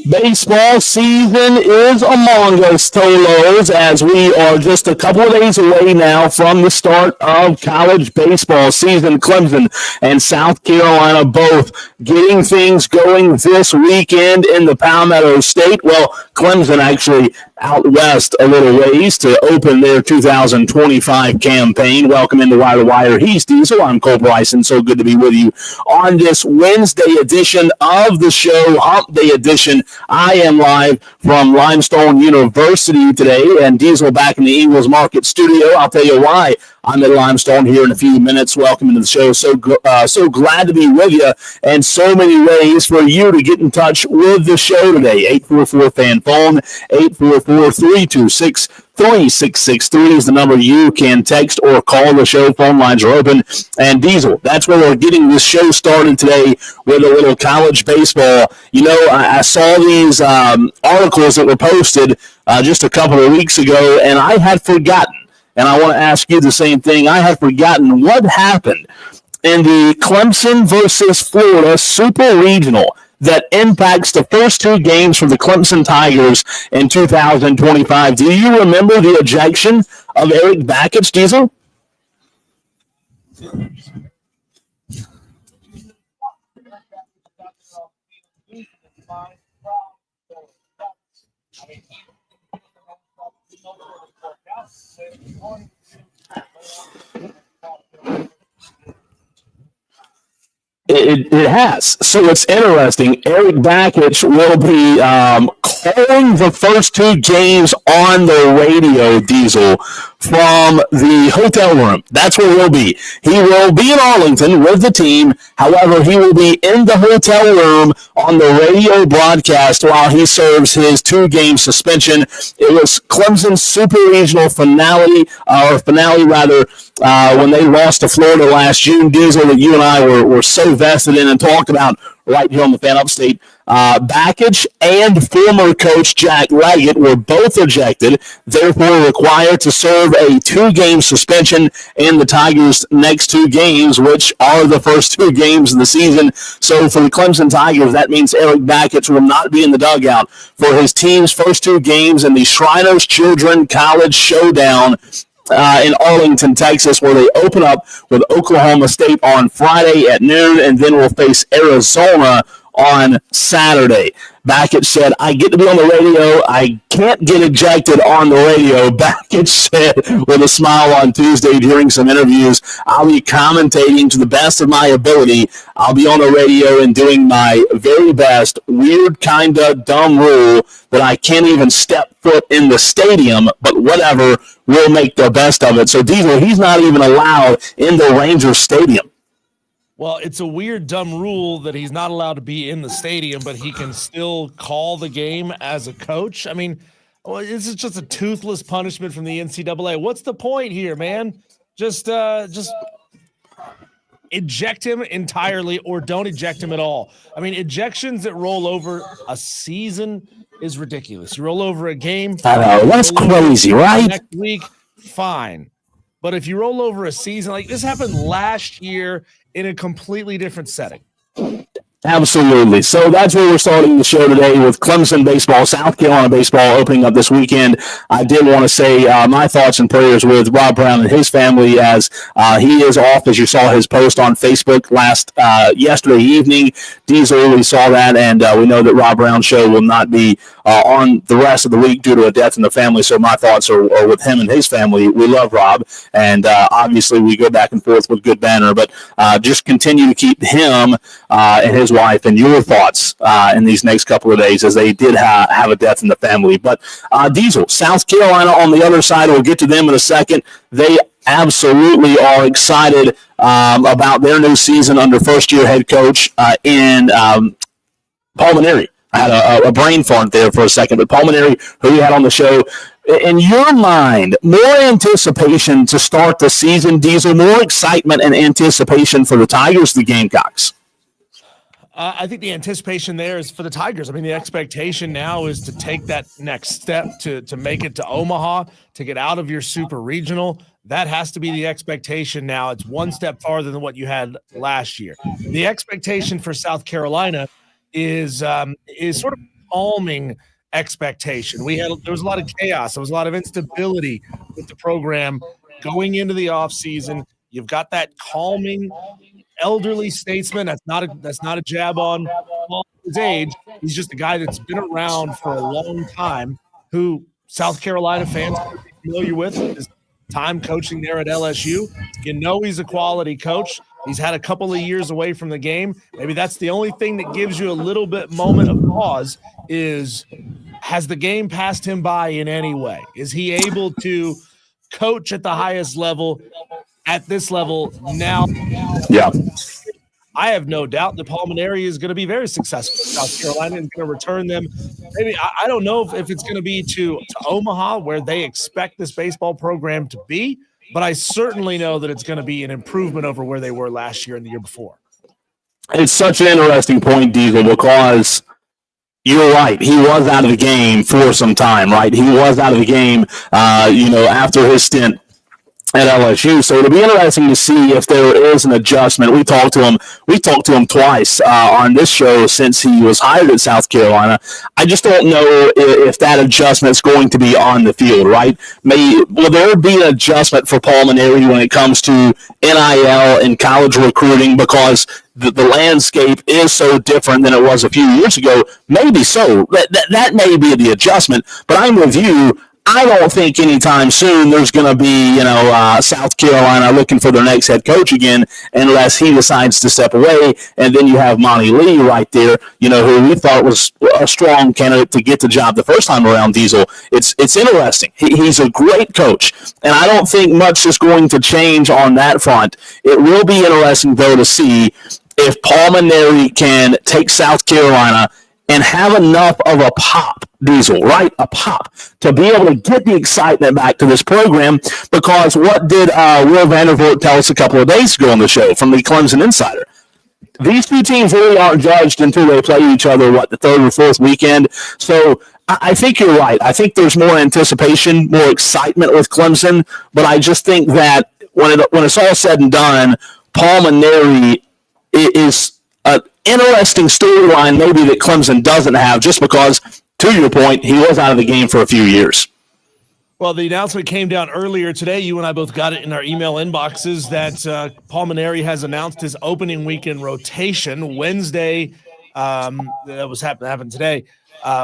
Baseball season is among us, Tolos, as we are just a couple of days away now from the start of college baseball season. Clemson and South Carolina both getting things going this weekend in the Palmetto State. Well, Clemson actually out west a little ways to open their 2025 campaign. Welcome into Wire to Wire. He's Diesel. I'm Cole Bryson. So good to be with you on this Wednesday edition of the show, Hump Day edition. I am live from Limestone University today, and Diesel back in the Eagles Market studio. I'll tell you why I'm at Limestone here in a few minutes. Welcome into the show. So glad to be with you, and so many ways for you to get in touch with the show today. 844-FAN-PHONE, 844-326-3663 is the number you can text or call. The show phone lines are open. And Diesel, that's where we're getting this show started today with a little college baseball. You know, I saw these articles that were posted just a couple of weeks ago, and I had forgotten. And I want to ask you the same thing. I had forgotten what happened in the Clemson versus Florida Super Regional that impacts the first two games for the Clemson Tigers in 2025. Do you remember the ejection of Eric Bakich, Diesel? It has. So it's interesting. Eric Bakich will be calling the first two games on the radio, Diesel, from the hotel room. That's where he'll be. He will be in Arlington with the team. However, he will be in the hotel room on the radio broadcast while he serves his two-game suspension. It was Clemson's Super Regional finale, when they lost to Florida last June. Diesel, that you and I were so vested in and talked about right here on the Fan Upstate. Bakich and former coach Jack Leggett were both ejected, therefore required to serve a two-game suspension in the Tigers' next two games, which are the first two games of the season. So for the Clemson Tigers, that means Eric Bakich will not be in the dugout for his team's first two games in the Shriners Children College Showdown in Arlington, Texas, where they open up with Oklahoma State on Friday at noon, and then will face Arizona on Saturday. Bakich said, I get to be on the radio. I can't get ejected on the radio. Bakich said with a smile on Tuesday during some interviews, I'll be commentating to the best of my ability. I'll be on the radio and doing my very best. Weird, kind of dumb rule that I can't even step foot in the stadium, but whatever, we'll make the best of it. So Diesel, he's not even allowed in the Rangers Stadium. Well, it's a weird, dumb rule that he's not allowed to be in the stadium, but he can still call the game as a coach. I mean, this is just a toothless punishment from the NCAA. What's the point here, man? Just eject him entirely or don't eject him at all. I mean, ejections that roll over a season is ridiculous. You roll over a game. I know. That's crazy, right? Next week, fine. But if you roll over a season, like this happened last year in a completely different setting. Absolutely. So that's where we're starting the show today with Clemson baseball, South Carolina baseball opening up this weekend. I did want to say my thoughts and prayers with Rob Brown and his family as he is off, as you saw his post on Facebook yesterday evening. Diesel, we saw that, and we know that Rob Brown's show will not be on the rest of the week due to a death in the family. So my thoughts are with him and his family. We love Rob, and obviously we go back and forth with good banner, but just continue to keep him and his wife and your thoughts in these next couple of days, as they did have a death in the family. But Diesel, South Carolina on the other side, we'll get to them in a second. They absolutely are excited about their new season under first-year head coach in Pulmonary. I had a brain fart there for a second, but Pulmonary, who we had on the show, in your mind, more anticipation to start the season, Diesel, more excitement and anticipation for the Tigers, the Gamecocks? I think the anticipation there is for the Tigers. I mean, the expectation now is to take that next step to make it to Omaha, to get out of your super regional. That has to be the expectation now. It's one step farther than what you had last year. The expectation for South Carolina is sort of calming expectation. There was a lot of chaos. There was a lot of instability with the program going into the offseason. You've got that calming elderly statesman. That's not a jab on his age. He's just a guy that's been around for a long time, who South Carolina fans are familiar with. His time coaching there at LSU. You know he's a quality coach. He's had a couple of years away from the game. Maybe that's the only thing that gives you a little bit moment of pause is, has the game passed him by in any way? Is he able to coach at the highest level at this level now? Yeah. I have no doubt that Paul Mainieri is going to be very successful. South Carolina is going to return them. Maybe I don't know if it's going to be to Omaha, where they expect this baseball program to be, but I certainly know that it's going to be an improvement over where they were last year and the year before. It's such an interesting point, Diesel, because you're right. He was out of the game for some time, right? He was out of the game, after his stint at LSU. So it'll be interesting to see if there is an adjustment. We talked to him twice on this show since he was hired at South Carolina. I just don't know if that adjustment is going to be on the field, right? Will there be an adjustment for Paul Mainieri when it comes to NIL and college recruiting, because the landscape is so different than it was a few years ago? Maybe so. That may be the adjustment, but I'm with you. I don't think anytime soon there's going to be, South Carolina looking for their next head coach again, unless he decides to step away. And then you have Monty Lee right there, who we thought was a strong candidate to get the job the first time around, Diesel. It's interesting. He's a great coach, and I don't think much is going to change on that front. It will be interesting, though, to see if Paul Mainieri can take South Carolina and have enough of a pop, Diesel, right? A pop to be able to get the excitement back to this program, because what did Will Vandervoort tell us a couple of days ago on the show from the Clemson Insider? These two teams really aren't judged until they play each other, the third or fourth weekend. So I think you're right. I think there's more anticipation, more excitement with Clemson, but I just think that when it's all said and done, Paul Mainieri is an interesting storyline maybe that Clemson doesn't have, just because, to your point, he was out of the game for a few years. Well, the announcement came down earlier today. You and I both got it in our email inboxes that Paul Mainieri has announced his opening weekend rotation Wednesday. That was happened today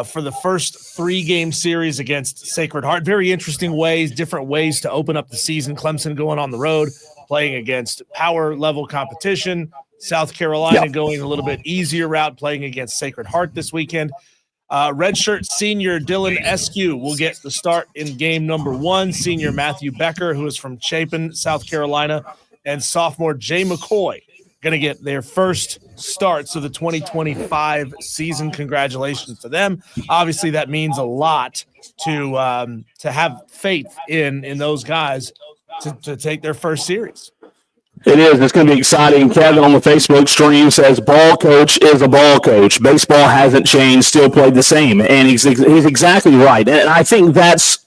for the first 3-game series against Sacred Heart. Very interesting different ways to open up the season. Clemson going on the road, playing against power level competition. South Carolina going a little bit easier route, playing against Sacred Heart this weekend. Redshirt senior Dylan Eskew will get the start in game number 1. Senior Matthew Becker, who is from Chapin, South Carolina, and sophomore Jay McCoy going to get their first starts of the 2025 season. Congratulations to them. Obviously, that means a lot to have faith in those guys to take their first series. It is. It's going to be exciting. Kevin on the Facebook stream says, ball coach is a ball coach. Baseball hasn't changed, still played the same. And he's exactly right. And I think that's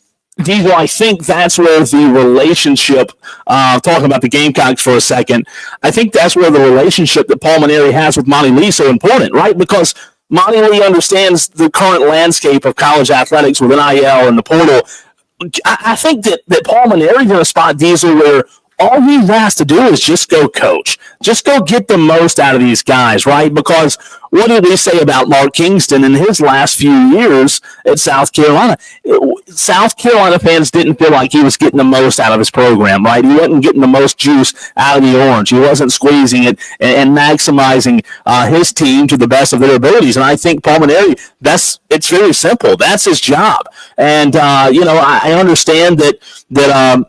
Diesel, I think that's where the relationship, talking about the Gamecocks for a second, I think that's where the relationship that Paul Mainieri has with Monty Lee is so important, right? Because Monty Lee understands the current landscape of college athletics with NIL and the portal. I think that Paul Mainieri is in a spot, Diesel, where all he has to do is just go coach. Just go get the most out of these guys, right? Because what did we say about Mark Kingston in his last few years at South Carolina? South Carolina fans didn't feel like he was getting the most out of his program, right? He wasn't getting the most juice out of the orange. He wasn't squeezing it and maximizing his team to the best of their abilities. And I think Paul Mainieri, it's very simple. That's his job. And, I understand that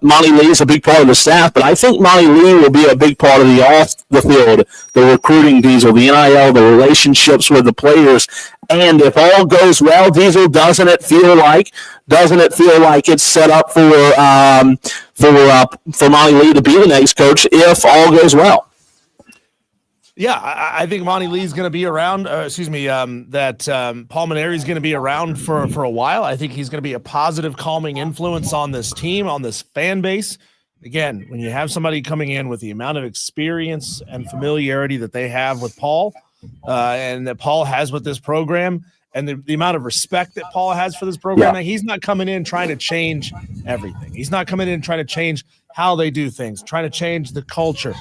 Monty Lee is a big part of the staff, but I think Monty Lee will be a big part of the off the field, the recruiting, Diesel, the NIL, the relationships with the players. And if all goes well, Diesel, doesn't it feel like it's set up for Monty Lee to be the next coach if all goes well? Yeah, I think Monty Lee is going to be around. Paul Mainieri is going to be around for a while. I think he's going to be a positive, calming influence on this team, on this fan base. Again, when you have somebody coming in with the amount of experience and familiarity that they have with Paul, and that Paul has with this program, and the amount of respect that Paul has for this program, he's not coming in trying to change everything. He's not coming in trying to change how they do things, trying to change the culture.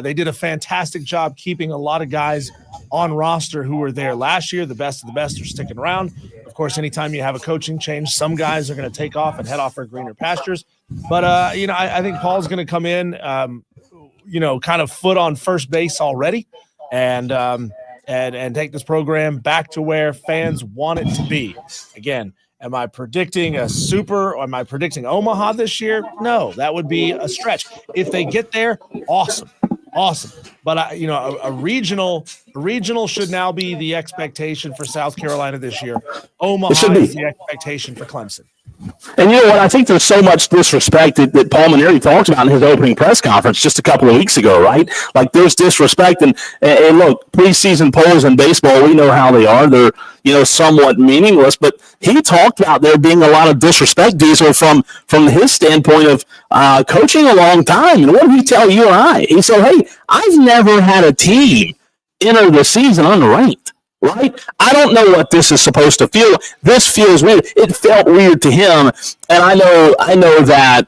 They did a fantastic job keeping a lot of guys on roster who were there last year. The best of the best are sticking around. Of course, anytime you have a coaching change, some guys are going to take off and head off for greener pastures. But, I think Paul's going to come in, kind of foot on first base already and take this program back to where fans want it to be. Again, am I predicting a super or am I predicting Omaha this year? No, that would be a stretch. If they get there, awesome. But, a regional should now be the expectation for South Carolina this year. Omaha is the expectation for Clemson. And you know what? I think there's so much disrespect that Paul Mainieri talked about in his opening press conference just a couple of weeks ago, right? Like there's disrespect. And look, preseason polls in baseball, we know how they are. They're, somewhat meaningless. But he talked about there being a lot of disrespect, Diesel, from his standpoint of coaching a long time. And what did he tell you and I? He said, hey, I've never had a team enter the season unranked. Right? I don't know what this is supposed to feel. This feels weird. It felt weird to him, and I know that,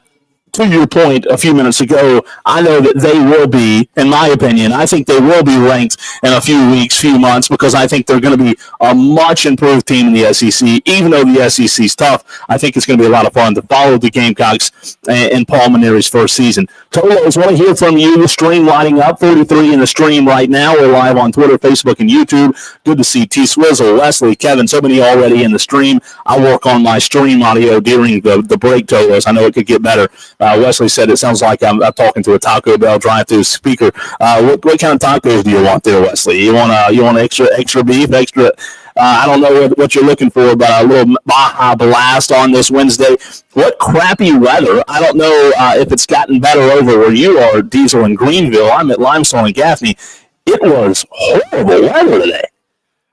to your point a few minutes ago, I know that they will be, in my opinion, I think they will be ranked in a few weeks, few months, because I think they're going to be a much improved team in the SEC. Even though the SEC is tough, I think it's going to be a lot of fun to follow the Gamecocks in Paul Mainieri's first season. Tolos, want to hear from you. The stream lighting up, 43 in the stream right now. We're live on Twitter, Facebook, and YouTube. Good to see T. Swizzle, Wesley, Kevin, so many already in the stream. I work on my stream audio during the break, Tolos. I know it could get better. Wesley said it sounds like I'm talking to a Taco Bell drive-through speaker. What kind of tacos do you want there, Wesley? You want extra beef, extra? I don't know what you're looking for, but a little Baja Blast on this Wednesday. What crappy weather. I don't know if it's gotten better over where you are, Diesel in Greenville. I'm at Limestone and Gaffney. It was horrible weather today.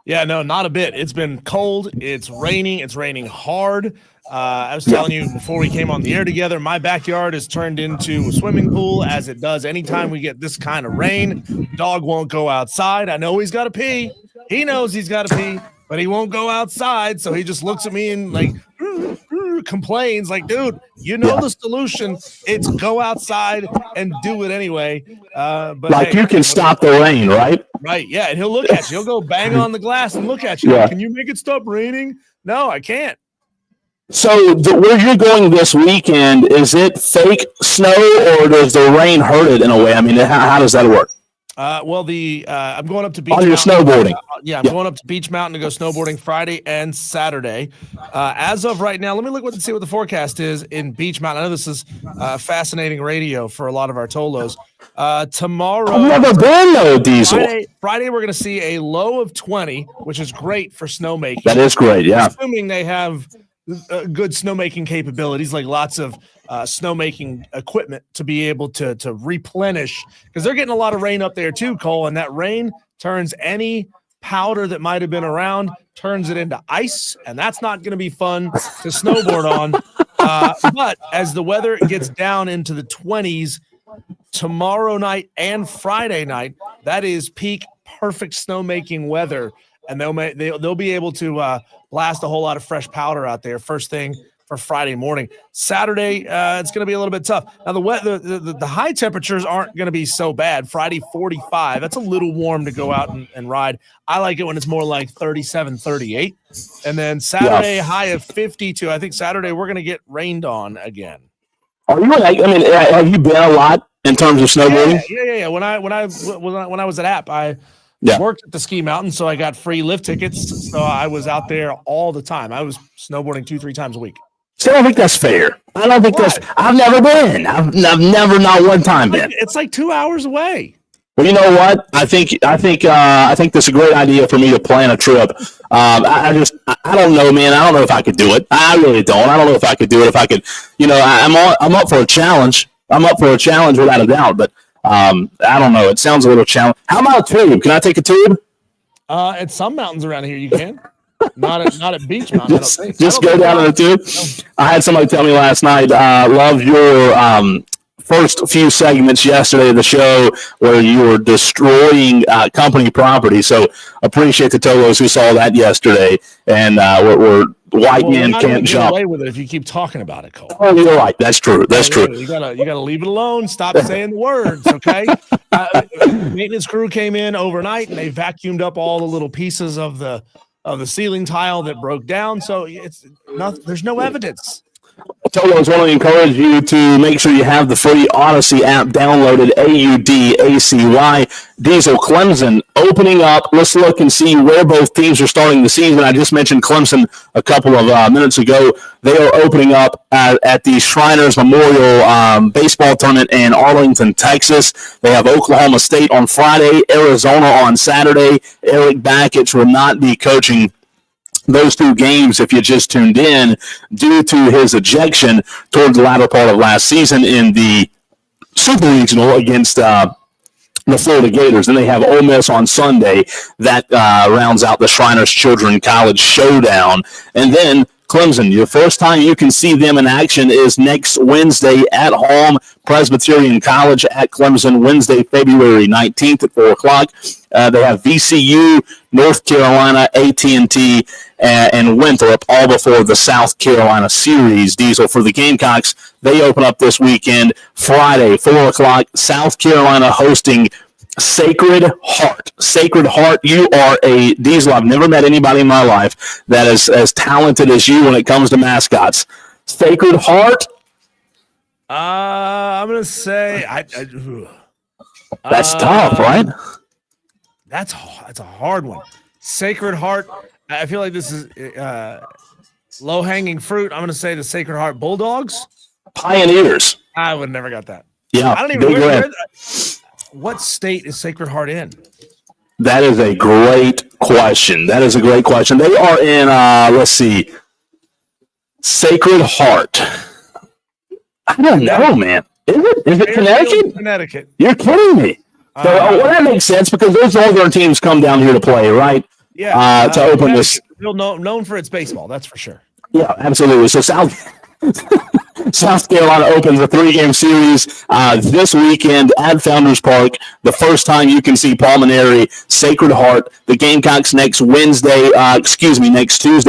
Yeah, no, not a bit. It's been cold. It's raining. It's raining hard. I was telling you before we came on the air together, my backyard has turned into a swimming pool, as it does anytime we get this kind of rain. Dog won't go outside. I know he's got to pee. He knows he's got to pee, but he won't go outside. So he just looks at me and complains like, dude, the solution. It's go outside and do it anyway. But like, hey, you can stop the rain, right? Right. Yeah. And he'll look at you. He'll go bang on the glass and look at you. Yeah. Can you make it stop raining? No, I can't. So where you're going this weekend, is it fake snow or does the rain hurt it in a way? I mean, how does that work? I'm going up to Beach on your Mountain. Snowboarding. I'm going up to Beach Mountain to go snowboarding Friday and Saturday. As of right now, let me see what the forecast is in Beach Mountain. I know this is fascinating radio for a lot of our Tolos. Tomorrow, I've never been though, Diesel. Friday, we're going to see a low of 20, which is great for snowmaking. That is great, yeah. Assuming they have good snowmaking capabilities, like lots of snowmaking equipment to be able to replenish, because they're getting a lot of rain up there too, Cole, and that rain turns any powder that might have been around, turns it into ice, and that's not going to be fun to snowboard on. But as the weather gets down into the 20s tomorrow night and Friday night, that is peak perfect snowmaking weather, and they'll be able to blast a whole lot of fresh powder out there first thing for Friday morning. Saturday, it's going to be a little bit tough. Now, the high temperatures aren't going to be so bad. Friday, 45. That's a little warm to go out and ride. I like it when it's more like 37, 38. And then Saturday, high of 52. I think Saturday we're going to get rained on again. Are you? I mean, have you been a lot in terms of snowboarding? Yeah. When I was at App, I worked at the ski mountain, so I got free lift tickets. So I was out there all the time. I was snowboarding 2-3 times a week. So I don't think that's fair. I don't think I've never been. I've never, not one time been. It's like 2 hours away. Well, you know what? I think that's a great idea for me to plan a trip. I don't know, man. I don't know if I could do it. I really don't. I don't know if I could do it. If I could, I'm up for a challenge. I'm up for a challenge without a doubt. But I don't know. It sounds a little challenging. How about a tube? Can I take a tube? At some mountains around here, you can. Not at Beach Mountain. Just go down in the tube. I had somebody tell me last night, love your first few segments yesterday of the show where you were destroying company property. So appreciate the Tolos who saw that yesterday, and we're white men can't jump. Away with it if you keep talking about it, Cole. Oh, you're right. That's true. That's true. You gotta leave it alone. Stop saying the words, okay? Maintenance crew came in overnight and they vacuumed up all the little pieces of the ceiling tile that broke down. So there's no evidence. Tolos want to encourage you to make sure you have the free Odyssey app downloaded, AUDACY. Diesel Clemson opening up. Let's look and see where both teams are starting the season. I just mentioned Clemson a couple of minutes ago. They are opening up at the Shriners Memorial Baseball Tournament in Arlington, Texas. They have Oklahoma State on Friday, Arizona on Saturday. Eric Bakich will not be coaching those two games if you just tuned in due to his ejection towards the latter part of last season in the Super Regional against the Florida Gators. Then they have Ole Miss on Sunday. That rounds out the Shriners Children College Showdown. And then Clemson, the first time you can see them in action is next Wednesday at home, Presbyterian College at Clemson, Wednesday, February 19th at 4 o'clock. They have VCU, North Carolina, AT&T, and Winthrop, all before the South Carolina Series. Diesel, for the Gamecocks, they open up this weekend, Friday, 4 o'clock, South Carolina hosting Sacred Heart. Sacred Heart, you are a Diesel. I've never met anybody in my life that is as talented as you when it comes to mascots. Sacred Heart? I'm going to say that's tough, right? That's a hard one. Sacred Heart. I feel like this is low-hanging fruit. I'm going to say the Sacred Heart Bulldogs. Pioneers. I would never got that. Yeah. I don't even know what state is Sacred Heart in? That is a great question. They are in, let's see, Sacred Heart. I don't know, man. Is it Connecticut? Connecticut. You're kidding me. So, well, that makes sense because those northern teams come down here to play, right? Yeah. To open this. Real known for its baseball, that's for sure. Yeah, absolutely. So South Carolina opens a 3-game series this weekend at Founders Park. The first time you can see Pulmonary, Sacred Heart. The Gamecocks next Tuesday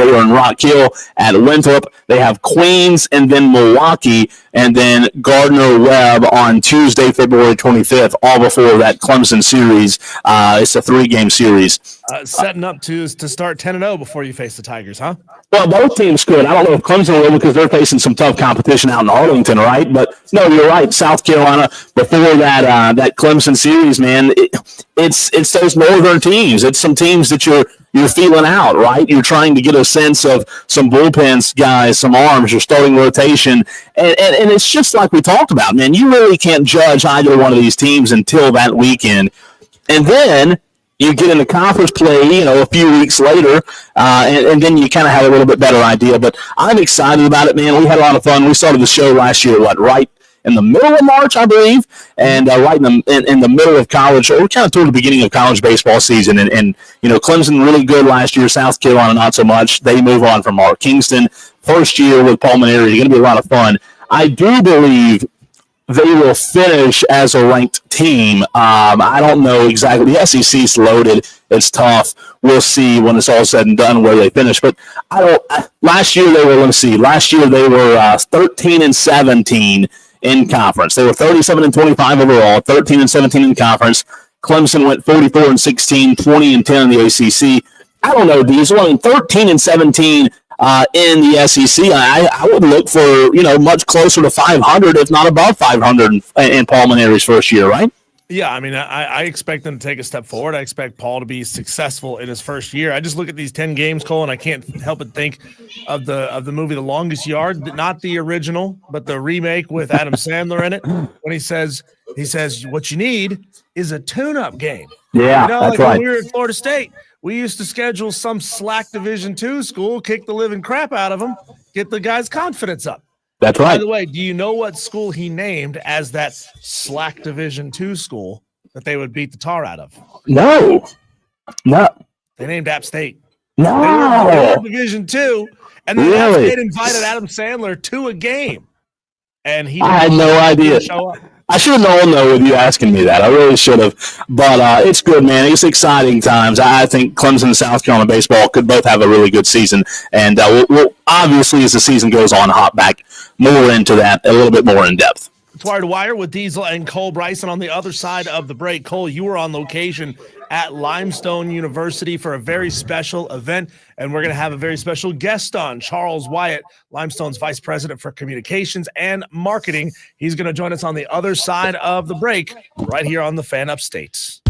are in Rock Hill at Winthrop. They have Queens and then Milwaukee and then Gardner-Webb on Tuesday, February 25th, all before that Clemson series. It's a 3-game series. Setting up to start 10-0 before you face the Tigers, huh? Well, both teams could. I don't know if Clemson will because they're facing some tough competition out in Arlington, right? But no, you're right. South Carolina before that Clemson series, man. It's those northern teams. It's some teams that you're feeling out, right? You're trying to get a sense of some bullpens guys, some arms, your starting rotation, and it's just like we talked about, man. You really can't judge either one of these teams until that weekend, and then you get into conference play, a few weeks later, and then you kind of have a little bit better idea. But I'm excited about it, man. We had a lot of fun. We started the show last year, right in the middle of March, I believe, and right in the middle of college, or kind of toward the beginning of college baseball season. And Clemson really good last year, South Carolina not so much. They move on from Mark Kingston. First year with Pulmonary, going to be a lot of fun. I do believe they will finish as a ranked team. I don't know exactly. The SEC's loaded. It's tough. We'll see when it's all said and done where they finish. But last year they were 13-17 in conference. They were 37-25 overall, 13-17 in conference. Clemson went 44-16, 20-10 in the ACC. I don't know, Diesel. 13-17 in the SEC. I would look for, much closer to 500, if not above 500 in Pulmonary's first year, right? Yeah, I mean, I expect them to take a step forward. I expect Paul to be successful in his first year. I just look at these 10 games, Cole, and I can't help but think of the movie The Longest Yard, not the original, but the remake with Adam Sandler in it. When he says, what you need is a tune-up game. Yeah, that's right. When we were at Florida State, we used to schedule some slack Division II school, kick the living crap out of them, get the guys' confidence up. That's right. By the way, do you know what school he named as that slack Division II school that they would beat the tar out of? No. They named App State. No. They were Division II, and then App State invited Adam Sandler to a game. and he I had no idea. show up. I should have known, though, with you asking me that. I really should have. But it's good, man. It's exciting times. I think Clemson and South Carolina baseball could both have a really good season. And we'll obviously, as the season goes on, hop back more into that, a little bit more in depth. It's Wire to Wire with Diesel and Cole Bryson on the other side of the break. Cole, you were on location at Limestone University for a very special event, and we're going to have a very special guest on, Charles Wyatt, Limestone's Vice President for Communications and Marketing. He's going to join us on the other side of the break right here on the Fan Upstate.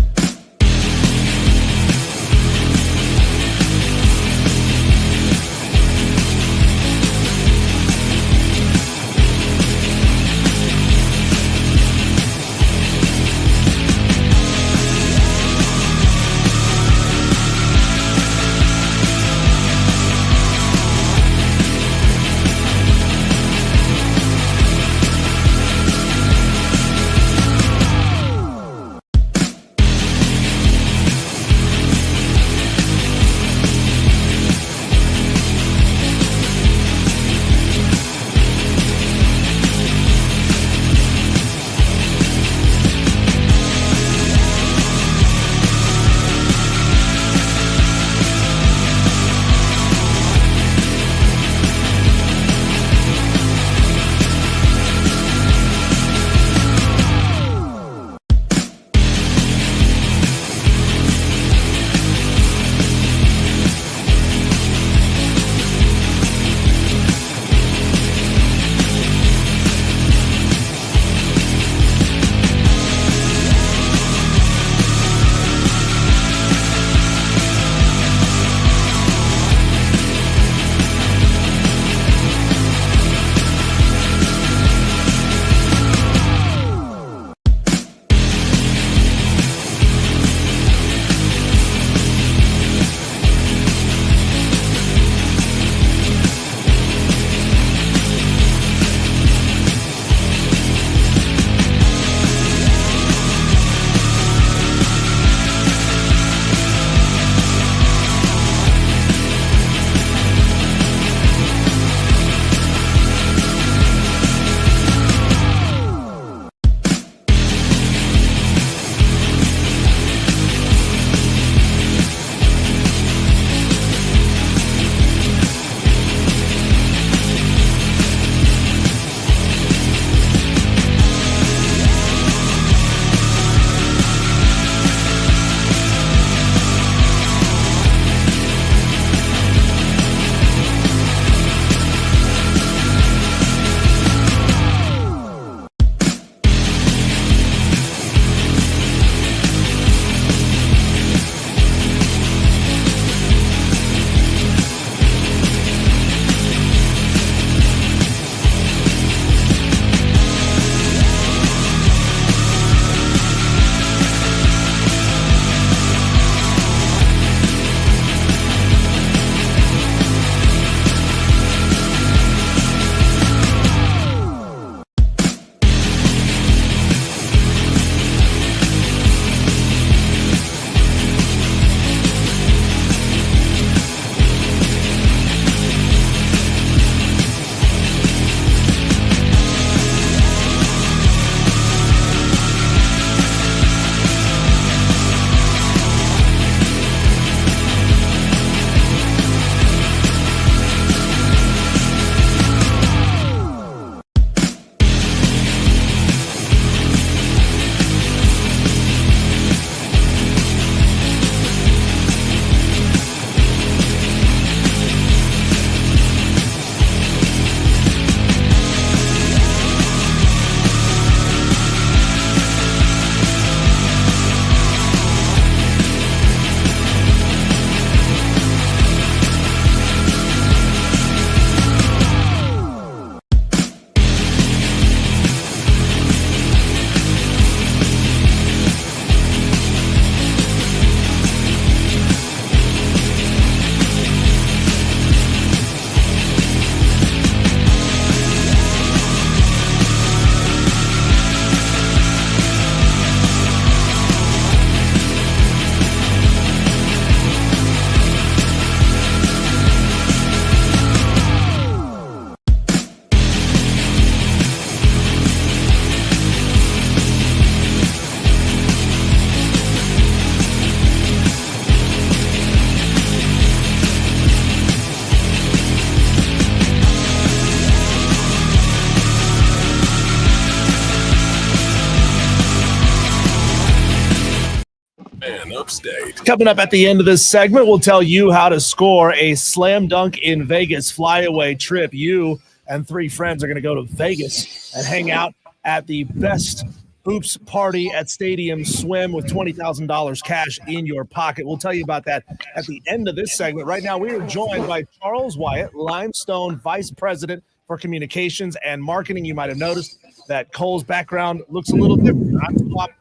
Upstate. Coming up at the end of this segment, we'll tell you how to score a slam dunk in Vegas flyaway trip. You and 3 friends are going to go to Vegas and hang out at the best hoops party at Stadium Swim with $20,000 cash in your pocket. We'll tell you about that at the end of this segment. Right now, we are joined by Charles Wyatt, Limestone Vice President for Communications and Marketing. You might have noticed that Cole's background looks a little different.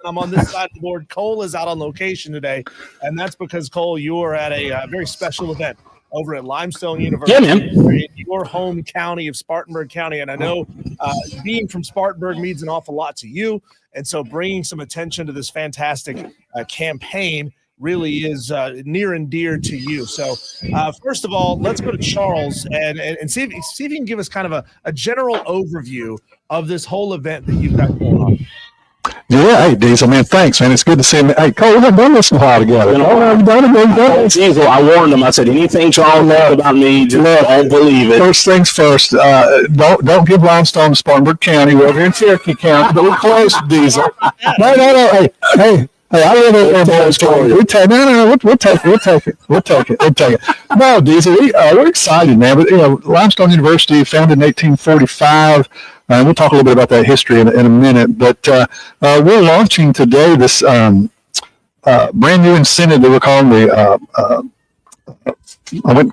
I'm on this side of the board. Cole is out on location today, and that's because, Cole, you are at a very special event over at Limestone University in your home county of Spartanburg County. And I know being from Spartanburg means an awful lot to you. And so bringing some attention to this fantastic campaign really is near and dear to you. So first of all, let's go to Charles and see if he can give us kind of a general overview of this whole event that you've got going on. Yeah, hey, Diesel, man, thanks, man. It's good to see him. Hey, Cole, we haven't done this in a while together. Diesel, I warned him. I said, anything Charles said about me, just don't believe it. First things first, don't give Limestone to Spartanburg County. We're over here in Cherokee County, but we're close to Diesel. No. Hey, I live in we'll take it. No, Diesel, we're excited, man. But, Limestone University, founded in 1845. And we'll talk a little bit about that history in a minute. But we're launching today this brand new incentive that we're calling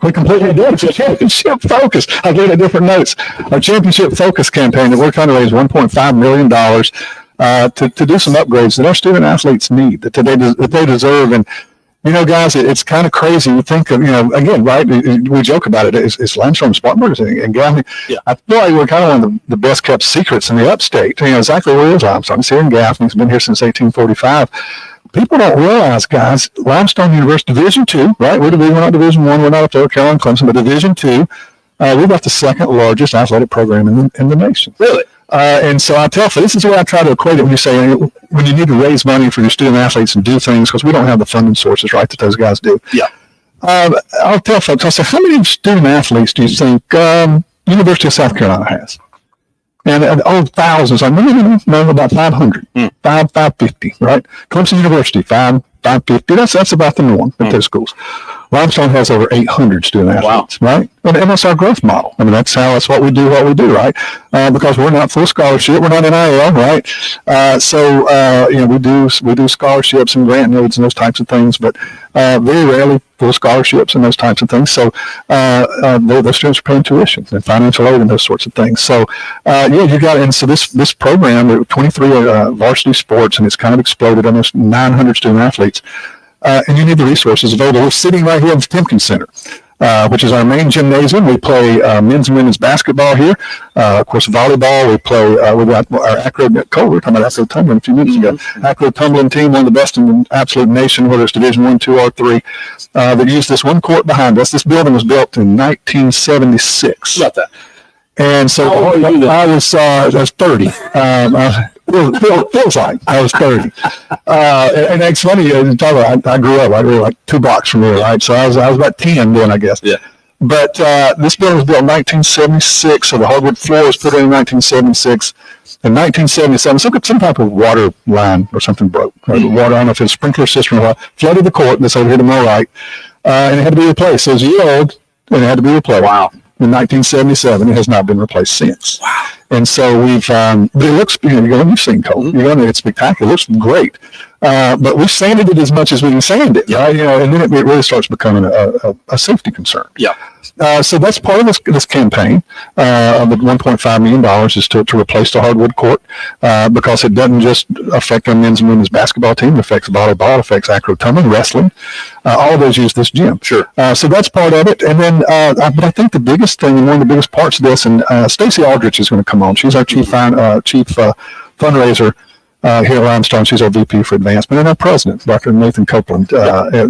we completely did Championship Focus. I gave it different notes. Our Championship Focus campaign that we're trying to raise $1.5 million to do some upgrades that our student athletes need, that they deserve. And guys, it's kind of crazy. You think of, again, right? We joke about it. It's Limestone, Spartanburg, and Gaffney. Yeah. I feel like we're kind of one of the best kept secrets in the upstate. Exactly where is Limestone? It's here in Gaffney. It's been here since 1845. People don't realize, guys, Limestone University, Division II, right? We're not Division I. We're not up there, Carolina, Clemson, but Division II. We've got the second largest athletic program in the nation. Really? And so I tell you, this is where I try to equate it when you say, when you need to raise money for your student athletes and do things, because we don't have the funding sources, right, that those guys do. Yeah. I'll tell folks, I'll say, how many student athletes do you think University of South Carolina has? And thousands. No, about 500, 550, right? Clemson University, 550. That's about the norm at those schools. Limestone has over 800 student athletes, right? And that's our growth model. I mean, that's what we do, right? Because we're not full scholarship, we're not NIL, right? So we do scholarships and grant needs and those types of things, but very rarely full scholarships and those types of things. So those students are paying tuition and financial aid and those sorts of things. So you got, and so this program, 23 varsity sports, and it's kind of exploded, almost 900 student athletes. And you need the resources available. We're sitting right here in the Timken Center, which is our main gymnasium. We play men's and women's basketball here. Of course, volleyball. We play, we've got our acro, Cole, we were talking about acro tumbling a few minutes ago. Acro tumbling team, one of the best in the absolute nation, whether it's Division I, II, or III, that use this one court behind us. This building was built in 1976. About that. And so I was 30. Feels like I was 30. And it's funny, I grew up, I grew like 2 blocks from here, right? So I was about 10 then, I guess. Yeah. But this building was built in 1976, so the hardwood floor was put in 1976. In 1977, some type of water line or something broke. Right? Water, I don't know if it's a sprinkler system or what, flooded the court, that's over here to my right, and it had to be replaced. So it was a year old, and it had to be replaced. Wow. In 1977, it has not been replaced since. Wow. And so we've, but it looks, you've seen Cole, it's spectacular, it looks great. But we've sanded it as much as we can sand it, right? And then it really starts becoming a safety concern. Yeah. So that's part of this campaign. The $1.5 million is to replace the hardwood court, because it doesn't just affect our men's and women's basketball team. It affects volleyball, it affects acro tumbling, wrestling. All of those use this gym. Sure. So that's part of it. And then, but I think the biggest thing, and one of the biggest parts of this, and Stacey Aldrich is going to come on. She's our chief fundraiser here at Limestone. She's our VP for advancement, and our president, Dr. Nathan Copeland,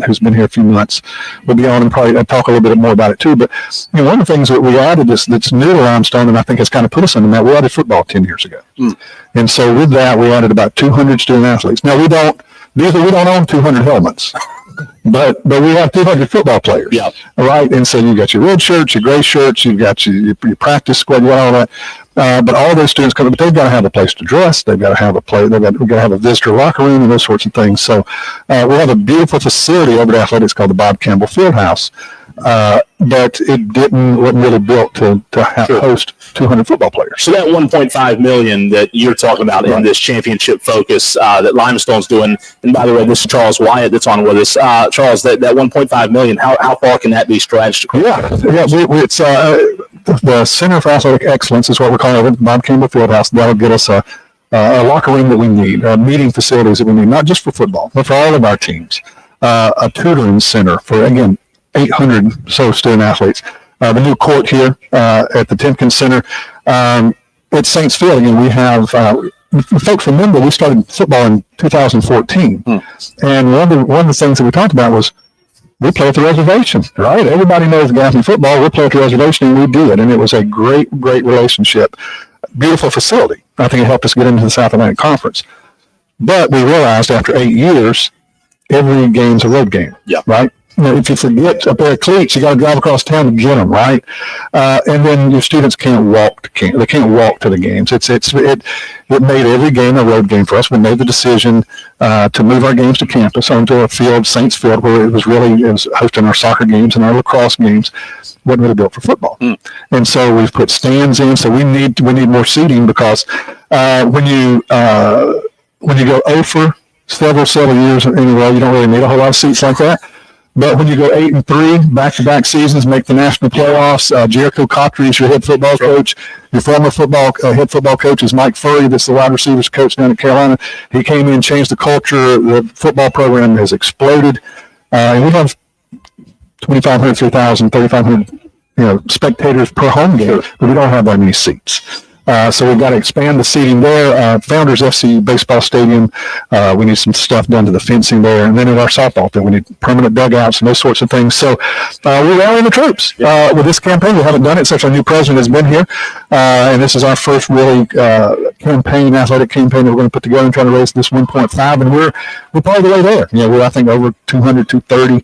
who's been here a few months, will be on and probably talk a little bit more about it too. But one of the things that we added that's new to Limestone, and I think has kind of put us on the map, we added football 10 years ago. And so with that, we added about 200 student athletes. Now we don't own 200 helmets. But we have 200 football players, right? And so you got your red shirts, your gray shirts, you've got your practice squad, you got all that. But all those students come, but they've got to have a place to dress. They've got to have we've got to have a visitor locker room and those sorts of things. So we have a beautiful facility over at athletics called the Bob Campbell Fieldhouse. But it wasn't really built to host 200 football players. So that $1.5 million that you're talking about in this championship focus that Limestone's doing, and by the way, this is Charles Wyatt that's on with us. Charles, that $1.5 million, how far can that be stretched? It's the Center for Athletic Excellence is what we're calling it, the Bob Campbell Fieldhouse. That'll get us a locker room that we need, meeting facilities that we need, not just for football, but for all of our teams. A tutoring center for, again, 800 so student athletes. The new court here at the Timken Center at Saints Field. Again, we have folks remember we started football in 2014, and one of the things that we talked about was we play at the reservation, right? Everybody knows Gaffney football. We play at the reservation, and we do it, and it was a great relationship. Beautiful facility. I think it helped us get into the South Atlantic Conference. But we realized after 8 years, every game's a road game, right? If you forget a pair of cleats, you got to drive across town to get them, right? And then your students can't walk to the games. It made every game a road game for us. We made the decision to move our games to campus onto a field, Saints Field, where it was hosting our soccer games and our lacrosse games. Wasn't really built for football, and so we've put stands in. So we need more seating because when you go over several years in a row, you don't really need a whole lot of seats like that. But when you go 8-3, back-to-back seasons, make the national playoffs, Jericho Cotry is your head football coach. Your former head football coach is Mike Furry. That's the wide receivers coach down at Carolina. He came in, changed the culture. The football program has exploded. And we have 2,500, 3,000, 3,500 spectators per home game, but we don't have that many seats. So we've got to expand the seating there. Founders FC baseball stadium, we need some stuff done to the fencing there. And then at our softball field, we need permanent dugouts and those sorts of things. So we're rallying the troops with this campaign. We haven't done it since our new president has been here. And this is our first really athletic campaign that we're going to put together and try to raise this 1.5. And we're part of the way there. We're, I think, over 200, 230.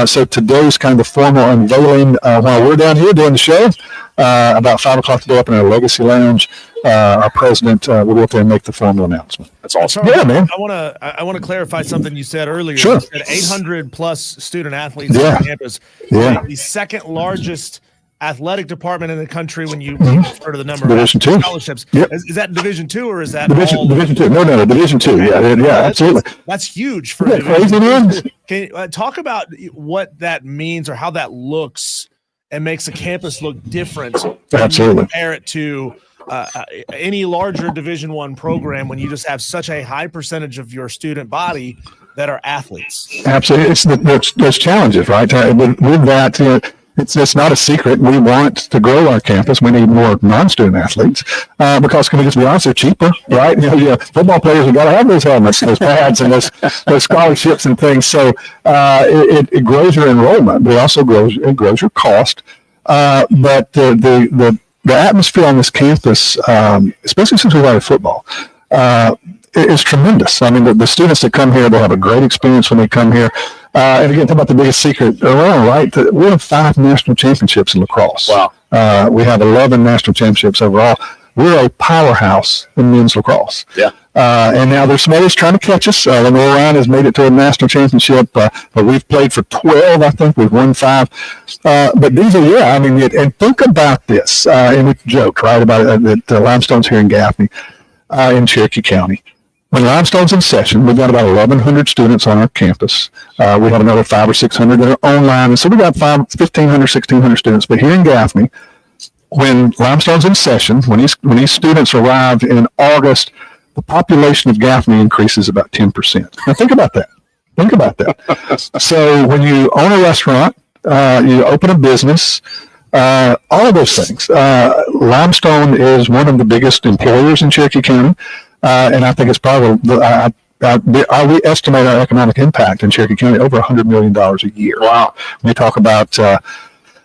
So today's kind of the formal unveiling while we're down here doing the show. About 5 o'clock today up in our Legacy Lounge, our president will go up there and make the formal announcement. That's awesome. Yeah, man. I want to clarify something you said earlier. Sure. You said 800 plus student athletes on campus. Yeah. The second largest athletic department in the country when you refer to the number Division of II. scholarships. Yep. Is that Division II or is that Division II? No, Division II. Yeah, absolutely. That's huge for crazy, man. Can you talk about what that means or how that looks and makes a campus look different? Absolutely. Compare it to any larger Division I program when you just have such a high percentage of your student body that are athletes. Absolutely. There's challenges, right? With that, it's not a secret. We want to grow our campus. We need more non-student athletes because, can we just be honest, they're cheaper, right? Football players have got to have those helmets, those pads, and those scholarships and things. So it grows your enrollment, but it also grows your cost. But the atmosphere on this campus, especially since we started football, is tremendous. I mean, the students that come here, they have a great experience when they come here. And again, talk about the biggest secret around, right? We have 5 national championships in lacrosse. Wow. We have 11 national championships overall. We're a powerhouse in men's lacrosse. Yeah. And now there's some others trying to catch us. Lenore Ryan has made it to a national championship, but we've played for 12, I think. We've won 5. But these are, and think about this. And we joke, right, about it, that Limestone's here in Gaffney, in Cherokee County. When Limestone's in session, we've got about 1,100 students on our campus. We have another 500 or 600 that are online. And so we've got 1,500, 1,600 students. But here in Gaffney, when Limestone's in session, when these students arrive in August, the population of Gaffney increases about 10%. Now think about that. So when you own a restaurant, you open a business, all of those things. Limestone is one of the biggest employers in Cherokee County. And I think it's probably, we estimate our economic impact in Cherokee County over $100 million a year. Wow. When you talk about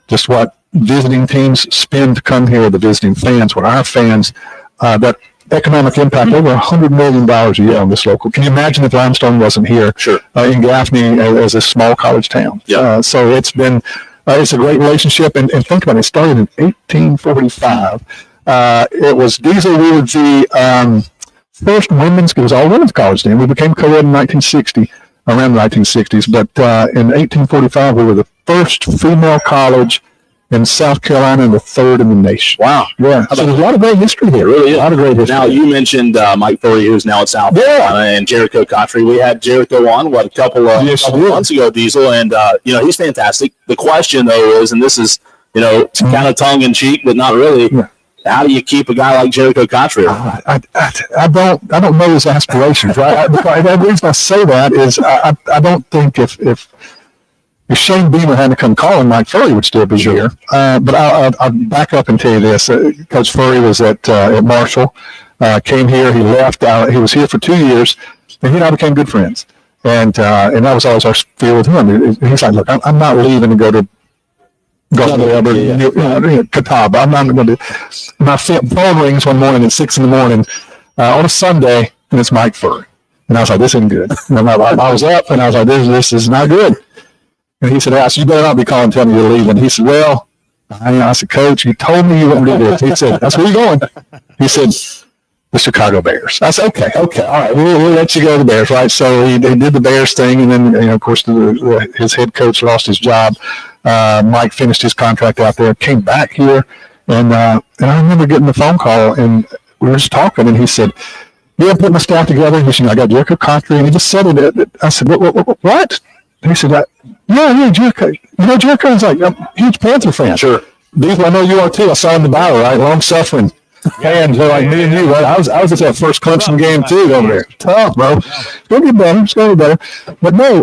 just what visiting teams spend to come here, the visiting fans, what our fans, that economic impact over $100 million a year on this local. Can you imagine if Limestone wasn't here in Gaffney as a small college town? Yeah. So it's been, it's a great relationship. And think about it, it started in 1845. It was Diesel. We were the first women's, it was all women's college then. We became co-ed in 1960, around the 1960s. But in 1845, we were the first female college in South Carolina and the third in the nation. Wow. Yeah. So there's a lot of great history here. Really is. A lot of great history. Now, you mentioned Mike Furry, who's now at South Carolina, and Jericho Cotry. We had Jericho on, a couple months ago, Diesel, and, he's fantastic. The question, though, is, and this is, kind of tongue-in-cheek, but not really, how do you keep a guy like Jericho Cotry? I don't know his aspirations, right? The reason I say that is I don't think if Shane Beamer hadn't come calling, Mike Furry would still be here. But I'll back up and tell you this. Coach Furry was at Marshall, came here, he left. He was here for 2 years, and he and I became good friends. And that was always our fear with him. He's like, look, I'm not leaving to go to Catawba. I'm not going to. My phone rings one morning at 6 a.m. on a Sunday, and it's Mike Furry. And I was like, this isn't good. And I was up, and I was like, this is not good. And he said, you better not be calling and telling me you're leaving. He said, well, I said, Coach, you told me you wouldn't do this. He said, that's where you're going. He said, the Chicago Bears. I said, okay, all right, we'll let you go to the Bears, right? So he did the Bears thing, and then, of course, his head coach lost his job. Mike finished his contract out there, came back here, and I remember getting the phone call, and we were just talking, and he said, yeah, I put my staff together. He said, I got Jericho Cotry, and he just said it. I said, what? And he said, yeah, Jericho. Jericho's like a huge Panther fan. Sure. Diesel, I know you are too. I saw him in the battle, right? Long-suffering fans like me and you, right? I was at that first Clemson game too over there. Tough, bro. It's going to get better. It's going to get better. But no,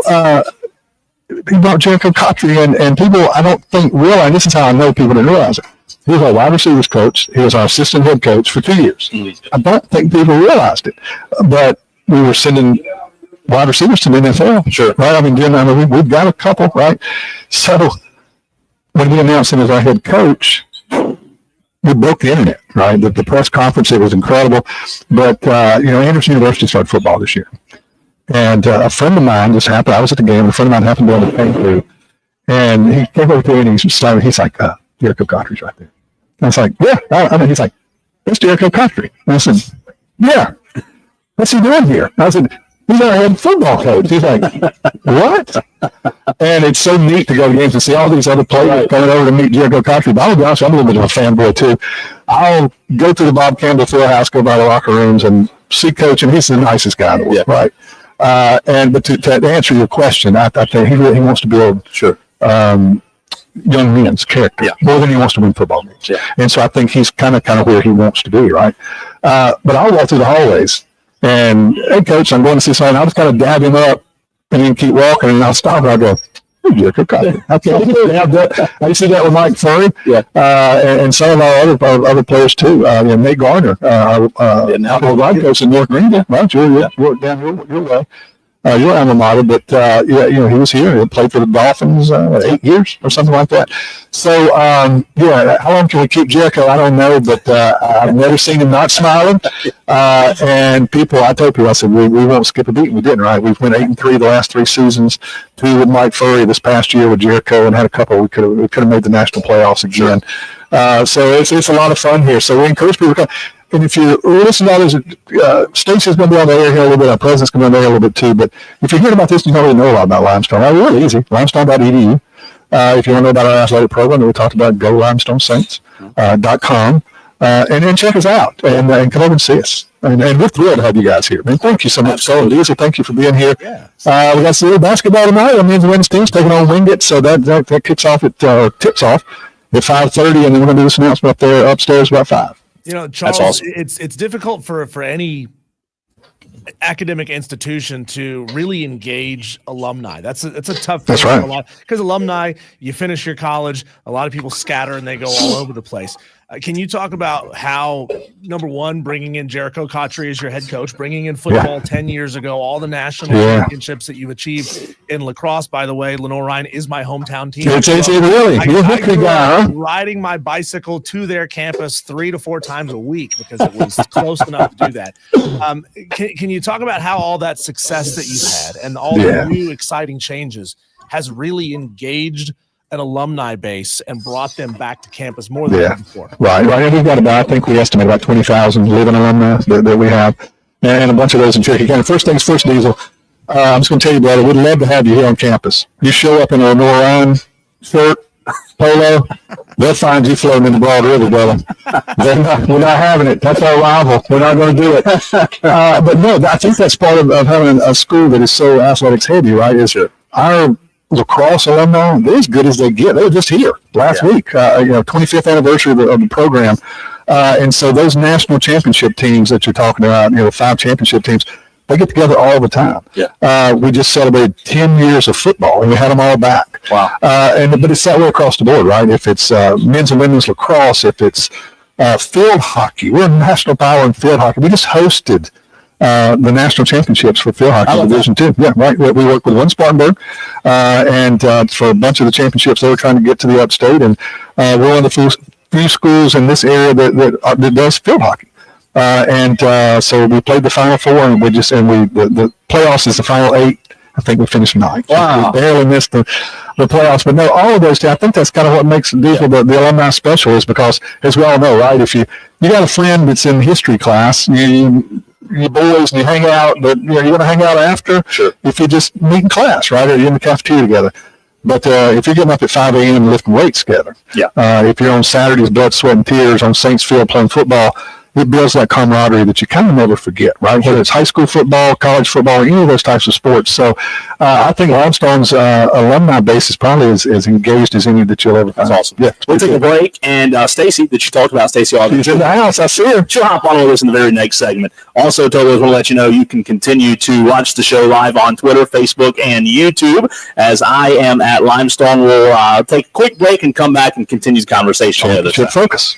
he brought Jericho Cotry, and people, I don't think, realize, this is how I know people didn't realize it. He was our wide receivers coach. He was our assistant head coach for 2 years. I don't think people realized it. But we were sending wide receivers to the NFL. Sure. Right? I mean, we've got a couple, right? So when we announced him as our head coach, we broke the internet, right? The press conference, it was incredible. But, Anderson University started football this year. And a friend of mine just happened, I was at the game, and a friend of mine happened to be on the paint crew. And he came over to me and he's like, Jericho Cotry's right there. And I was like, yeah. He's like, that's Jericho Cotry. And I said, yeah. What's he doing here? And I said, he's our head football coach. He's like, what? And it's so neat to go to games and see all these other players coming over to meet Jericho Cotry. But I'll be honest, I'm a little bit of a fanboy too. I'll go to the Bob Campbell Fieldhouse, go by the locker rooms, and see Coach, and he's the nicest guy in the world, right? But to answer your question, I think he wants to build young men's character more than he wants to win football games. Yeah. And so I think he's kind of where he wants to be, right? But I'll walk through the hallways and, hey, Coach, I'm going to see something. I'll just kind of dab him up and then keep walking, and I'll stop and I'll go, hey, Jericho Cotry. I used to do that with Mike Furry and some of our other players too. Nate Gardner, our line coach in North Greenville, right? You're down your way. Your alma mater, but he was here. He played for the Dolphins 8 years or something like that. So how long can we keep Jericho? I don't know, but I've never seen him not smiling. And I told people, I said we won't skip a beat. We didn't, right? We've went 8-3 the last 3 seasons. 2 with Mike Furry this past year with Jericho, and had a couple. We could have made the national playoffs again. So it's a lot of fun here. So we encourage people to come. And if you listen to others, Stacey's going to be on the air here a little bit. Our president's going to be on the air a little bit too. But if you're hearing about this, you don't really know a lot about Limestone. It's really easy. Limestone.edu. If you want to know about our athletic program that we talked about, go limestonesaints.com. And then check us out and come over and see us. And we're thrilled to have you guys here. Man, thank you so much. So, Lisa, thank you for being here. Yeah. We got some little basketball tonight. Our men's and women's teams taking on Wingate. So that kicks off tips off at 5:30, and then we're going to do this announcement up there upstairs about 5. Charles, awesome. It's difficult for any academic institution to really engage alumni. It's a tough thing. That's right. Because alumni, you finish your college, a lot of people scatter and they go all over the place. Can you talk about how, number one, bringing in Jericho Cotry as your head coach, bringing in football 10 years ago, all the national championships that you've achieved in lacrosse? By the way, Lenore Ryan is my hometown team. Really? You're a victory guy, huh? Riding my bicycle to their campus 3 to 4 times a week because it was close enough to do that. Can you talk about how all that success that you've had and all the new exciting changes has really engaged an alumni base and brought them back to campus more than ever before. Right. And we've got about, I think we estimate about 20,000 living alumni that we have, and a bunch of those in Cherokee County. First things first, Diesel, I'm just going to tell you, brother, we'd love to have you here on campus. You show up in a Ryan shirt, polo, they'll find you floating in the Broad River, brother. We're not having it. That's our rival. We're not going to do it. But no, I think that's part of having a school that is so athletics heavy, right? Is our lacrosse alumni, they're as good as they get. They were just here last week, 25th anniversary of the program. And so those national championship teams that you're talking about, the 5 championship teams, they get together all the time. Yeah. We just celebrated 10 years of football, and we had them all back. Wow. But it's that way across the board, right? If it's men's and women's lacrosse, if it's field hockey, we're a national power in field hockey. We just hosted the national championships for field hockey Division II. Yeah, right. We work with one Spartanburg, and for a bunch of the championships, they were trying to get to the upstate, and we're one of the few schools in this area that does field hockey. So we played the Final Four, and the playoffs is the Final 8. I think we finished 9th. Wow. We barely missed the playoffs. But no, all of those, I think that's kind of what makes the alumni special, is because, as we all know, right, if you got a friend that's in history class, you boys, and you hang out, but you're going to hang out after. Sure. If you just meet in class, right, or you're in the cafeteria together. But if you're getting up at 5 a.m. and lifting weights together, if you're on Saturdays, blood, sweat, and tears on Saints Field playing football, it builds that camaraderie that you kind of never forget, right? Whether it's high school football, college football, or any of those types of sports. So I think Limestone's alumni base is probably as engaged as any that you'll ever find. That's awesome. Yeah, we'll take a break. And Stacy, that you talked about, Stacy August. She's in the house. I see her. She'll hop on with us in the very next segment. Also, Togo, I want to let you know you can continue to watch the show live on Twitter, Facebook, and YouTube. As I am at Limestone, we'll take a quick break and come back and continue the conversation. Should focus.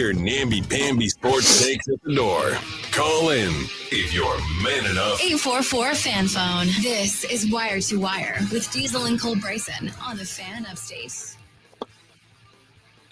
your namby-pamby sports takes at the door. Call in if you're man enough. 844 Phone. This is Wire to Wire with Diesel and Cole Bryson on the Fan Upstate.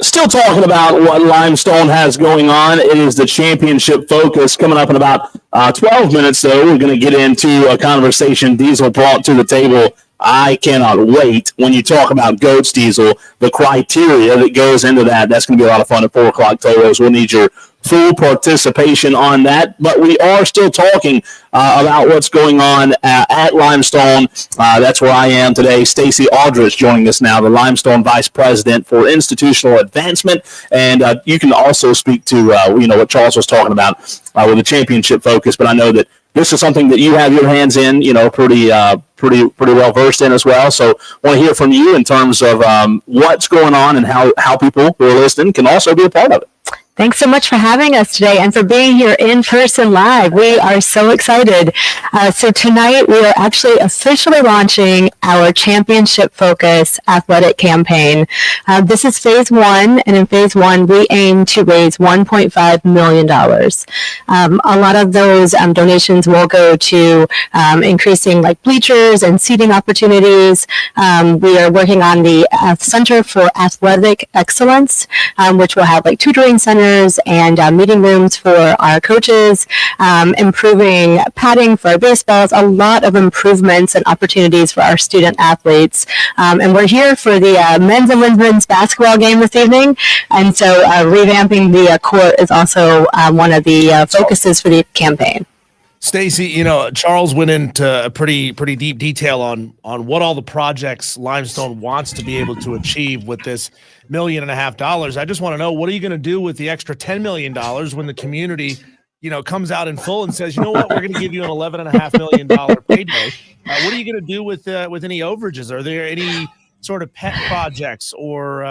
Still talking about what Limestone has going on. It is the championship focus coming up in about 12 minutes, though. We're going to get into a conversation Diesel brought to the table. I cannot wait when you talk about GOATS, Diesel, the criteria that goes into that. That's going to be a lot of fun at 4 o'clock, Toros. We'll need your full participation on that. But we are still talking about what's going on at Limestone. That's where I am today. Stacey Aldrich joining us now, the Limestone Vice President for Institutional Advancement. And you can also speak to what Charles was talking about with the championship focus. But I know that this is something that you have your hands in, pretty well versed in as well. So I want to hear from you in terms of what's going on and how people who are listening can also be a part of it. Thanks so much for having us today and for being here in person live. We are so excited. So tonight we are actually officially launching our championship focus athletic campaign. This is phase 1, and in phase 1 we aim to raise $1.5 million. A lot of those donations will go to increasing like bleachers and seating opportunities. We are working on the Center for Athletic Excellence, which will have like tutoring centers and meeting rooms for our coaches, improving padding for our baseballs, a lot of improvements and opportunities for our student athletes. And we're here for the men's and women's basketball game this evening. And so revamping the court is also one of the focuses for the campaign. Stacey, Charles went into a pretty deep detail on what all the projects Limestone wants to be able to achieve with this $1.5 million. I just want to know, what are you going to do with the extra $10 million when the community, comes out in full and says, you know what, we're going to give you an $11.5 million payday. What are you going to do with any overages? Are there any sort of pet projects or,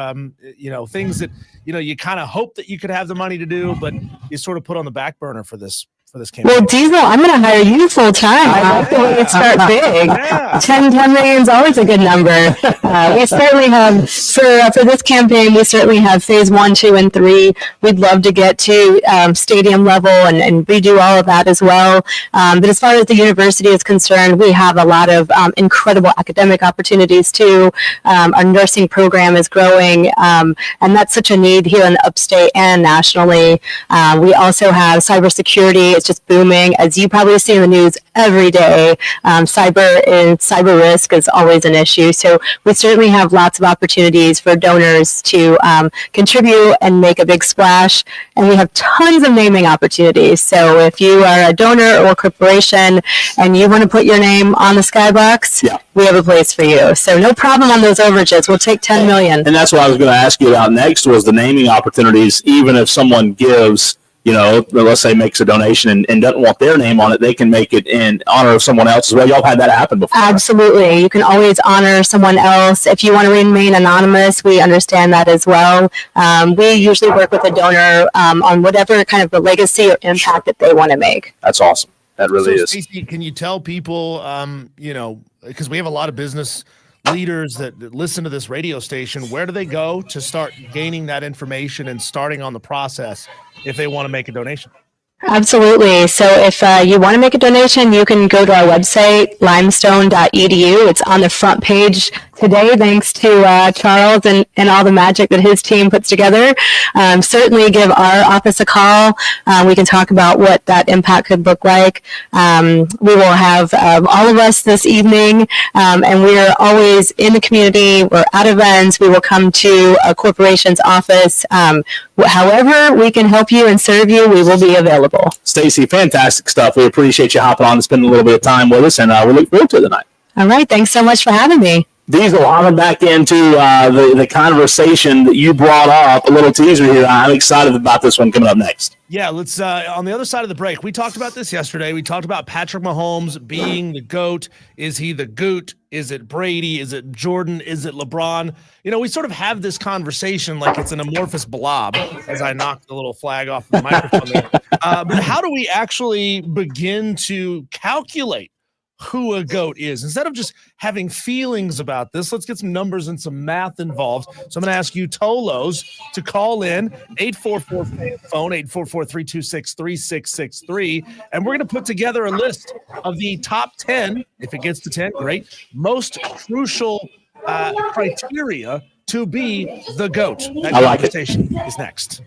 things that, you kind of hope that you could have the money to do, but you sort of put on the back burner for this campaign? Well, Diesel, I'm going to hire you full time. I feel we could start big. Yeah. 10 million is always a good number. We certainly have, for this campaign, we certainly have phase 1, 2, and 3. We'd love to get to stadium level and redo all of that as well. But as far as the university is concerned, we have a lot of incredible academic opportunities too. Our nursing program is growing, and that's such a need here in the upstate and nationally. We also have cybersecurity. It's just booming, as you probably see in the news every day. Cyber risk is always an issue. So we certainly have lots of opportunities for donors to contribute and make a big splash. And we have tons of naming opportunities. So if you are a donor or a corporation and you want to put your name on the skybox, we have a place for you. So no problem on those overages. We'll take 10 million. And that's what I was going to ask you about next, was the naming opportunities. Even if someone gives, let's say makes a donation and doesn't want their name on it, they can make it in honor of someone else as well. Y'all have had that happen before. Absolutely. You can always honor someone else. If you want to remain anonymous, we understand that as well. We usually work with a donor on whatever kind of the legacy or impact that they want to make. That's awesome. That really is. Stacey, can you tell people, because we have a lot of business leaders that listen to this radio station, where do they go to start gaining that information and starting on the process if they want to make a donation? Absolutely. So if you want to make a donation, you can go to our website, limestone.edu. It's on the front page today, thanks to Charles and all the magic that his team puts together. Certainly give our office a call. We can talk about what that impact could look like. We will have all of us this evening, and we are always in the community. We're at events. We will come to a corporation's office. However we can help you and serve you, we will be available. Stacey, fantastic stuff. We appreciate you hopping on and spending a little bit of time with us, and we look forward to it tonight. All right. Thanks so much for having me. Diesel, hopping back into the conversation that you brought up, a little teaser here. I'm excited about this one coming up next. Yeah, let's on the other side of the break. We talked about this yesterday. We talked about Patrick Mahomes being the GOAT. Is he the GOAT? Is it Brady? Is it Jordan? Is it LeBron? We sort of have this conversation like it's an amorphous blob, as I knocked the little flag off the microphone there. But how do we actually begin to calculate who a GOAT is. Instead of just having feelings about this, let's get some numbers and some math involved. So I'm going to ask you Tolos to call in 844-phone, 844-326-3663, and we're going to put together a list of the top 10, if it gets to 10, great, most crucial criteria to be the GOAT. That I like it. conversation is next.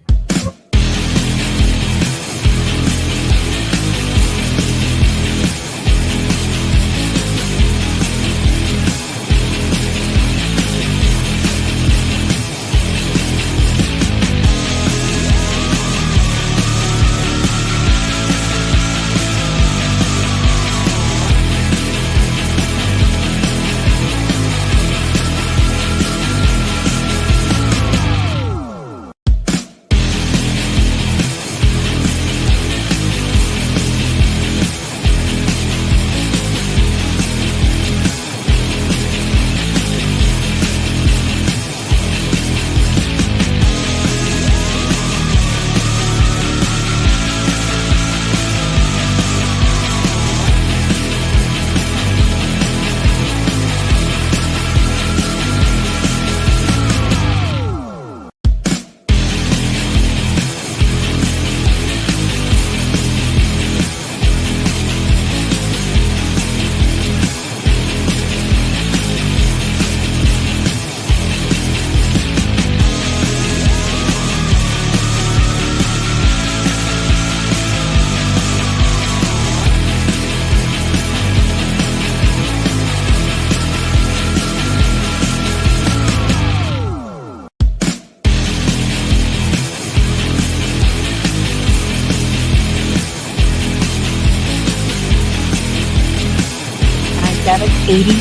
Debit 81.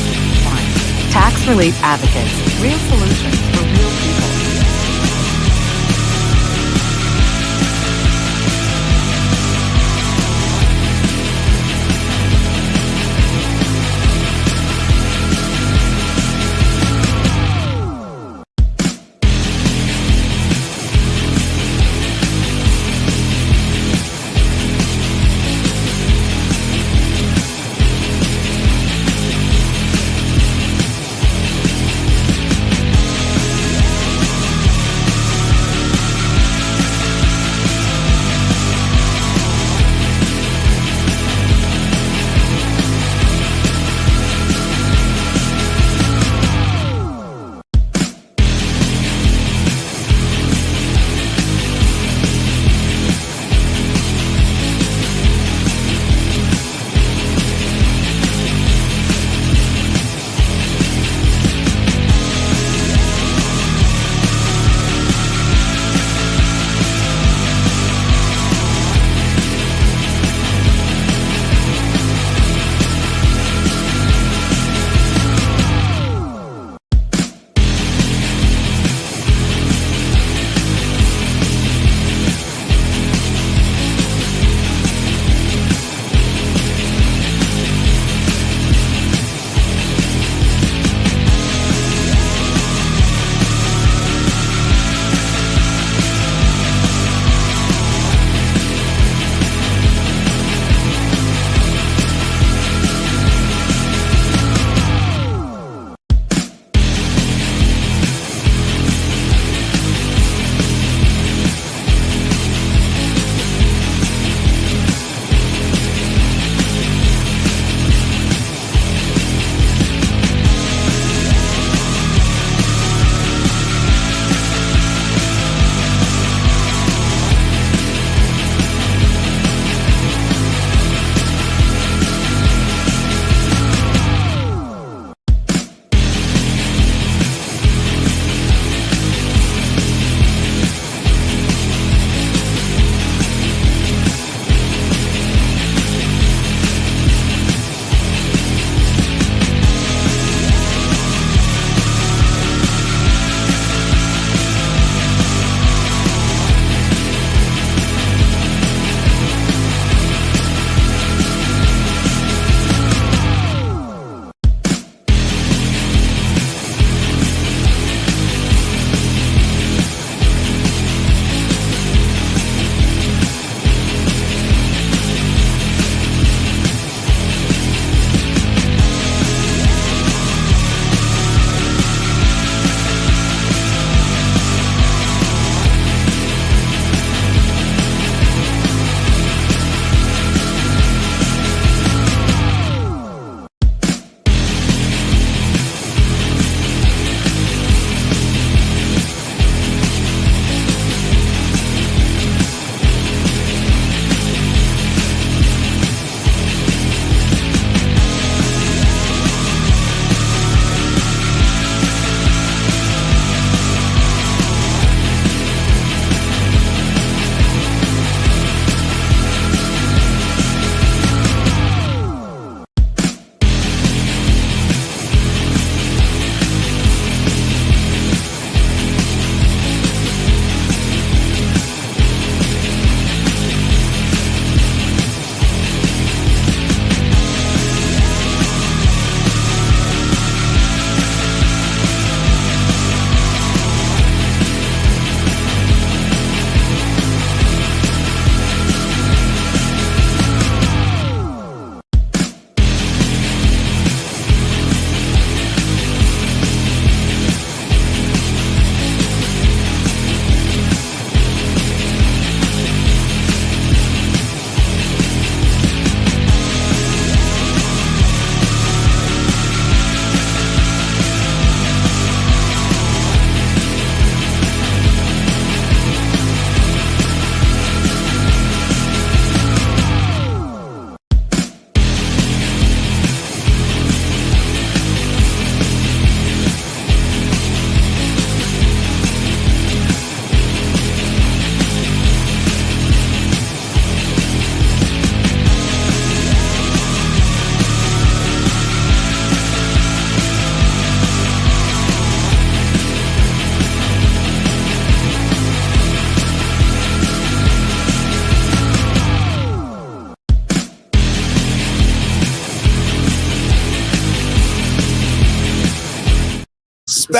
Tax Relief Advocates. Real solutions for real people.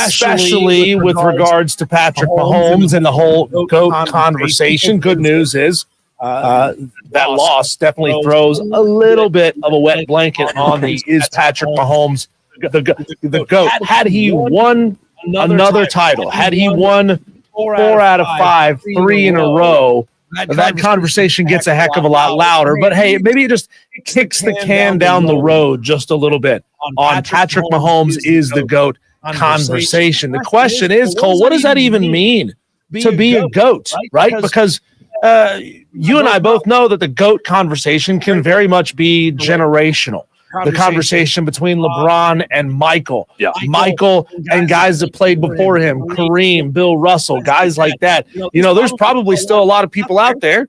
especially with regards to Patrick Mahomes and the whole GOAT conversation. Good news is that loss definitely throws a little bit of a wet blanket on the is Patrick Mahomes the GOAT. Had he won another title, had he won 4 out of 5, 3 in a row, that conversation gets a heck of a lot louder. But hey, maybe it just kicks the can down the road just a little bit on Patrick Mahomes is the GOAT conversation. The question is, Cole, what does that even mean to be a GOAT, right? Because you and I both know that the GOAT conversation can very much be generational. The conversation between LeBron and Michael. Yeah. Michael and guys that played before him, Kareem, Bill Russell, guys like that. You know, there's probably still a lot of people out there,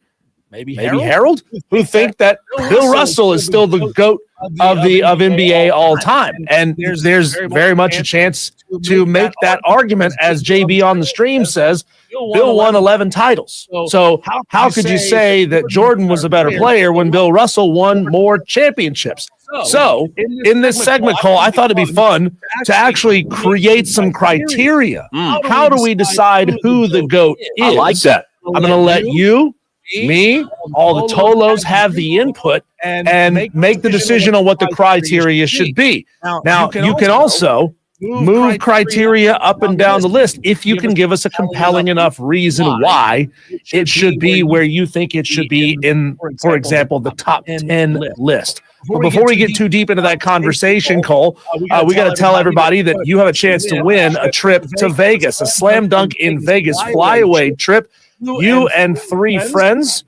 maybe Harold, who think that Bill Russell is still the GOAT of NBA all time. And there's very much a chance to make that argument, as JB on the stream says. Bill won 11 titles. So how could you say that Jordan was a better player when Bill Russell won more championships? So in this segment, Cole, I thought it'd be fun to actually create some criteria. How do we decide who the GOAT is? I like that. I'm going to let you, me, all the Tolos have the input and make the decision on what the criteria should be. Now, you can also move criteria up and down the list if you can give us a compelling enough reason why it should be where you think it should be in, for example, the top 10 list. But before we get too deep into that conversation, Cole, we got to tell everybody that you have a chance to win a trip to Vegas, a slam dunk in Vegas flyaway trip. You and 3 friends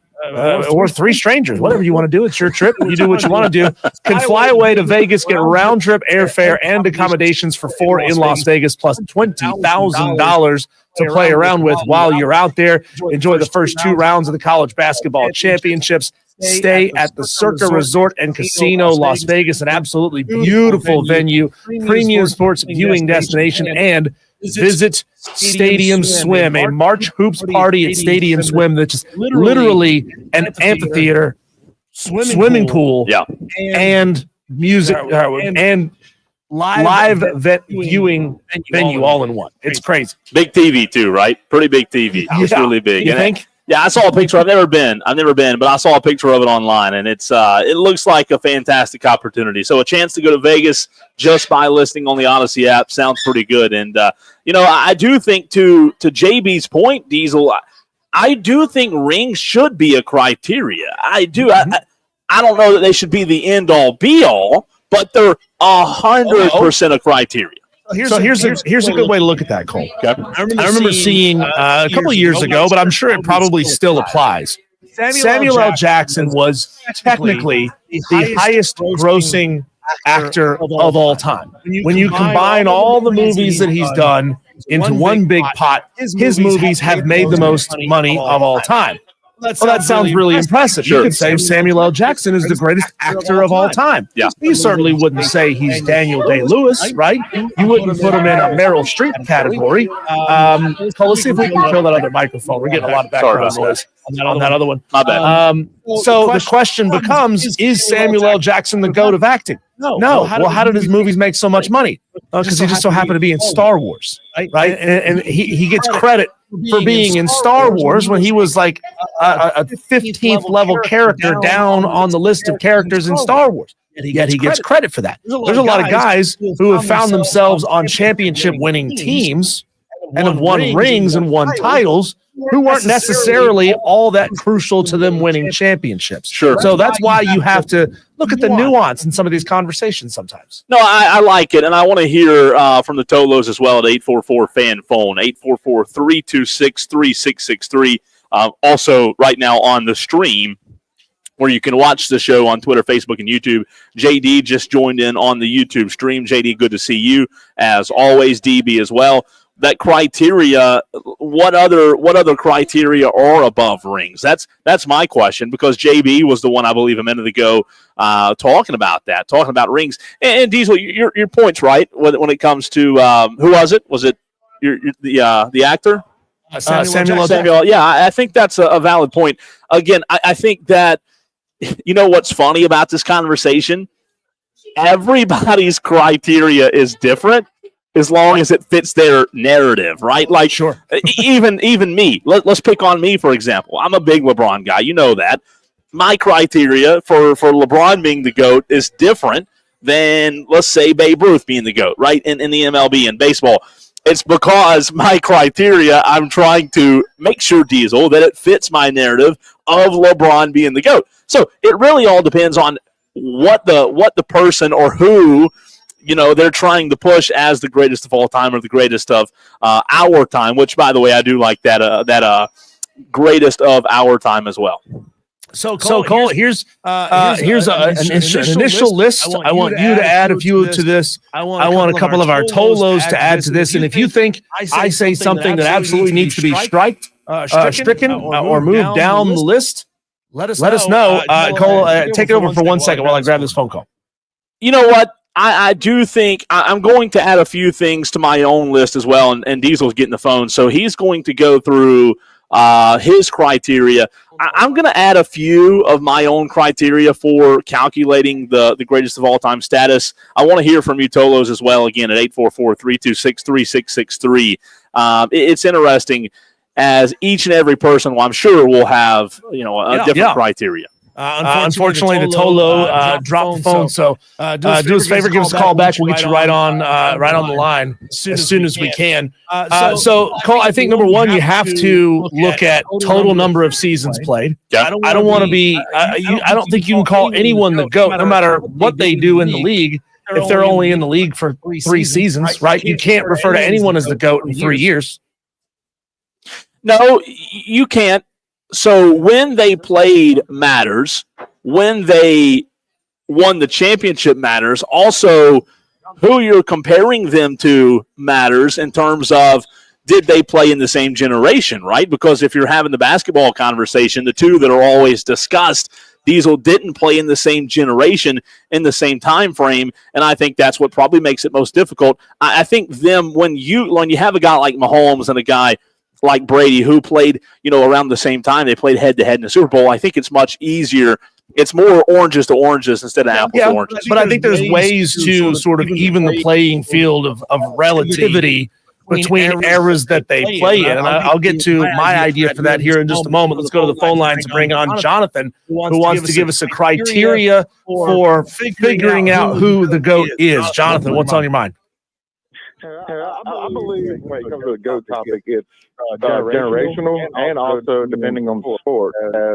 or 3 strangers, whatever you want to do. It's your trip. You do what you want to do. Can fly away to Vegas, get round trip airfare and accommodations for 4 in Las Vegas, plus $20,000 to play around with while you're out there. Enjoy the first 2 rounds of the college basketball championships. Stay at the Circa Resort and Casino, Las Vegas, an absolutely beautiful venue, premium sports viewing destination, and visit Stadium Swim, a March hoops party at Stadium Swim that's just literally an amphitheater, swimming pool, and music and live viewing venue all in one. It's crazy. Big TV too, right? Pretty big TV. It's really big. You think? Yeah, I saw a picture. I've never been, but I saw a picture of it online, and it looks like a fantastic opportunity. So a chance to go to Vegas just by listening on the Odyssey app sounds pretty good. And I do think to JB's point, Diesel, I do think rings should be a criteria. I do. Mm-hmm. I don't know that they should be the end all be all, but they're 100% a criteria. So here's a good way to look at that, Cole. Okay. I remember seeing a couple of years ago, but I'm sure it probably still applies. Samuel L. Jackson was technically the highest grossing actor of all time. When you combine all the movies that he's done into one big pot, his movies have made the most money of all time. Well, that sounds really impressive. Sure. You could say Samuel L. Jackson is the greatest actor of all time. Yeah. You certainly wouldn't say he's Daniel Day-Lewis, right? You wouldn't put him in a Meryl Streep category. So let's see if we can fill that other microphone. We're getting a lot of background noise on that other one. My bad. So the question becomes, is Samuel L. Jackson the GOAT of acting? No. Well, how did his movies make so much money? Because he just so happened to be in Star Wars, right? And he gets credit for being in Star Wars when he was like a 15th level character down on the list of characters in Star Wars. Yet he gets credit for that. There's a lot of guys who have found themselves on championship winning teams and have won rings and won titles who weren't necessarily all that crucial to them winning championships. Sure. So that's why you have to look at the nuance in some of these conversations sometimes. No, I like it, and I want to hear from the Tolos as well at 844-FAN-PHONE, 844-326-3663. Also, right now on the stream, where you can watch the show on Twitter, Facebook, and YouTube. JD just joined in on the YouTube stream. JD, good to see you, as always. DB as well. That criteria, what other criteria are above rings? That's my question, because JB was the one, I believe, a minute ago talking about rings. And Diesel, your point's right when it comes to who was it? Was it the actor? Samuel. Yeah, I think that's a valid point. Again, I think that, you know what's funny about this conversation? Everybody's criteria is different. as long as it fits their narrative, right? Like, Sure. even me. Let's pick on me, for example. I'm a big LeBron guy. You know that. My criteria for LeBron being the GOAT is different than, let's say, Babe Ruth being the GOAT, right, in the MLB and baseball. It's because my criteria, I'm trying to make sure, Diesel, that it fits my narrative of LeBron being the GOAT. So it really all depends on what the person or who they're trying to push as the greatest of all time or the greatest of our time, which, by the way, I do like that greatest of our time as well. So Cole, here's an initial list. I want you to add a few to this. I want a couple of our Tolos to add to this. And if you think I say something that absolutely needs to be stricken or moved down the list, let us know. Cole, take it over for 1 second while I grab this phone call. You know what? I do think I'm going to add a few things to my own list as well, and Diesel's getting the phone, so he's going to go through his criteria. I'm going to add a few of my own criteria for calculating the greatest of all time status. I want to hear from you, Tolos, as well, again, at 844-326-3663. It's interesting, as each and every person, well, I'm sure, will have a different criteria. Unfortunately, the Tolo dropped the phone. So do us a favor, give us a call back. We'll get you right on the line as soon as we can. So, Cole, I think number one, you have to look at total number of seasons played. Yeah. I don't want to be. I don't think you can call anyone the GOAT, no matter what they do in the league. If they're only in the league for 3 seasons, right? You can't refer to anyone as the GOAT in 3 years. No, you can't. So when they played matters, when they won the championship matters, also who you're comparing them to matters in terms of did they play in the same generation, right? Because if you're having the basketball conversation, the two that are always discussed, Diesel didn't play in the same generation in the same time frame, and I think that's what probably makes it most difficult. I think when you have a guy like Mahomes and a guy like Brady, who played, around the same time, they played head-to-head in the Super Bowl, I think it's much easier. It's more oranges to oranges instead of apples to oranges. But I think there's ways to sort of even the playing field of relativity between eras that they play in. And I'll get to my idea for that here in just a moment. Let's go to the phone lines and bring on Jonathan, who wants to give us a criteria for figuring out who the GOAT is. Jonathan, what's on your mind? I believe when it comes to the GOAT topic, it's generational and also depending on the sport.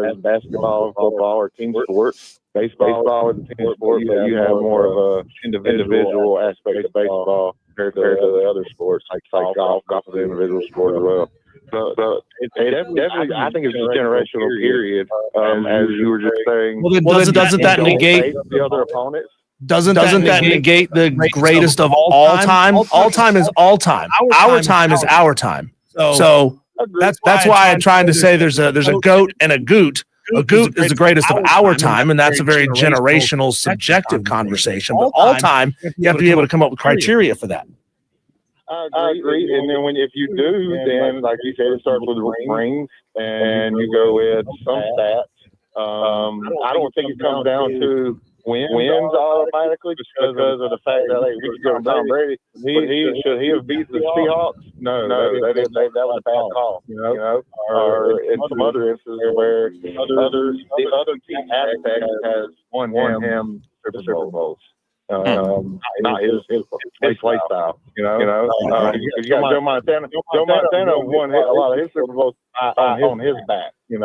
As basketball, football, or team sports, baseball is a team sport, but you have more of a individual aspect of baseball compared to the other sports, like golf. Golf is an individual sport as well. So it definitely, I think it's a generational period. As you were just saying. Well, then doesn't that negate the other opponents? Doesn't that negate the greatest of all time? All time is all time. Our time is our time. So that's why I'm trying to say there's a GOAT and a GOOT. A GOOT is the greatest of our time, and that's a very generational, subjective conversation. But all time, you have to be able to come up with criteria for that. I agree. And then if you do, then like you said, it starts with rings, and you go with some stats. I don't think it comes down to wins automatically just because of the fact that we could go to Tom Brady. Should he have beat the Seahawks? No, that was a bad call. Or in some other instances where the other team has won him Super Bowls. Not his play style. You got Joe Montana. Joe Montana won a lot of his Super Bowls on his back. If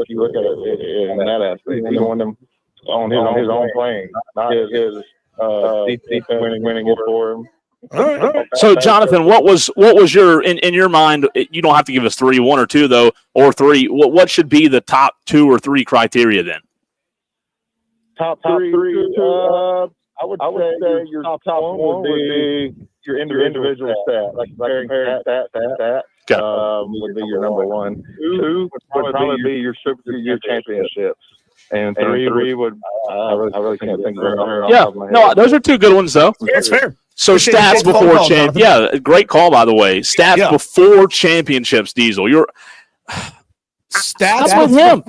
you look at it in that aspect, he won them on his own playing, not his winning it for him. All right. So, Jonathan, what was your in your mind? You don't have to give us 3, 1 or 2 though, or 3. What should be the top 2 or 3 criteria then? Top three. I would say your top one would be your individual stat, like comparing stat. Would be your number 1. 2 would probably be your championships. And 3 would I really can't think of it. Yeah, no, those are 2 good ones though. That's fair. So stats before champ. Yeah, great call by the way. Stats before championships, Diesel. You're stats with him.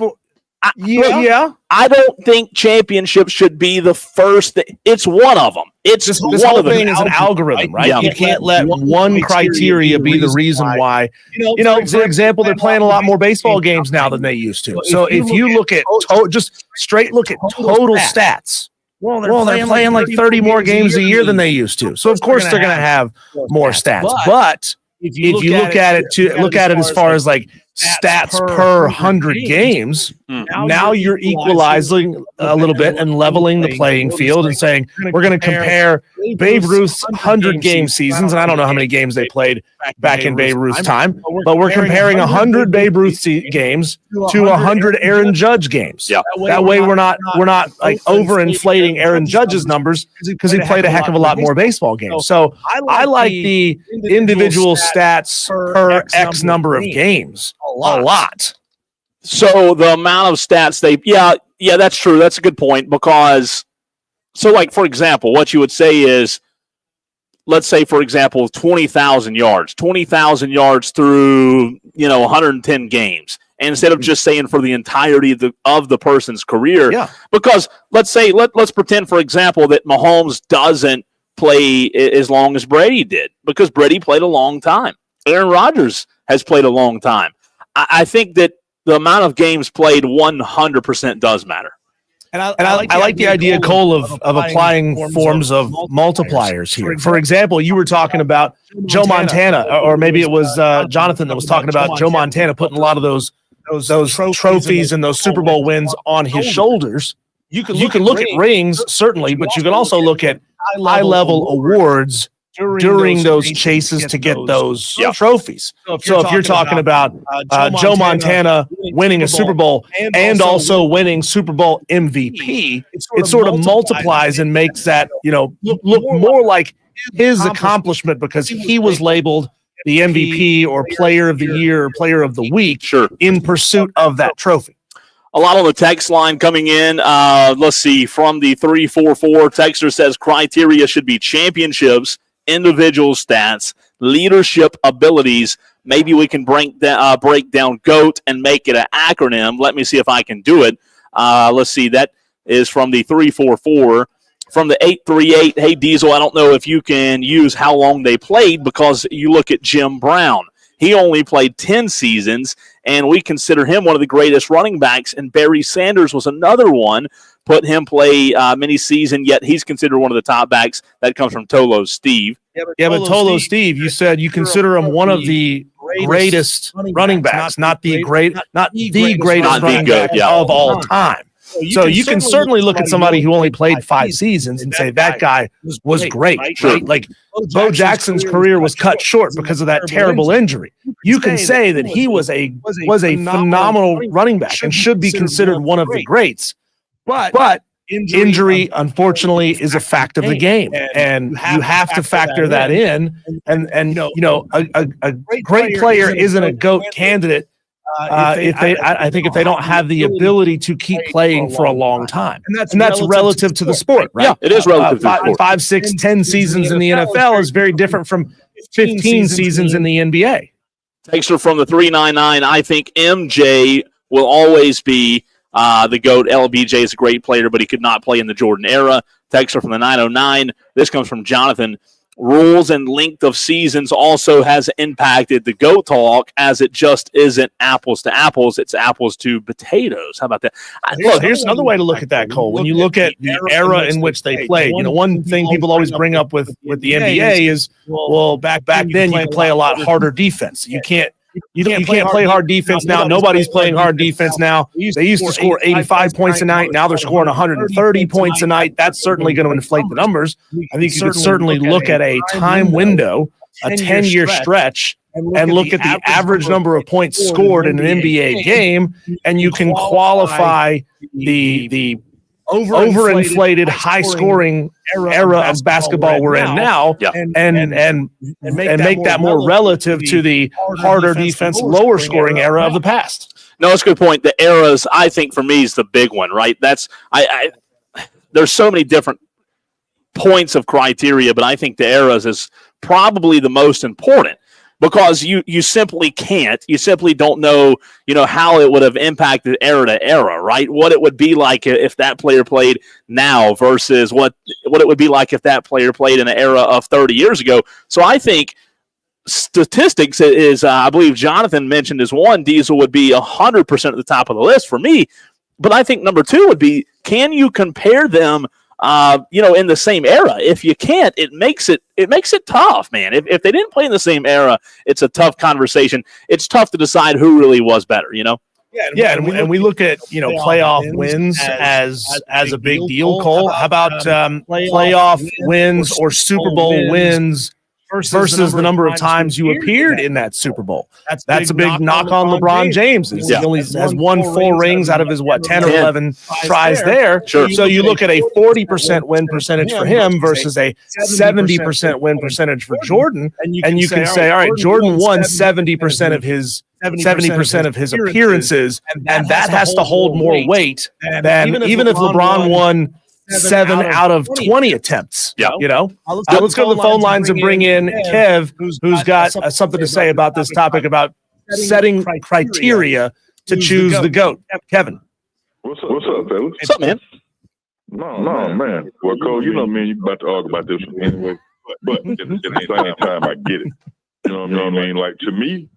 Yeah. I don't think championships should be the first. It's one of them. It's This one whole of them. thing is an algorithm, right? Yeah. You can't let one criteria be the reason why. For example, they're playing a lot more baseball games now than they used to. So if you look at just straight look at total stats, well, they're playing like 30 more games a year than they used to. So of course they're going to have more stats. But if you look at it as far as like stats per 100 games, now you're equalizing a little bit and leveling the playing field and saying we're going to compare Babe Ruth's 100-game seasons, and I don't know how many games they played back in Babe Ruth's time, but we're comparing 100 Babe Ruth games to 100 Aaron Judge games. Yeah. That way we're not like overinflating Aaron Judge's numbers because he played a heck of a lot more baseball games. So I like the individual stats per X number of games a lot. So the amount of stats that's true. That's a good point because, so like, for example, what you would say is, let's say, for example, 20,000 yards through, 110 games. And instead of just saying for the entirety of the person's career, because let's pretend, for example, that Mahomes doesn't play as long as Brady did because Brady played a long time. Aaron Rodgers has played a long time. I think that the amount of games played 100% does matter. And I like the idea, Cole, of applying forms of multipliers here. For example, you were talking about Joe Montana, or maybe it was Jonathan that was talking about Joe Montana putting a lot of those trophies and those Super Bowl wins on his shoulders. You can look at rings, certainly, but you can also look at high-level awards during those chases to get those trophies. So if you're talking about Joe Montana winning a Super Bowl and also winning Super Bowl MVP, it sort of multiplies and makes that, look more like his accomplishment because he was labeled the MVP or Player of the Year or Player of the Week in pursuit of that trophy. A lot on the text line coming in. Let's see. From the 344, texter says criteria should be championships, individual stats, leadership abilities. Maybe we can break down GOAT and make it an acronym. Let me see if I can do it. Let's see. That is from the 344. From the 838, hey, Diesel, I don't know if you can use how long they played because you look at Jim Brown. He only played 10 seasons, and we consider him one of the greatest running backs, and Barry Sanders was another one. Put him play many seasons, yet he's considered one of the top backs. That comes from Tolo Steve. But Tolo Steve, you said you consider him one of the greatest running backs, not the greatest running back of all time. So you can certainly look at somebody who only played 5 seasons and say that guy was great, right? Like Bo Jackson's career was cut short because of that terrible injury. You can say that he was a phenomenal running back and should be considered one of the greats. But injury, unfortunately, is a fact of the game, and you have to factor that in. And a great player isn't a GOAT candidate I think if they don't have the ability to keep playing for a long time, and that's relative to the sport, right? Yeah, it is relative to the sport. 5, 6, 10 seasons in the NFL is very different from 15 seasons in the NBA. Texter from the 399, I think MJ will always be the GOAT. LBJ is a great player, but he could not play in the Jordan era. Texter from the 909, this comes from Jonathan. Rules and length of seasons also has impacted the GOAT talk, as it just isn't apples to apples. It's apples to potatoes. How about that? Look, here's another way to look at that, Cole. When you look at the era in which they played, one thing people always bring up with the NBA is, well, back then you could play a lot harder defense. You can't play hard defense now. Nobody's playing hard defense now. They used to score 85 points a night. Now they're scoring 130 points a night. That's certainly going to inflate the numbers. I think you could certainly look at a time window, a 10-year stretch, and look at the average number of points scored in an NBA game, and you can qualify the overinflated, high-scoring era of basketball we're in now, and make that more relative to the harder defense, lower scoring era of the past. No, that's a good point. The eras, I think, for me, is the big one, right? There's so many different points of criteria, but I think the eras is probably the most important. because you simply can't. You simply don't know, how it would have impacted era to era, right? What it would be like if that player played now versus what it would be like if that player played in an era of 30 years ago. So I think statistics is, I believe Jonathan mentioned as one, Diesel would be 100% at the top of the list for me. But I think number two would be, can you compare them, in the same era? If you can't, it makes it tough, man. If they didn't play in the same era, it's a tough conversation. It's tough to decide who really was better, Yeah, and we look at playoff wins as a big deal. Cole, how about playoff wins or Super Bowl wins versus the number of times you appeared in that Super Bowl? That's a big knock on LeBron James. He only has won 4 rings out of his 10 or 11 tries there. Sure. So you look at a 40% win percentage for him versus a 70% win percentage for Jordan, and you can say, all right, Jordan won 70% of his appearances, and that has to hold more weight than even if LeBron won 7 out of 20 attempts. Yeah. Let's go to the phone lines and bring in Kev, who's got something to say about this topic about setting criteria to choose the GOAT. Kevin. What's up, fellas? What's up, man? No, man. Well, Cole, you about to argue about this one anyway. But at the same time, I get it. You know what I mean? Like, to me,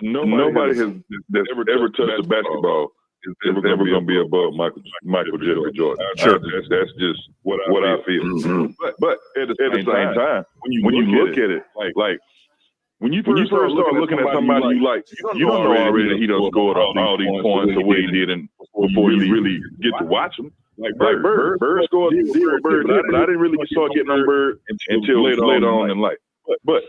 nobody that's ever touched a basketball is ever going to be above Michael Jordan. Sure. That's just what I feel. Mm-hmm. But at the same time, when you look at it, like when you first start looking at somebody you like, you don't know already that he done scored all these points the way he did, and before you really get to watch him. Like Bird scored Bird, but I didn't really start getting on Bird until later on in life. But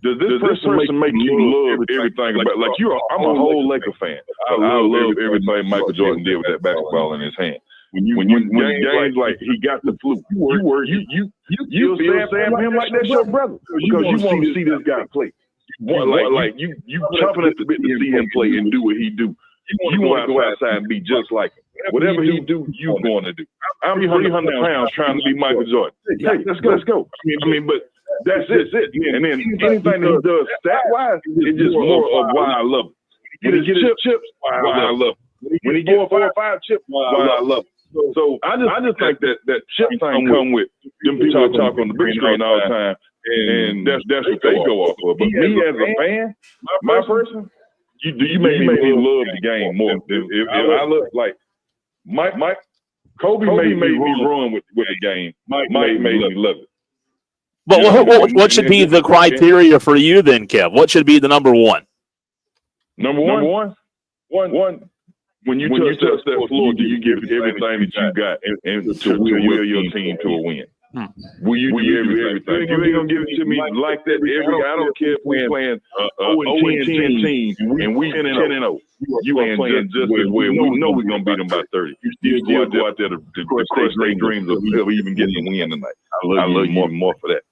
does this person make you love everything about? Like I'm a whole Laker fan. I love everything Michael Jordan did with that basketball in his hand. When games like he got the flu, you feel sad for him like that's your brother because you want to see this guy play. You chomping at the bit to see him play and do what he do. You want to go outside and be just like him. Whatever he do, you going to do. I'm 300 pounds trying to be Michael Jordan. Hey, let's go. I mean, but that's it. And then anything that he does stat-wise, it's just more of why I love him. When he gets chips, why I love him. When he gets 4 or 5 chips, why I love him. So I just think that chip thing come with them people talk on the big screen all the time, and that's what they go off of. But me as a fan, my person, you make me love the game more. If I look like Mike, Kobe made me run with the game. Mike made me love it. But what should be the criteria for you then, Kev? What should be the number one? Number one. When you touch that floor, do you give everything that you got and to will your team to a win? Will you give everything? You ain't gonna give it to me like that. I don't care if we're playing 0-10 team and we 10-0. You ain't playing just as well. We know we're gonna beat them by 30. You still go out there to crush their dreams of even getting a win tonight. I love you more for that.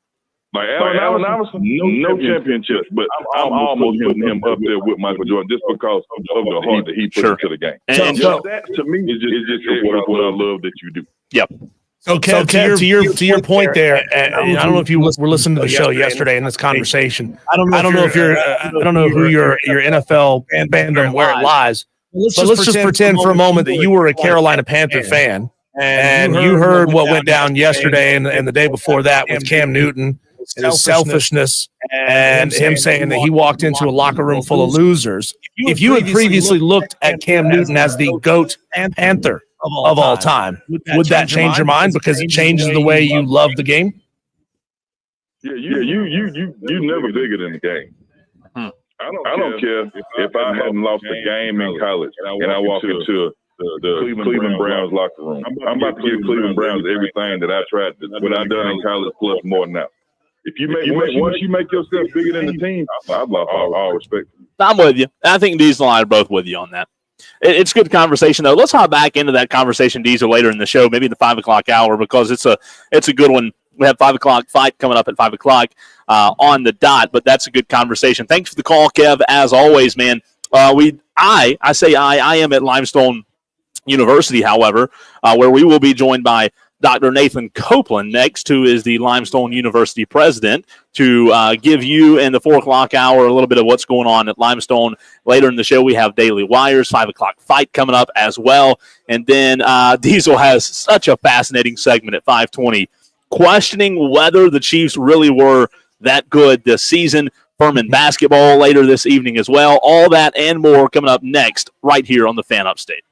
Like Allen Iverson, no championships, but I'm almost putting him up there with Michael Jordan just because of the heart that he put into the game. And just that to me is just what I love that you do. Yep. Okay, to your point there, I don't know if you were listening to the show yesterday in this conversation. I don't know if you're I don't know who your NFL fandom where it lies. But let's just pretend for a moment that you were a Carolina Panther fan and you heard what went down yesterday and the day before that with Cam Newton. His selfishness and him saying that he walked into a locker room full of losers. If you had previously looked at Cam Newton as the GOAT Panther of all time, would that change your mind because it changes the way you love the game? Yeah, you never bigger than the game. I don't care if I hadn't lost a game in college and I walk into the Cleveland Browns locker room. I'm about to give Cleveland Browns everything that I tried to, what I done in college plus more now. If once you make yourself bigger than the team, I've lost all respect. I'm with you. I think Diesel and I are both with you on that. It's good conversation though. Let's hop back into that conversation, Diesel, later in the show, maybe in the 5 o'clock hour, because it's a good one. We have 5 o'clock fight coming up at 5 o'clock on the dot, but that's a good conversation. Thanks for the call, Kev. As always, man. I am at Limestone University, however, where we will be joined by Dr. Nathan Copeland next, who is the Limestone University president, to give you in the 4 o'clock hour a little bit of what's going on at Limestone. Later in the show, we have Daily Wires, 5 o'clock fight coming up as well. And then Diesel has such a fascinating segment at 5:20, questioning whether the Chiefs really were that good this season. Furman basketball later this evening as well. All that and more coming up next right here on the Fan Upstate.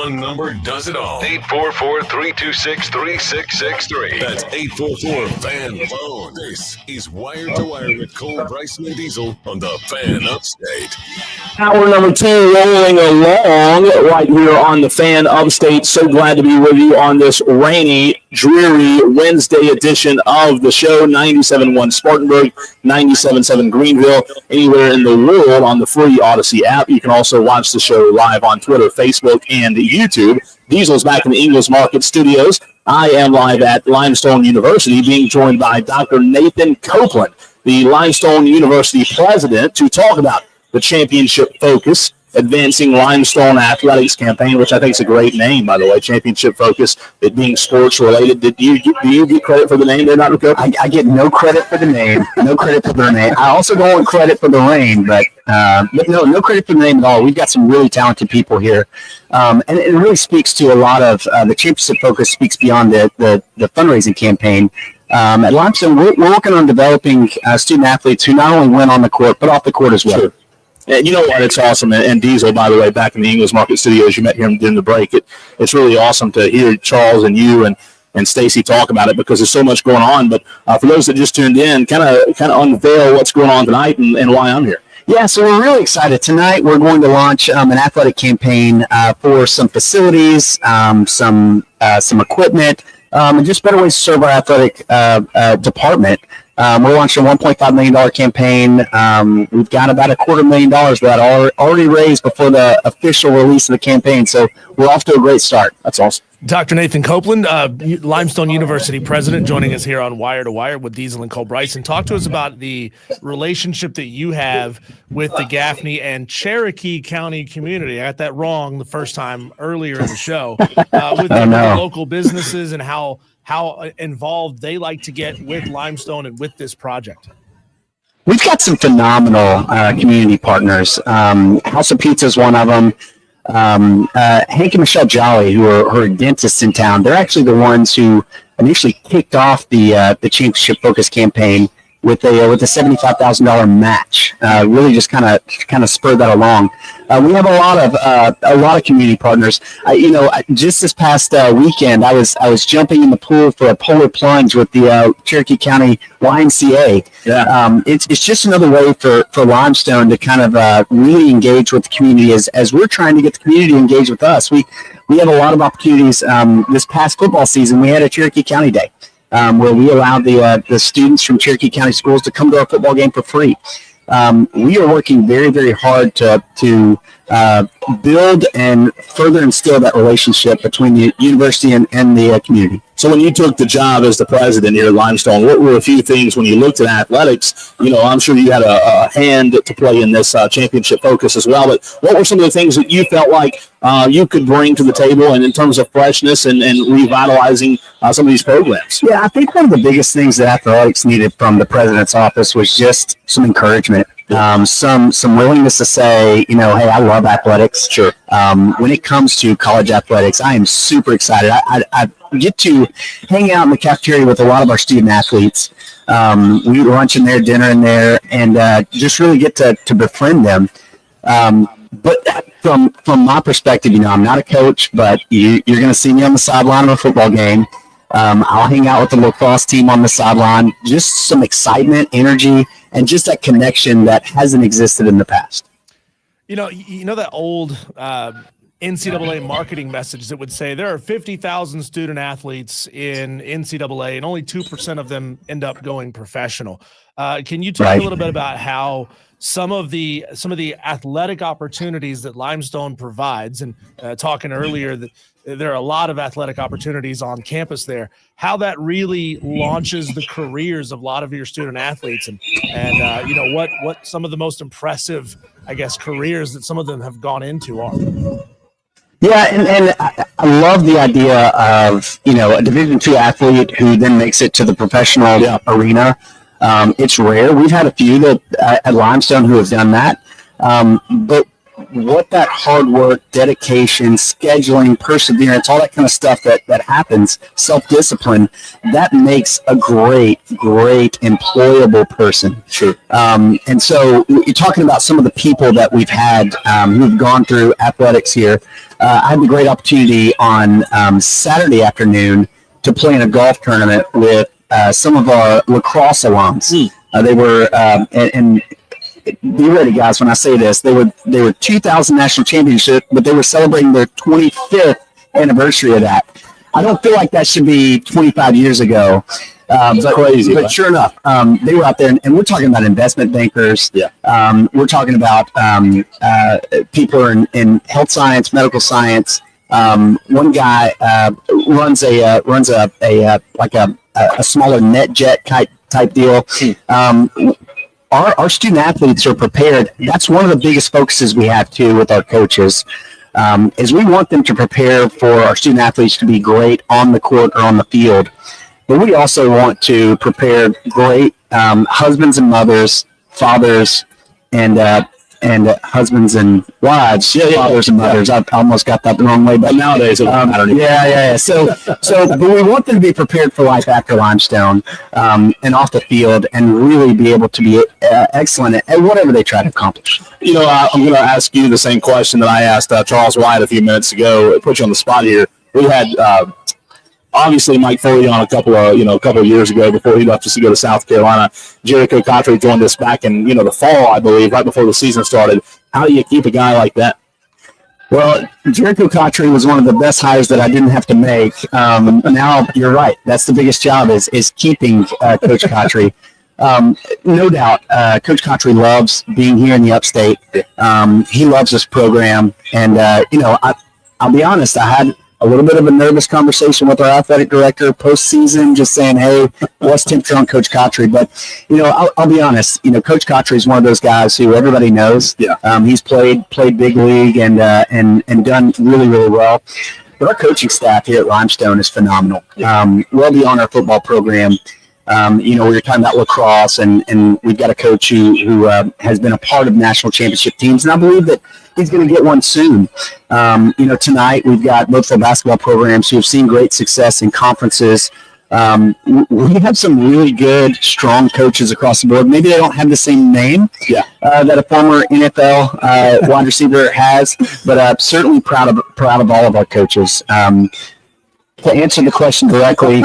One number does it all. 844-326-3663. That's 844-FAN-PHONE. This is Wire to Wire with Cole, Bryson, and Diesel on the Fan Upstate. Hour number 2 rolling along right here on the Fan Upstate. So glad to be with you on this rainy, dreary Wednesday edition of the show. 97.1 Spartanburg, 97.7 Greenville, anywhere in the world on the free Odyssey app. You can also watch the show live on Twitter, Facebook, and YouTube. Diesel's back in the Ingles Market Studios. I am live at Limestone University, being joined by Dr. Nathan Copeland, the Limestone University president, to talk about the championship focus, advancing Limestone athletics campaign, which I think is a great name, by the way, championship focus, it being sports related. Do you get credit for the name there, Dr. Copeland? I get no credit for the name, no credit for the name. I also don't want credit for the rain, but no credit for the name at all. We've got some really talented people here. And it really speaks to a lot of the championship focus speaks beyond the fundraising campaign. At Limestone, we're working on developing student athletes who not only win on the court, but off the court as well. Sure. And you know what? It's awesome. And Diesel, by the way, back in the Ingles Market Studios, you met him during the break. It's really awesome to hear Charles and you and Stacy talk about it because there's so much going on. But for those that just tuned in, kind of unveil what's going on tonight and why I'm here. Yeah, so we're really excited. Tonight we're going to launch an athletic campaign for some facilities, some equipment, and just better ways to serve our athletic department. We're launching a $1.5 million campaign. We've got about $250,000 that are already raised before the official release of the campaign. So we're off to a great start. That's awesome. Dr. Nathan Copeland, Limestone University president, joining us here on Wire to Wire with Diesel and Cole Bryson. Talk to us about the relationship that you have with the Gaffney and Cherokee County community. I got that wrong the first time earlier in the show. With the local businesses and how involved they like to get with Limestone and with this project. We've got some phenomenal community partners. House of Pizza is one of them. Hank and Michelle Jolly, who are dentists in town, they're actually the ones who initially kicked off the championship focus campaign with a $75,000 match. Really just kind of spurred that along. We have a lot of community partners. Just this past weekend, I was jumping in the pool for a polar plunge with the Cherokee County YMCA. Yeah. It's just another way for Limestone to kind of really engage with the community as we're trying to get the community to engage with us. We have a lot of opportunities. This past football season, we had a Cherokee County Day. Where we allowed the students from Cherokee County schools to come to our football game for free. We are working very, very hard to build and further instill that relationship between the university and the community. So when you took the job as the president here at Limestone, what were a few things when you looked at athletics? I'm sure you had a hand to play in this championship focus as well. But what were some of the things that you felt like you could bring to the table and in terms of freshness and revitalizing some of these programs? Yeah, I think one of the biggest things that athletics needed from the president's office was just some encouragement. Some willingness to say, hey, I love athletics. Sure. When it comes to college athletics, I am super excited. I get to hang out in the cafeteria with a lot of our student athletes. We eat lunch in there, dinner in there, and just really get to befriend them. But from my perspective, I'm not a coach, but you're going to see me on the sideline of a football game. I'll hang out with the lacrosse team on the sideline. Just some excitement, energy, and just that connection that hasn't existed in the past. You know that old NCAA marketing message that would say there are 50,000 student athletes in NCAA and only 2% of them end up going professional. Can you talk a little bit about how some of the athletic opportunities that Limestone provides, and talking earlier that there are a lot of athletic opportunities on campus there, how that really launches the careers of a lot of your student athletes and what some of the most impressive, I guess, careers that some of them have gone into are. Yeah, and I love the idea of, a Division II athlete who then makes it to the professional arena. It's rare. We've had a few that at Limestone who have done that. But what that hard work, dedication, scheduling, perseverance, all that kind of stuff that happens, self-discipline, that makes a great employable person. Sure. And so you're talking about some of the people that we've had who've gone through athletics here. I had the great opportunity on Saturday afternoon to play in a golf tournament with some of our lacrosse alums. They were, and be ready, guys, when I say this, they were 2000 national championship, but they were celebrating their 25th anniversary of that. I don't feel like that should be 25 years ago. But crazy, but sure enough, they were out there, and we're talking about investment bankers. Yeah, we're talking about people in health science, medical science. One guy runs a smaller net jet type deal. Our student athletes are prepared. That's one of the biggest focuses we have too with our coaches. Is we want them to prepare for our student athletes to be great on the court or on the field. But we also want to prepare great husbands and mothers, fathers, and husbands and wives, fathers and mothers. I almost got that the wrong way, but nowadays, I don't know. Yeah. So, but we want them to be prepared for life after Limestone and off the field, and really be able to be excellent at whatever they try to accomplish. You know, I'm going to ask you the same question that I asked Charles White a few minutes ago. Put you on the spot here. We had. Obviously, Mike Foley on a couple of years ago before he left us to go to South Carolina. Jericho Cottrey joined us back in the fall, I believe, right before the season started. How do you keep a guy like that? Well, Jericho Cottrey was one of the best hires that I didn't have to make. Now you're right; that's the biggest job is keeping Coach Cottrey. No doubt, Coach Cottrey loves being here in the Upstate. He loves this program, and I'll be honest, I had a little bit of a nervous conversation with our athletic director post-season, just saying, hey, what's temperature on Coach Cottrey? But, I'll be honest, Coach Cottrey is one of those guys who everybody knows. Yeah. He's played big league and done really, really well. But our coaching staff here at Limestone is phenomenal. Well beyond our football program. We were talking about lacrosse, and we've got a coach who has been a part of national championship teams, and I believe that he's going to get one soon. Tonight we've got both our basketball programs who have seen great success in conferences. We have some really good, strong coaches across the board. Maybe they don't have the same name that a former NFL wide receiver has, but certainly proud of all of our coaches. To answer the question directly,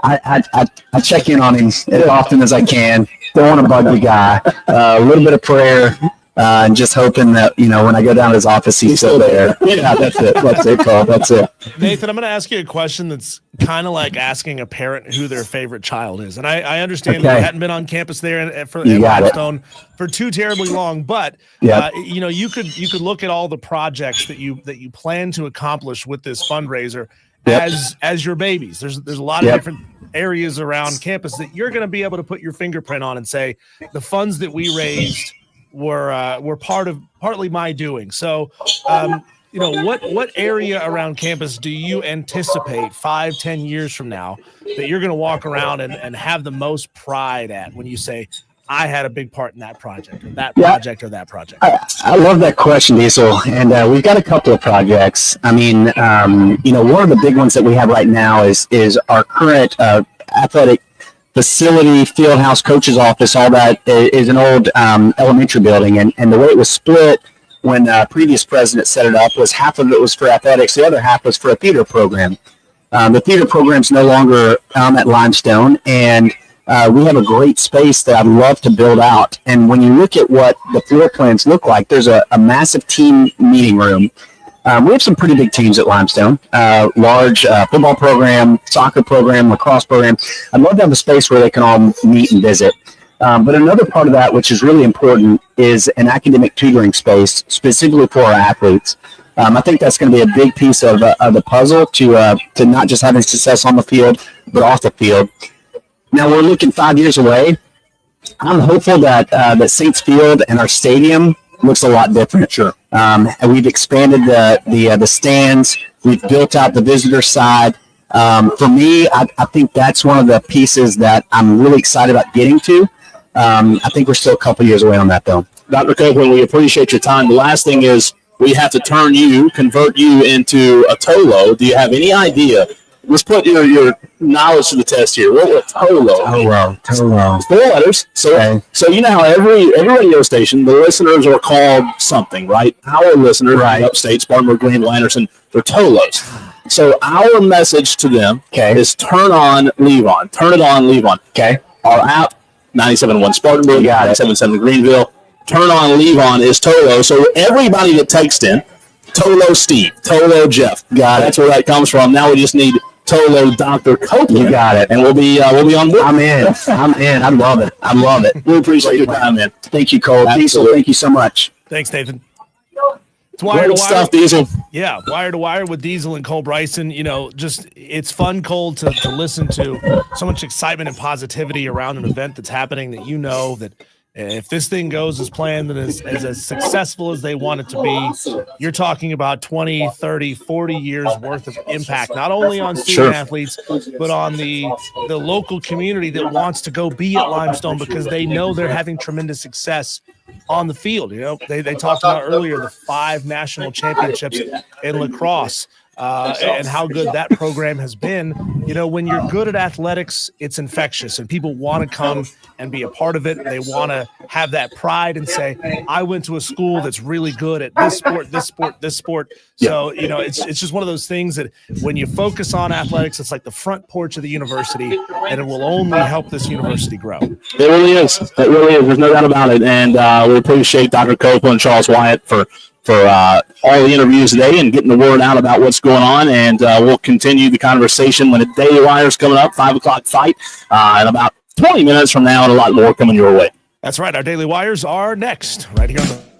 I check in on him as often as I can. Don't want to bug the guy. A little bit of prayer, and just hoping that when I go down to his office, he's still there. Yeah, that's it. That's it, Carl. That's it. Nathan, I'm going to ask you a question that's kind of like asking a parent who their favorite child is, and I understand that you hadn't been on campus there at Limestone for too terribly long, but you could look at all the projects that you plan to accomplish with this fundraiser. As your babies. There's a lot of different areas around campus that you're going to be able to put your fingerprint on and say the funds that we raised were partly my doing. So what area around campus do you anticipate 5-10 years from now that you're going to walk around and have the most pride at when you say, I had a big part in that project, or that project, or that project? I love that question, Diesel. And we've got a couple of projects. I mean, one of the big ones that we have right now is our current athletic facility, field house, coach's office. All that is an old elementary building. And the way it was split when previous president set it up was half of it was for athletics. The other half was for a theater program. The theater program's no longer at Limestone, and we have a great space that I'd love to build out. And when you look at what the floor plans look like, there's a massive team meeting room. We have some pretty big teams at Limestone, large football program, soccer program, lacrosse program. I'd love to have a space where they can all meet and visit. But another part of that, which is really important, is an academic tutoring space specifically for our athletes. I think that's going to be a big piece of the puzzle to not just having success on the field, but off the field. Now we're looking 5 years away. I'm hopeful that Saints Field and our stadium looks a lot different. Sure. And we've expanded the stands. We've built out the visitor side. For me, I think that's one of the pieces that I'm really excited about getting to. I think we're still a couple years away on that, though. Dr. Copeland, we appreciate your time. The last thing is we have to convert you into a Tolo. Do you have any idea let's put your knowledge to the test here. What Tolo? Tolo. 4 letters. So, Okay. so you know how every radio station, the listeners are called something, right? Our listeners, Right. Upstate, Spartanburg, Greenville, Anderson, they're Tolos. So our message to them is turn on, leave on. Turn it on, leave on. Okay. Our app, 97.1 Spartanburg, Got it. 97.7 Greenville. Turn on, leave on is Tolo. So everybody that texts in, Tolo Steve, Tolo Jeff. That's where that comes from. Now we just need Tolo Dr. Copeland. You got it. And we'll be on board. I'm in. I love it. We appreciate your time, man. Thank you, Cole. Diesel, thank you so much. Thanks, Nathan. It's Wire to Great Wire. stuff, Diesel. Yeah, Wire to Wire with Diesel and Cole Bryson. You know, just it's fun, Cole, to listen to so much excitement and positivity around an event that's happening that you know that if this thing goes as planned and is as successful as they want it to be, you're talking about 20, 30, 40 years worth of impact, not only on student athletes, but on the local community that wants to go be at Limestone because they know they're having tremendous success on the field. You know, they talked about earlier the 5 national championships in lacrosse. And how good that program has been. You know, when you're good at athletics, it's infectious and people want to come and be a part of it. They want to have that pride and say, I went to a school that's really good at this sport. So, you know, it's just one of those things that when you focus on athletics, it's like the front porch of the university and it will only help this university grow. It really is. It really is. There's no doubt about it. And we appreciate Dr. Copeland and Charles Wyatt for all the interviews today and getting the word out about what's going on. And we'll continue the conversation when the Daily Wire's coming up, 5 o'clock fight, in about 20 minutes from now, and a lot more coming your way. That's right. Our Daily Wires are next, right here on the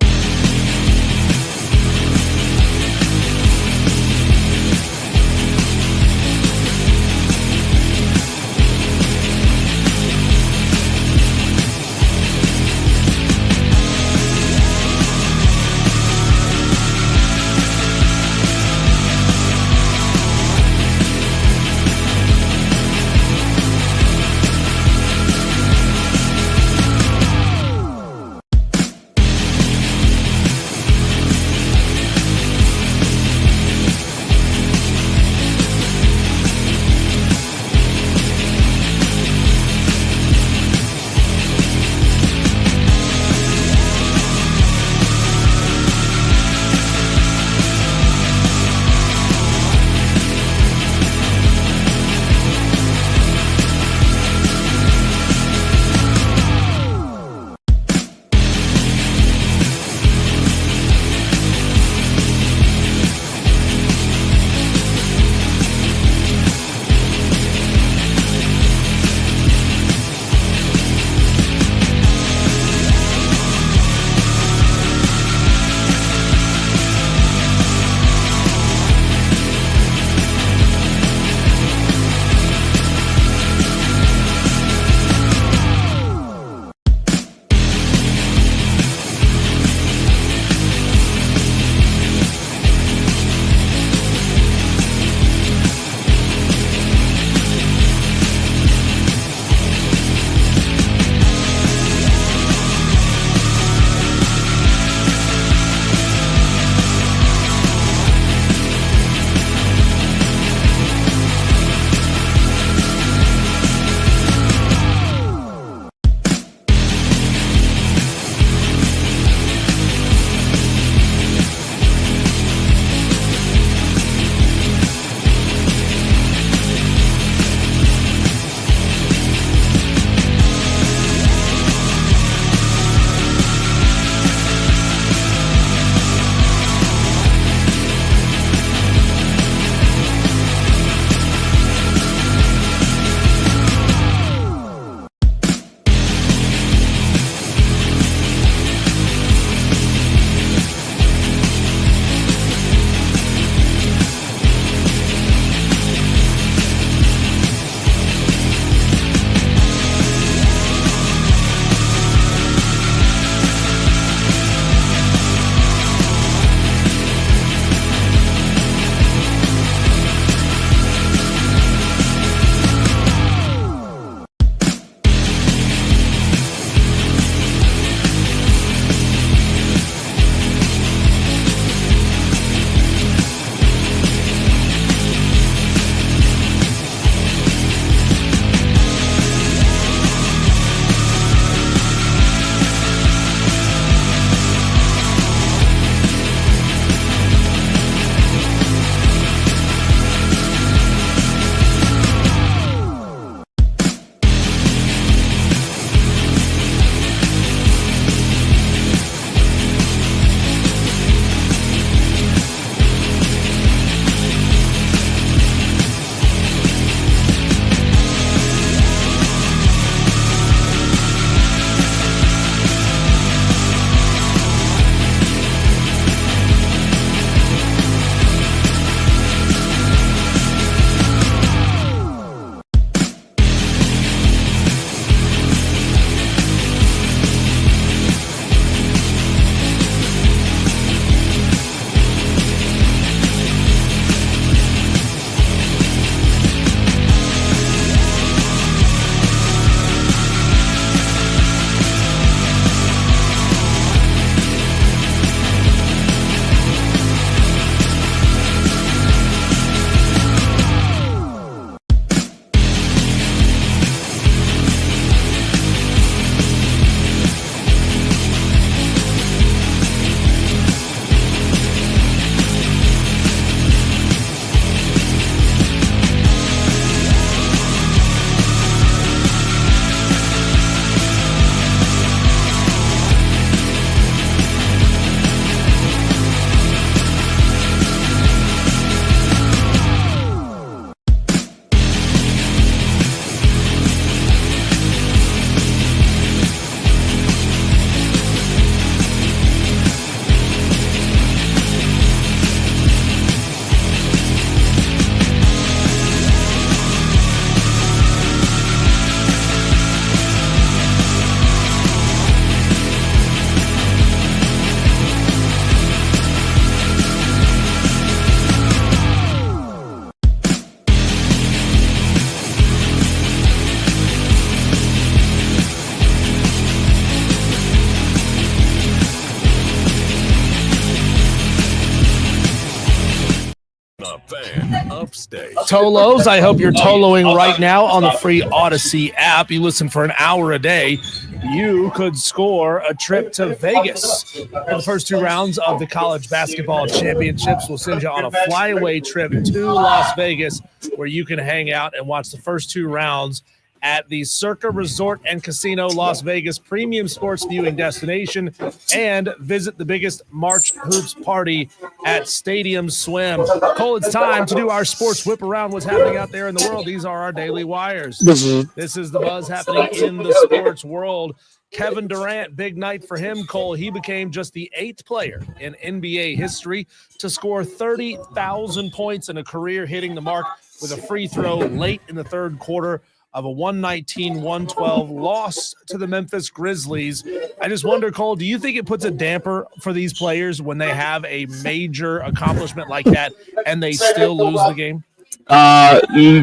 Upstate. Tolos, I hope you're toloing right now on the free Odyssey app. You listen for an hour a day. You could score a trip to Vegas. For the first 2 rounds of the college basketball championships, we'll send you on a flyaway trip to Las Vegas where you can hang out and watch the first 2 rounds at the Circa Resort and Casino Las Vegas premium sports viewing destination and visit the biggest March hoops party at Stadium Swim. Cole, it's time to do our sports whip around what's happening out there in the world. These are our daily wires. This is the buzz happening in the sports world. Kevin Durant, big night for him, Cole. He became just the 8th player in NBA history to score 30,000 points in a career, hitting the mark with a free throw late in the third quarter of a 119-112 loss to the Memphis Grizzlies. I just wonder, Cole, do you think it puts a damper for these players when they have a major accomplishment like that and they still lose the game?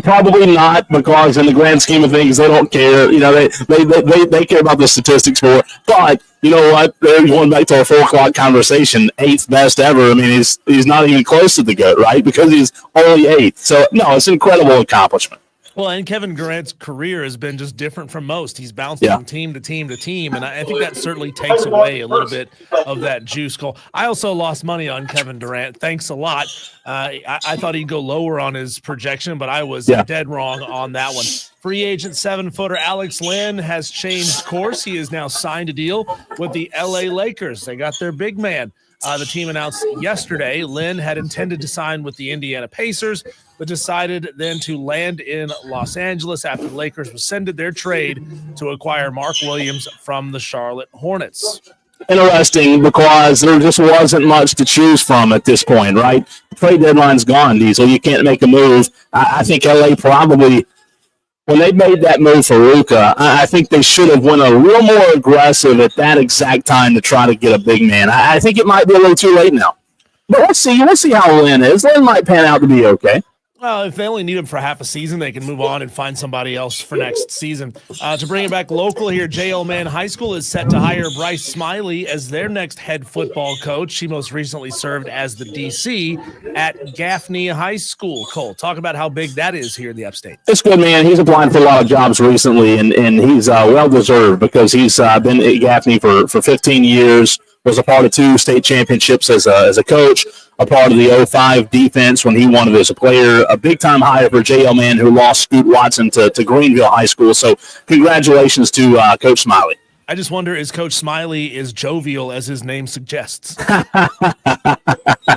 Probably not, because in the grand scheme of things, they don't care. You know, they care about the statistics more. But you know what? Going back to our 4 o'clock conversation, 8th best ever. I mean, he's not even close to the GOAT, right? Because he's only 8th. So no, it's an incredible accomplishment. Well, and Kevin Durant's career has been just different from most. He's bounced from team to team to team, and I think that certainly takes away a little bit of that juice. Cole, I also lost money on Kevin Durant. Thanks a lot. I thought he'd go lower on his projection, but I was dead wrong on that one. Free agent 7-footer Alex Len has changed course. He is now signed a deal with the LA Lakers. They got their big man. The team announced yesterday Lynn had intended to sign with the Indiana Pacers, but decided then to land in Los Angeles after the Lakers rescinded their trade to acquire Mark Williams from the Charlotte Hornets. Interesting, because there just wasn't much to choose from at this point, right? The trade deadline's gone, Diesel. You can't make a move. I think LA probably, when they made that move for Luka, I think they should have went a little more aggressive at that exact time to try to get a big man. I think it might be a little too late now. But we'll see. We'll see how Lynn is. Lynn might pan out to be okay. Well, if they only need him for half a season, they can move on and find somebody else for next season. To bring it back local here, J.L. Mann High School is set to hire Bryce Smiley as their next head football coach. She most recently served as the DC at Gaffney High School. Cole, talk about how big that is here in the Upstate. It's good, man. He's applying for a lot of jobs recently, and he's well-deserved because he's been at Gaffney for 15 years, was a part of 2 state championships as a coach, a part of the 05 defense when he won it as a player, a big-time hire for J.L. Mann, who lost Scoot Watson to Greenville High School. So congratulations to Coach Smiley. I just wonder, is Coach Smiley as jovial as his name suggests?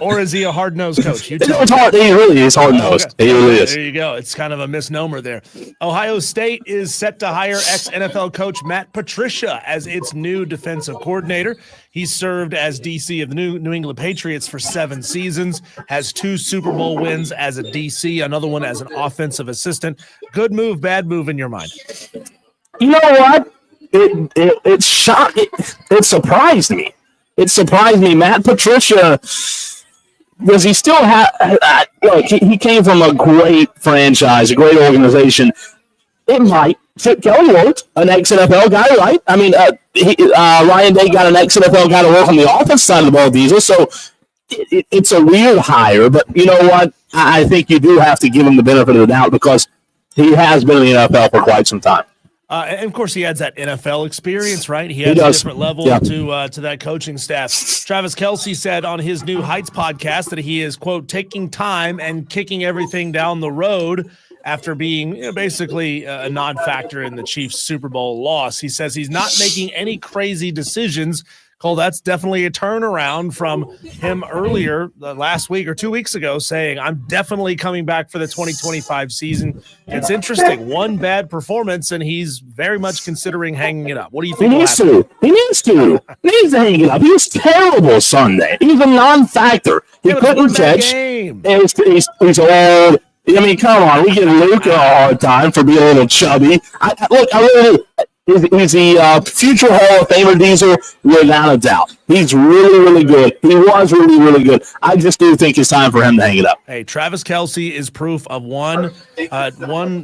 Or is he a hard-nosed coach? You tell It's hard. He really is hard-nosed. Okay. He really is. There you go. It's kind of a misnomer there. Ohio State is set to hire ex-NFL coach Matt Patricia as its new defensive coordinator. He served as DC of the New England Patriots for 7 seasons, has 2 Super Bowl wins as a DC, another one as an offensive assistant. Good move, bad move in your mind? You know what? It surprised me. It surprised me. Matt Patricia, does he still have? Look, he came from a great franchise, a great organization. It might. Chip Kelly worked, an ex-NFL guy, right? I mean, Ryan Day got an ex-NFL guy to work on the offense side of the ball, Diesel. So it's a weird hire, but you know what? I think you do have to give him the benefit of the doubt because he has been in the NFL for quite some time. And of course, he adds that NFL experience, right? He has a different level to that coaching staff. Travis Kelce said on his New Heights podcast that he is, quote, taking time and kicking everything down the road after being basically a non-factor in the Chiefs' Super Bowl loss. He says he's not making any crazy decisions. Cole, that's definitely a turnaround from him earlier last week or 2 weeks ago saying, I'm definitely coming back for the 2025 season. It's interesting. One bad performance, and he's very much considering hanging it up. What do you think? He needs to hang it up. He was terrible Sunday. He was a non-factor. He couldn't catch. He's old. I mean, come on. We give Luka a hard time for being a little chubby. He's the future Hall of Famer, Diesel, without a doubt. He's really, really good. He was really, really good. I just do think it's time for him to hang it up. Hey, Travis Kelce is proof of one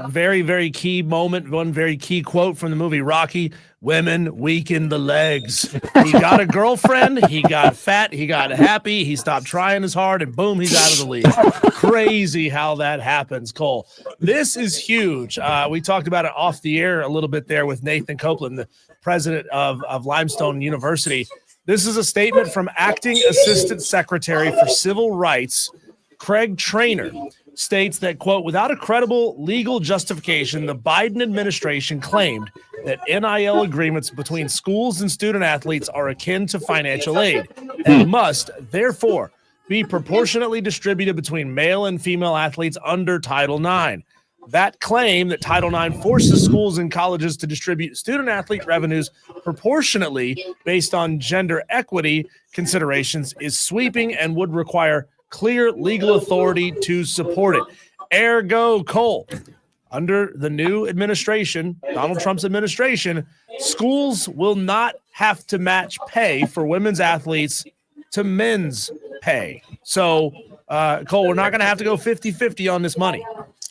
very, very key moment, one very key quote from the movie Rocky. Women weaken the legs. He got a girlfriend. He got fat. He got happy. He stopped trying as hard, and boom, he's out of the league. Crazy how that happens, Cole. This is huge. We talked about it off the air a little bit there with Nathan Copeland, the president of Limestone University. This is a statement from Acting Assistant Secretary for Civil Rights, Craig Traynor, states that, quote, without a credible legal justification, the Biden administration claimed that NIL agreements between schools and student athletes are akin to financial aid and must, therefore, be proportionately distributed between male and female athletes under Title IX. That claim that Title IX forces schools and colleges to distribute student-athlete revenues proportionately based on gender equity considerations is sweeping and would require clear legal authority to support it. Ergo, Cole, under the new administration, Donald Trump's administration, schools will not have to match pay for women's athletes to men's pay. So, Cole, we're not going to have to go 50-50 on this money.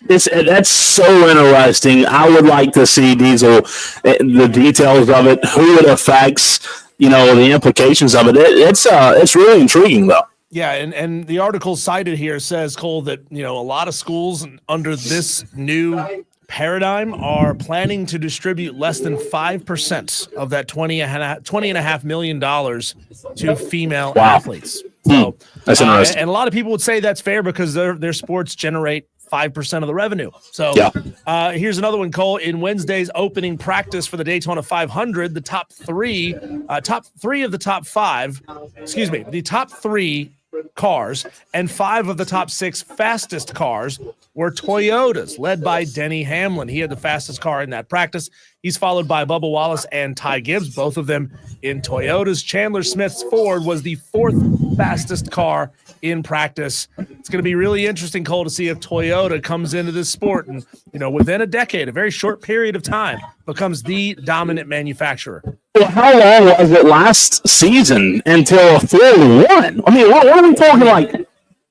That's so interesting. I would like to see, Diesel, the details of it, who it affects, the implications of it. It's really intriguing, though. Yeah, and the article cited here says, Cole, that a lot of schools under this new paradigm are planning to distribute less than 5% of that $20.5 million to female athletes. So that's interesting. And a lot of people would say that's fair because their sports generate 5% of the revenue. So here's another one, Cole. In Wednesday's opening practice for the Daytona 500, the top three cars and 5 of the top 6 fastest cars were Toyotas, led by Denny Hamlin. He had the fastest car in that practice. He's followed by Bubba Wallace and Ty Gibbs, both of them in Toyotas. Chandler Smith's Ford was the 4th fastest car in practice. It's going to be really interesting, Cole, to see if Toyota comes into this sport and, within a decade, a very short period of time, becomes the dominant manufacturer. Well, how long was it last season until Ford won? I mean, what are we talking, like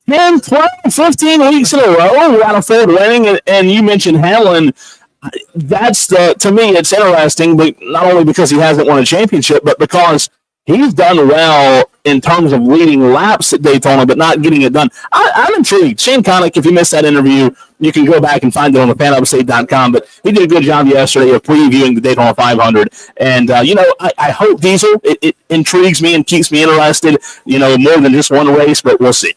10, 12, 15 weeks in a row without a Ford winning? And you mentioned Hamlin. To me, it's interesting, but not only because he hasn't won a championship, but because he's done well in terms of leading laps at Daytona, but not getting it done. I'm intrigued. Shane Connick, if you missed that interview, you can go back and find it on the fanupstate.com, but he did a good job yesterday of previewing the Daytona 500. And, I hope, Diesel, it intrigues me and keeps me interested, more than just one race, but we'll see.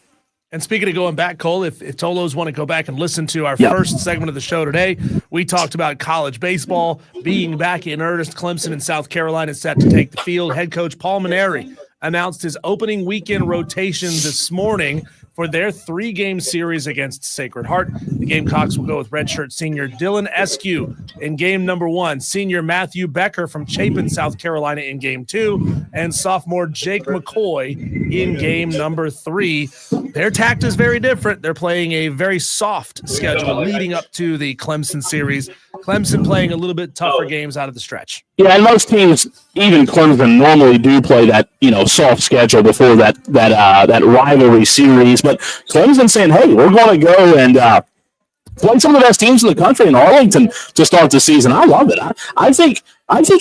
And speaking of going back, Cole, if Tolos want to go back and listen to our first segment of the show today, we talked about college baseball being back in earnest. Clemson and South Carolina is set to take the field. Head coach Paul Maneri announced his opening weekend rotation this morning for their 3-game series against Sacred Heart. The Gamecocks will go with redshirt senior Dylan Eskew in game number 1, senior Matthew Becker from Chapin, South Carolina in game 2, and sophomore Jake McCoy in game number 3. Their tact is very different. They're playing a very soft schedule leading up to the Clemson series. Clemson playing a little bit tougher games out of the stretch. Yeah, and most teams, even Clemson, normally do play that soft schedule before that rivalry series. But Clemson saying, "Hey, we're going to go and play some of the best teams in the country in Arlington to start the season." I love it. I think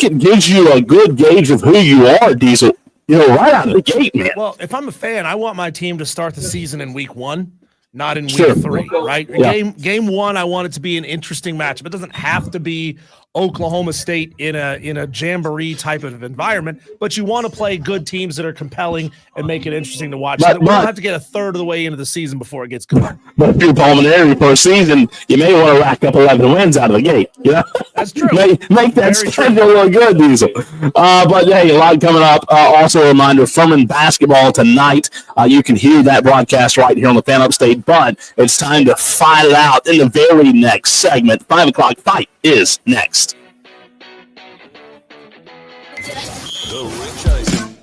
it gives you a good gauge of who you are, Diesel. Right out of the gate, man. Well, if I'm a fan, I want my team to start the season in week 1. Not in week 3, right? Yeah. Game 1, I want it to be an interesting matchup. It doesn't have to be Oklahoma State in a jamboree type of environment, but you want to play good teams that are compelling and make it interesting to watch. We don't have to get a third of the way into the season before it gets good. But if you're Pulmonary for a season, you may want to rack up 11 wins out of the gate. That's true. Make that schedule really good, Diesel. But hey, a lot coming up. Also a reminder, Furman basketball tonight. You can hear that broadcast right here on the Fan Upstate, but it's time to fight it out in the very next segment. 5 o'clock fight is next. The Rich Eisen.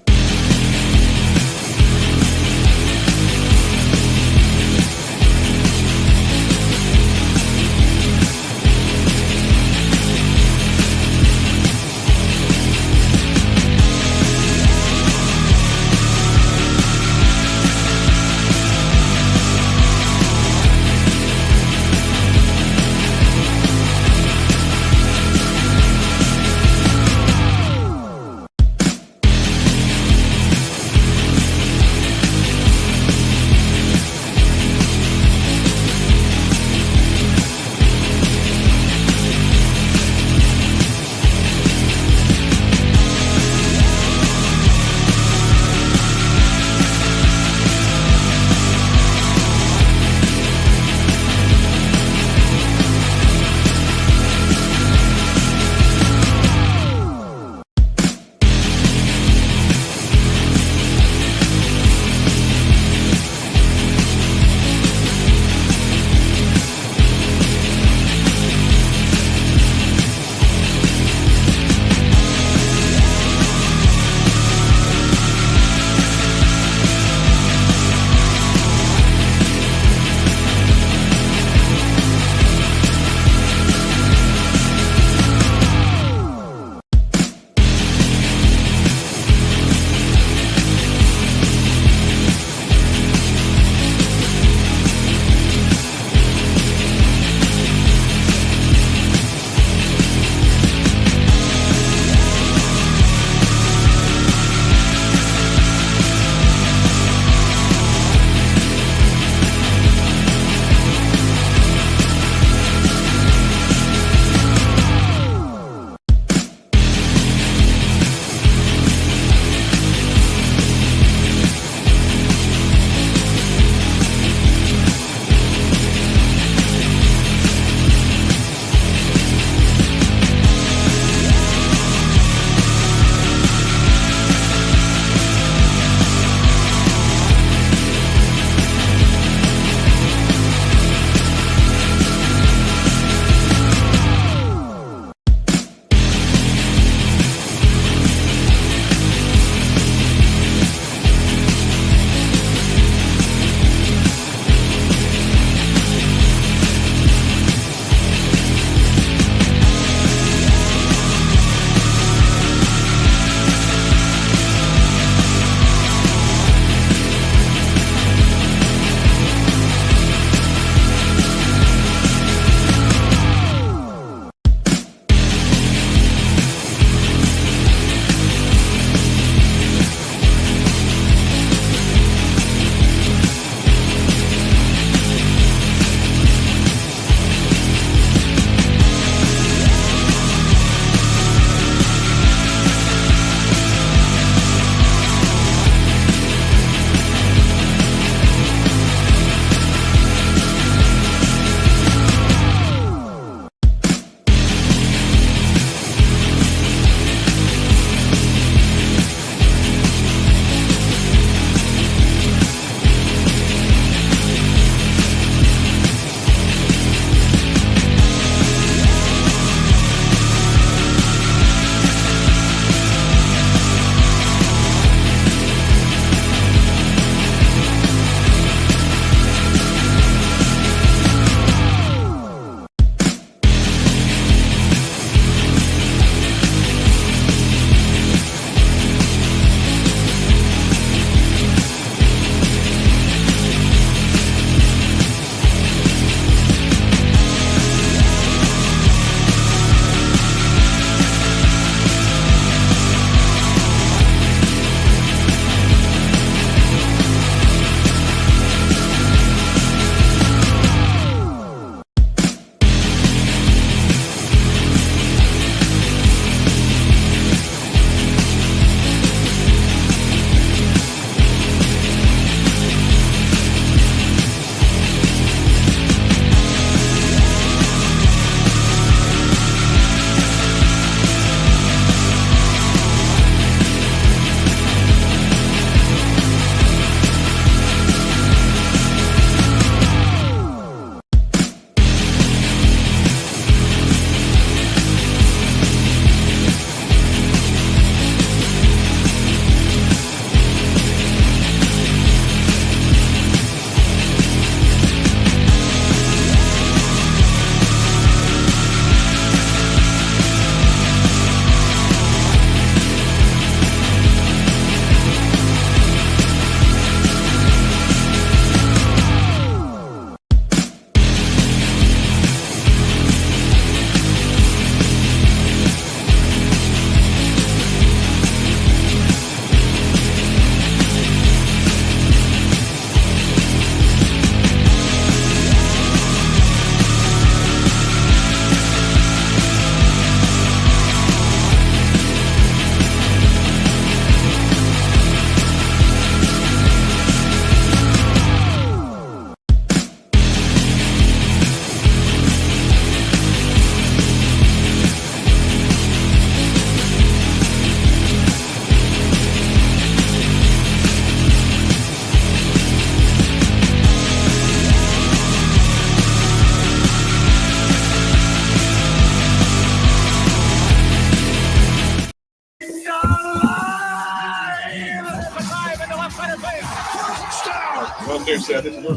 From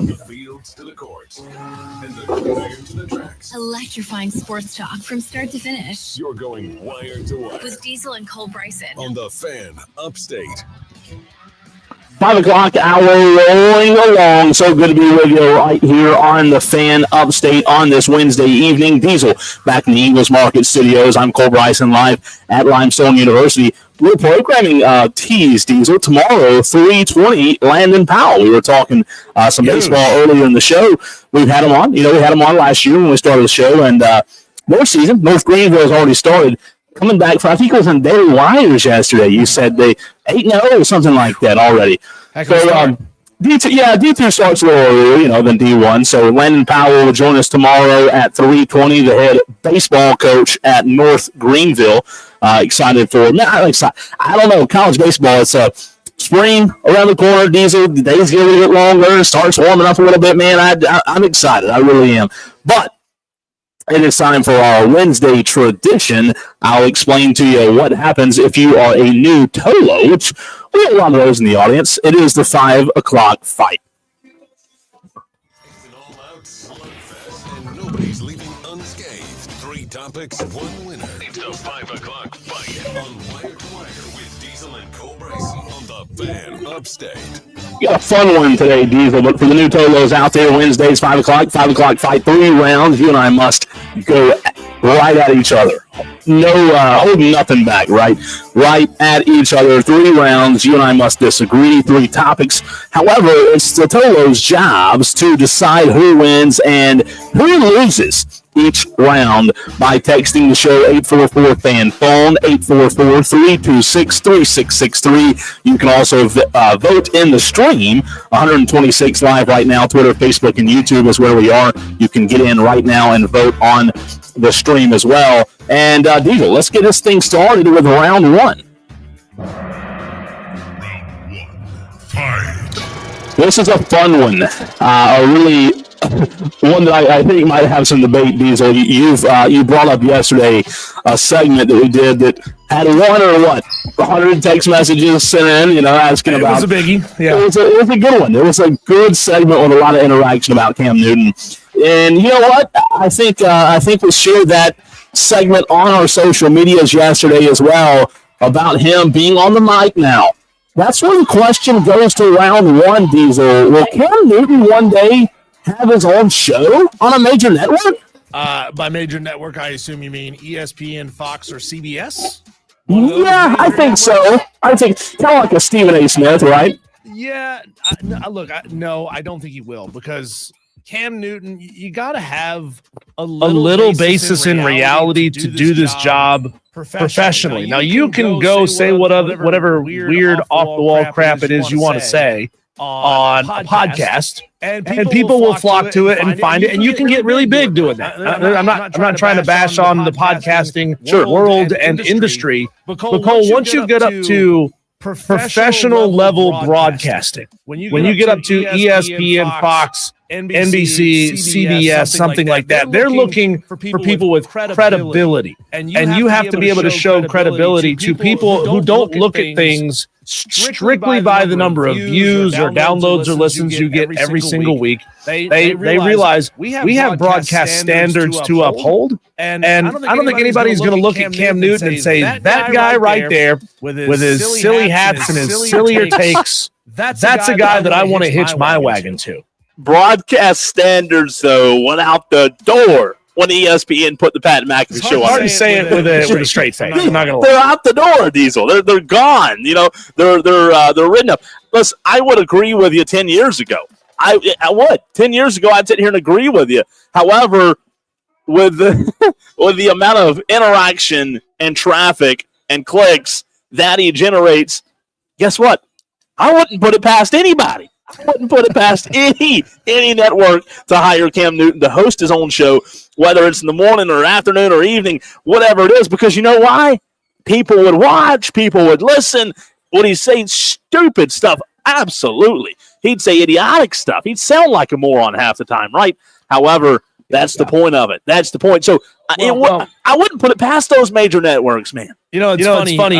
the fields to the courts and the gridiron to the tracks. Electrifying sports talk from start to finish. You're going wire to wire With Diesel and Cole Bryson. on the Fan Upstate. 5 o'clock hour rolling along. So good to be with you right here on the Fan Upstate on this Wednesday evening. Diesel back in the Ingles Market Studios. I'm Cole Bryson live at Limestone University. We're programming Tease Diesel tomorrow, 3:20. Landon Powell. We were talking some baseball earlier in the show. We've had him on. We had him on last year when we started the show, and North season, North Greenville has already started. Coming back from, I think it was on Daily Wires yesterday. You said they 8-0 or something like that already. So D2 starts a little earlier, than D1. So Landon Powell will join us tomorrow at 3:20. The head baseball coach at North Greenville. Excited for I don't know, college baseball. It's spring around the corner. Diesel, the days get a little bit longer. Starts warming up a little bit, man. I'm excited. I really am. But it is time for our Wednesday tradition. I'll explain to you what happens if you are a new Tolo, which we have a lot of those in the audience. It is the 5 o'clock fight. It's an all-out slugfest, and nobody's leaving unscathed. 3 topics, 1 winner. It's the 5 o'clock fight on Wire to Wire with Diesel and Cole Bryson on the Fan Upstate. We got a fun one today, Diesel, but for the new Tolos out there, Wednesdays, 5 o'clock fight, 3 rounds. You and I must go right at each other. No, holding nothing back, right? Right at each other, 3 rounds. You and I must disagree, 3 topics. However, it's the Tolos' jobs to decide who wins and who loses each round by texting the show 844-FAN-PHONE, 844-326-3663. You can also vote in the stream, 126 live right now. Twitter, Facebook, and YouTube is where we are. You can get in right now and vote on the stream as well. And Diesel, let's get this thing started with round 1. This is a fun one. A really one that I think might have some debate, Diesel. You brought up yesterday a segment that we did that had 100 text messages sent in, asking about. It was a biggie. Yeah, it was a good one. It was a good segment with a lot of interaction about Cam Newton. And you know what? I think we shared that segment on our social medias yesterday as well about him being on the mic now. That's where the question goes to round 1, Diesel. Will Cam Newton one day have his own show on a major network? By major network, I assume you mean ESPN, Fox, or CBS? Yeah, I think so. I think kind of like a Stephen A. Smith, right? Yeah. Look, no, I don't think he will, because Cam Newton, you got to have a little basis in reality to do this job professionally. Now, you can go say whatever weird off-the-wall crap it is you want to say on a podcast, and people will flock to it and find it, and you can get really big doing that. I'm not trying to bash on the podcasting world and industry, but Cole, once you get up to professional level broadcasting, when you get up to ESPN, Fox, NBC, CBS, something like that, they're looking for people with credibility, and you have to be able to show credibility to people who don't look at things strictly by the number of views or downloads or listens you get every single week. They realize we have broadcast standards to uphold, and I don't think anybody's going to look at Cam Newton and say, that guy right there with his silly hats and his sillier takes, that's a guy that I want to hitch my wagon to. Broadcast standards, though, went out the door when ESPN put the Pat McAfee show on. Hard to say it with a straight face. I'm not gonna lie. They're out the door, Diesel. They're gone. They're written up. Listen, I would agree with you 10 years ago. I would. 10 years ago, I'd sit here and agree with you. However, with the amount of interaction and traffic and clicks that he generates, guess what? I wouldn't put it past anybody. I wouldn't put it past any network to hire Cam Newton to host his own show, whether it's in the morning or afternoon or evening, whatever it is, because you know why? People would watch, people would listen. Would he say stupid stuff? Absolutely. He'd say idiotic stuff. He'd sound like a moron half the time, right? However, that's the point of it. That's the point. So I wouldn't put it past those major networks, man. It's funny.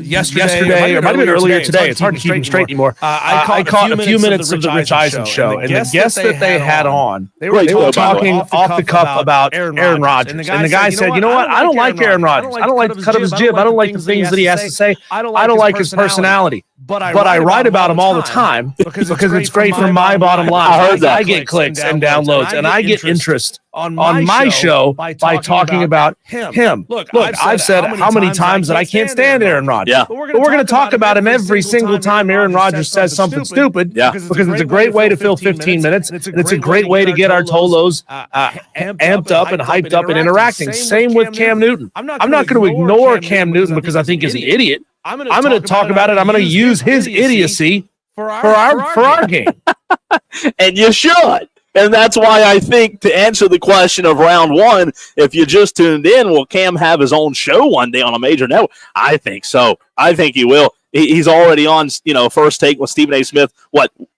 Yesterday, or might have been earlier today. It's hard to keep them straight anymore. I caught a few minutes of the Rich Eisen show, and the guests that they had on, they were talking off the cuff about Aaron Rodgers. And the guy said, "You know what? I don't like Aaron Rodgers. I don't like the cut of his jib. I don't like the things that he has to say. I don't like his personality. But I write about him all the time because it's great for my bottom line. I heard that. I get clicks and downloads, and I get interest on my show by talking about him. Look, I've said how many times that I can't stand Aaron Rodgers. Yeah. But we're going to talk about him every single time Aaron Rodgers says something stupid. Yeah. Because it's a great way to fill 15 minutes. And it's a great way to get our Tolos amped up and hyped up and interacting. Same with Cam Newton. I'm not going to ignore Cam Newton because I think he's an idiot. I'm going to talk about it. I'm going to use his idiocy for our game. And you should. And that's why I think, to answer the question of round one, if you just tuned in, will Cam have his own show one day on a major network? I think so. I think he will. He's already on, First Take with Stephen A. Smith,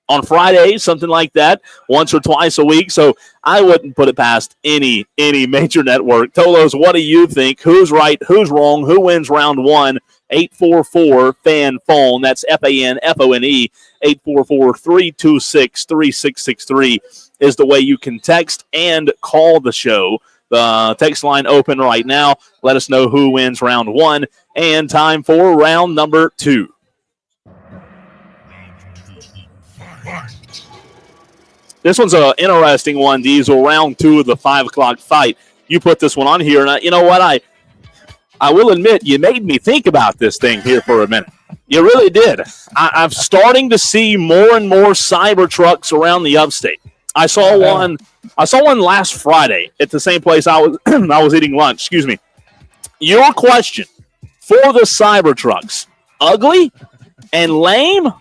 on Fridays, something like that, once or twice a week. So I wouldn't put it past any major network. Tolos, what do you think? Who's right? Who's wrong? Who wins round one? 844-FAN-PHONE. That's FANFONE. 844-326-3663 is the way you can text and call the show. The text line open right now. Let us know who wins round one. And time for round number two. This one's an interesting one, Diesel. Round two of the 5 o'clock fight. You put this one on here, and you know what? I will admit, you made me think about this thing here for a minute. You really did. I'm starting to see more and more cyber trucks around the upstate. I saw one last Friday at the same place I was eating lunch. Excuse me. Your question for the cyber trucks: ugly and lame,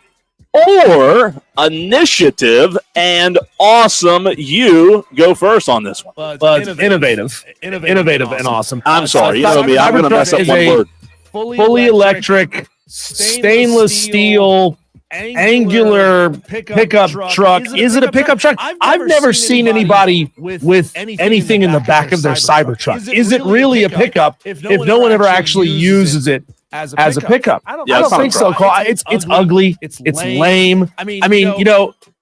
or initiative and awesome? You go first on this one. But innovative and awesome. I'm sorry. You know me. I'm going to mess up one word. Fully electric, stainless steel, angular pickup truck. Is it a pickup truck? I've never seen anybody with anything in the back of their cyber truck. Is it really a pickup if no one ever actually uses it as a pickup? I don't think so, Cole. It's ugly. It's lame. I mean,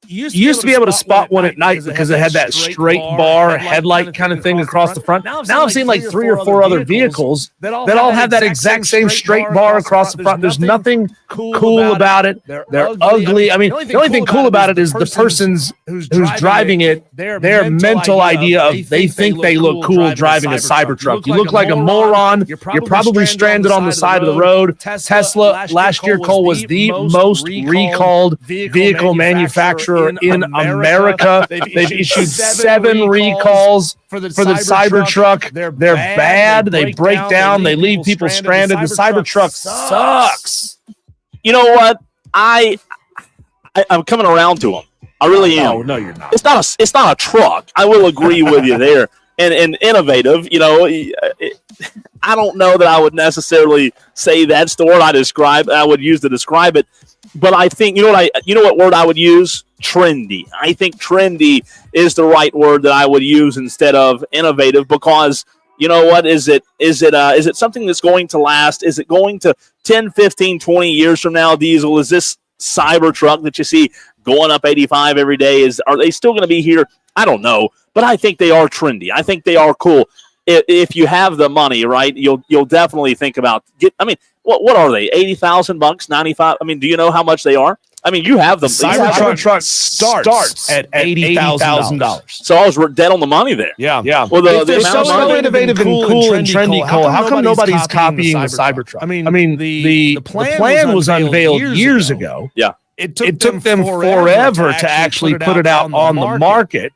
you used to be able to spot one at night because it had that straight bar headlight kind of thing across the front. Now I've seen like 3 or 4 other vehicles that all have that exact same straight bar across the front. There's nothing cool about it. They're ugly. I mean, the only thing cool about it is the person's who's driving it, their mental idea of they think they look cool driving a cyber truck. You look like a moron. You're probably stranded on the side of the road. Tesla last year, Cole, was the most recalled vehicle manufacturer in America. They've issued 7 recalls for the Cybertruck. They're bad. They break down. They leave people stranded. The Cybertruck sucks. You know what? I'm coming around to them. I really am. No, you're not. It's not a truck. I will agree with you there. And innovative, I don't know that I would necessarily say that's the word I would use to describe it. But I think you know what word I would use? Trendy. I think trendy is the right word that I would use instead of innovative, because you know what? Is it something that's going to last? Is it going to 10, 15, 20 years from now, Diesel? Is this cyber truck that you see going up 85 every day, are they still going to be here? I don't know, but I think they are trendy. I think they are cool. If you have the money, right, you'll definitely think about what are they? $80,000, 95. I mean, do you know how much they are? I mean, you have them. Cybertruck truck starts at $80,000. So I was dead on the money there. Yeah. Well, they're so innovative and cool and trendy, Cole. How come nobody's copying the Cybertruck? I mean, the plan was unveiled years ago. Yeah. It took them forever to actually put it out on the market.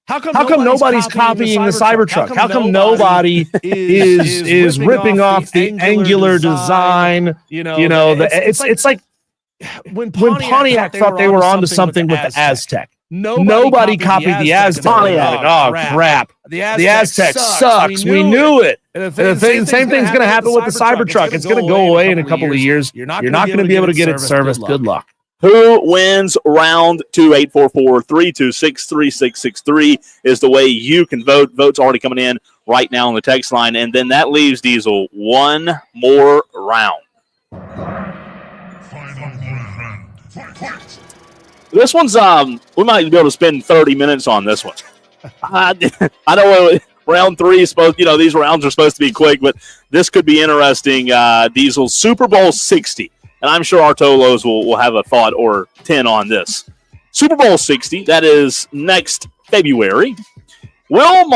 How come nobody's copying the Cybertruck? How come nobody is ripping off the angular design? It's like when Pontiac thought they were onto something with the Aztec. Nobody copied the Aztec. Oh, crap. The Aztec sucks. We knew it. The same thing's going to happen with the Cybertruck. It's going to go away in a couple of years. You're not going to be able to get it serviced. Good luck. Who wins round 2? 844-326-3663 is the way you can vote. Votes already coming in right now on the text line. And then that leaves Diesel one more round. This one's we might be able to spend 30 minutes on this one. I know round 3 is supposed, these rounds are supposed to be quick, but this could be interesting. Diesel Super Bowl 60, and I'm sure our Tolos will have a thought or 10 on this. Super Bowl 60, that is next February. Will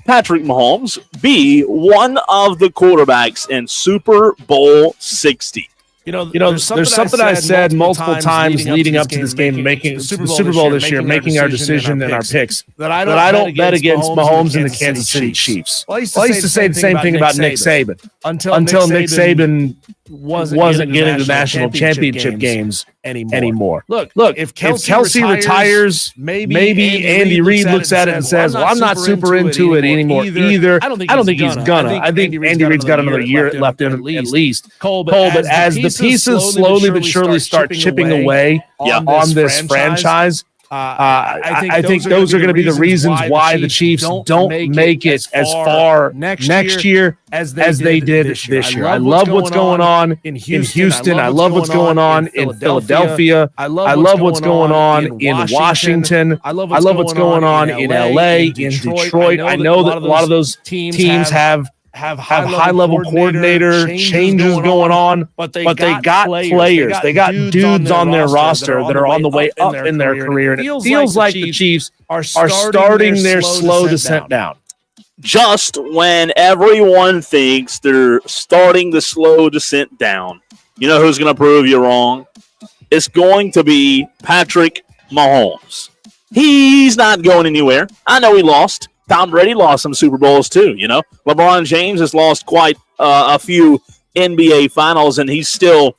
Patrick Mahomes, be one of the quarterbacks in Super Bowl 60? There's something I said multiple times leading up to this game, making the Super Bowl this year, making our decision and our picks, that I don't bet against Mahomes and the Kansas City Chiefs. Well, I used to say the same thing about Nick Saban until Nick Saban wasn't getting the national championship games anymore. Look, if Kelsey retires, maybe Andy Reid looks at it and says, well, I'm not super into it anymore either. I don't think he's gonna. I think Andy Reid's got another year left in him at least. Cole, but as the pieces slowly but surely start chipping away on this franchise, I think those are going to be the reasons why the Chiefs don't make it as far next year as they did this year. I love what's going on in Houston. I love what's going on in Philadelphia. I love what's going on in Washington. I love what's going on in LA, in Detroit. I know that a lot of those teams have high-level coordinator changes going on, but they got players. They got dudes on their roster that are on the way up in their career, and it feels like the Chiefs are starting their slow descent down. Just when everyone thinks they're starting the slow descent down, you know who's going to prove you wrong? It's going to be Patrick Mahomes. He's not going anywhere. I know he lost. Tom Brady lost some Super Bowls too, LeBron James has lost quite a few NBA finals, and he's still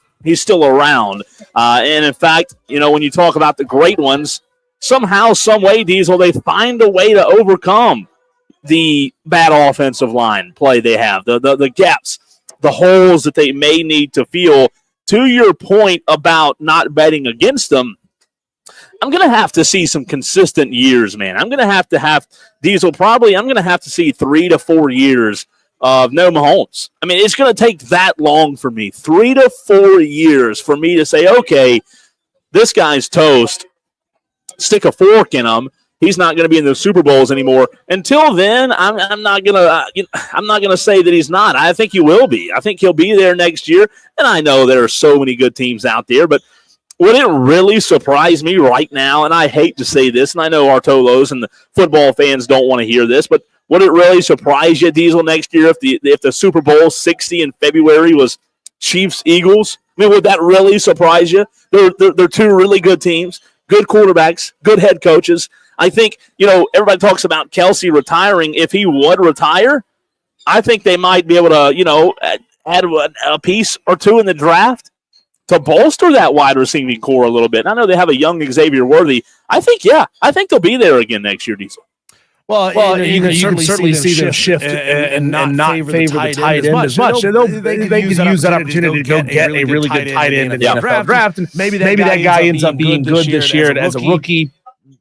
around. And in fact, when you talk about the great ones, somehow, some way, Diesel, they find a way to overcome the bad offensive line play they have, the gaps, the holes that they may need to fill. To your point about not betting against them, I'm going to have to see some consistent years, man. I'm going to have Diesel probably. I'm going to have to see 3 to 4 years of no Mahomes. I mean, it's going to take that long for me, 3 to 4 years for me to say, okay, this guy's toast. Stick a fork in him. He's not going to be in the Super Bowls anymore. Until then, I'm not going to say that he's not. I think he will be. I think he'll be there next year. And I know there are so many good teams out there, but would it really surprise me right now, and I hate to say this, and I know our Tolos and the football fans don't want to hear this, but would it really surprise you, Diesel, next year if the Super Bowl 60 in February was Chiefs-Eagles? I mean, would that really surprise you? They're two really good teams, good quarterbacks, good head coaches. I think, everybody talks about Kelsey retiring. If he would retire, I think they might be able to, add a piece or two in the draft to bolster that wide receiving core a little bit. And I know they have a young Xavier Worthy. I think they'll be there again next year, Diesel. Well, you can certainly see them shift and not favor the tight end as much. They could use that opportunity to go get a really good tight end in the NFL draft. And maybe that guy ends up being good this year as a rookie.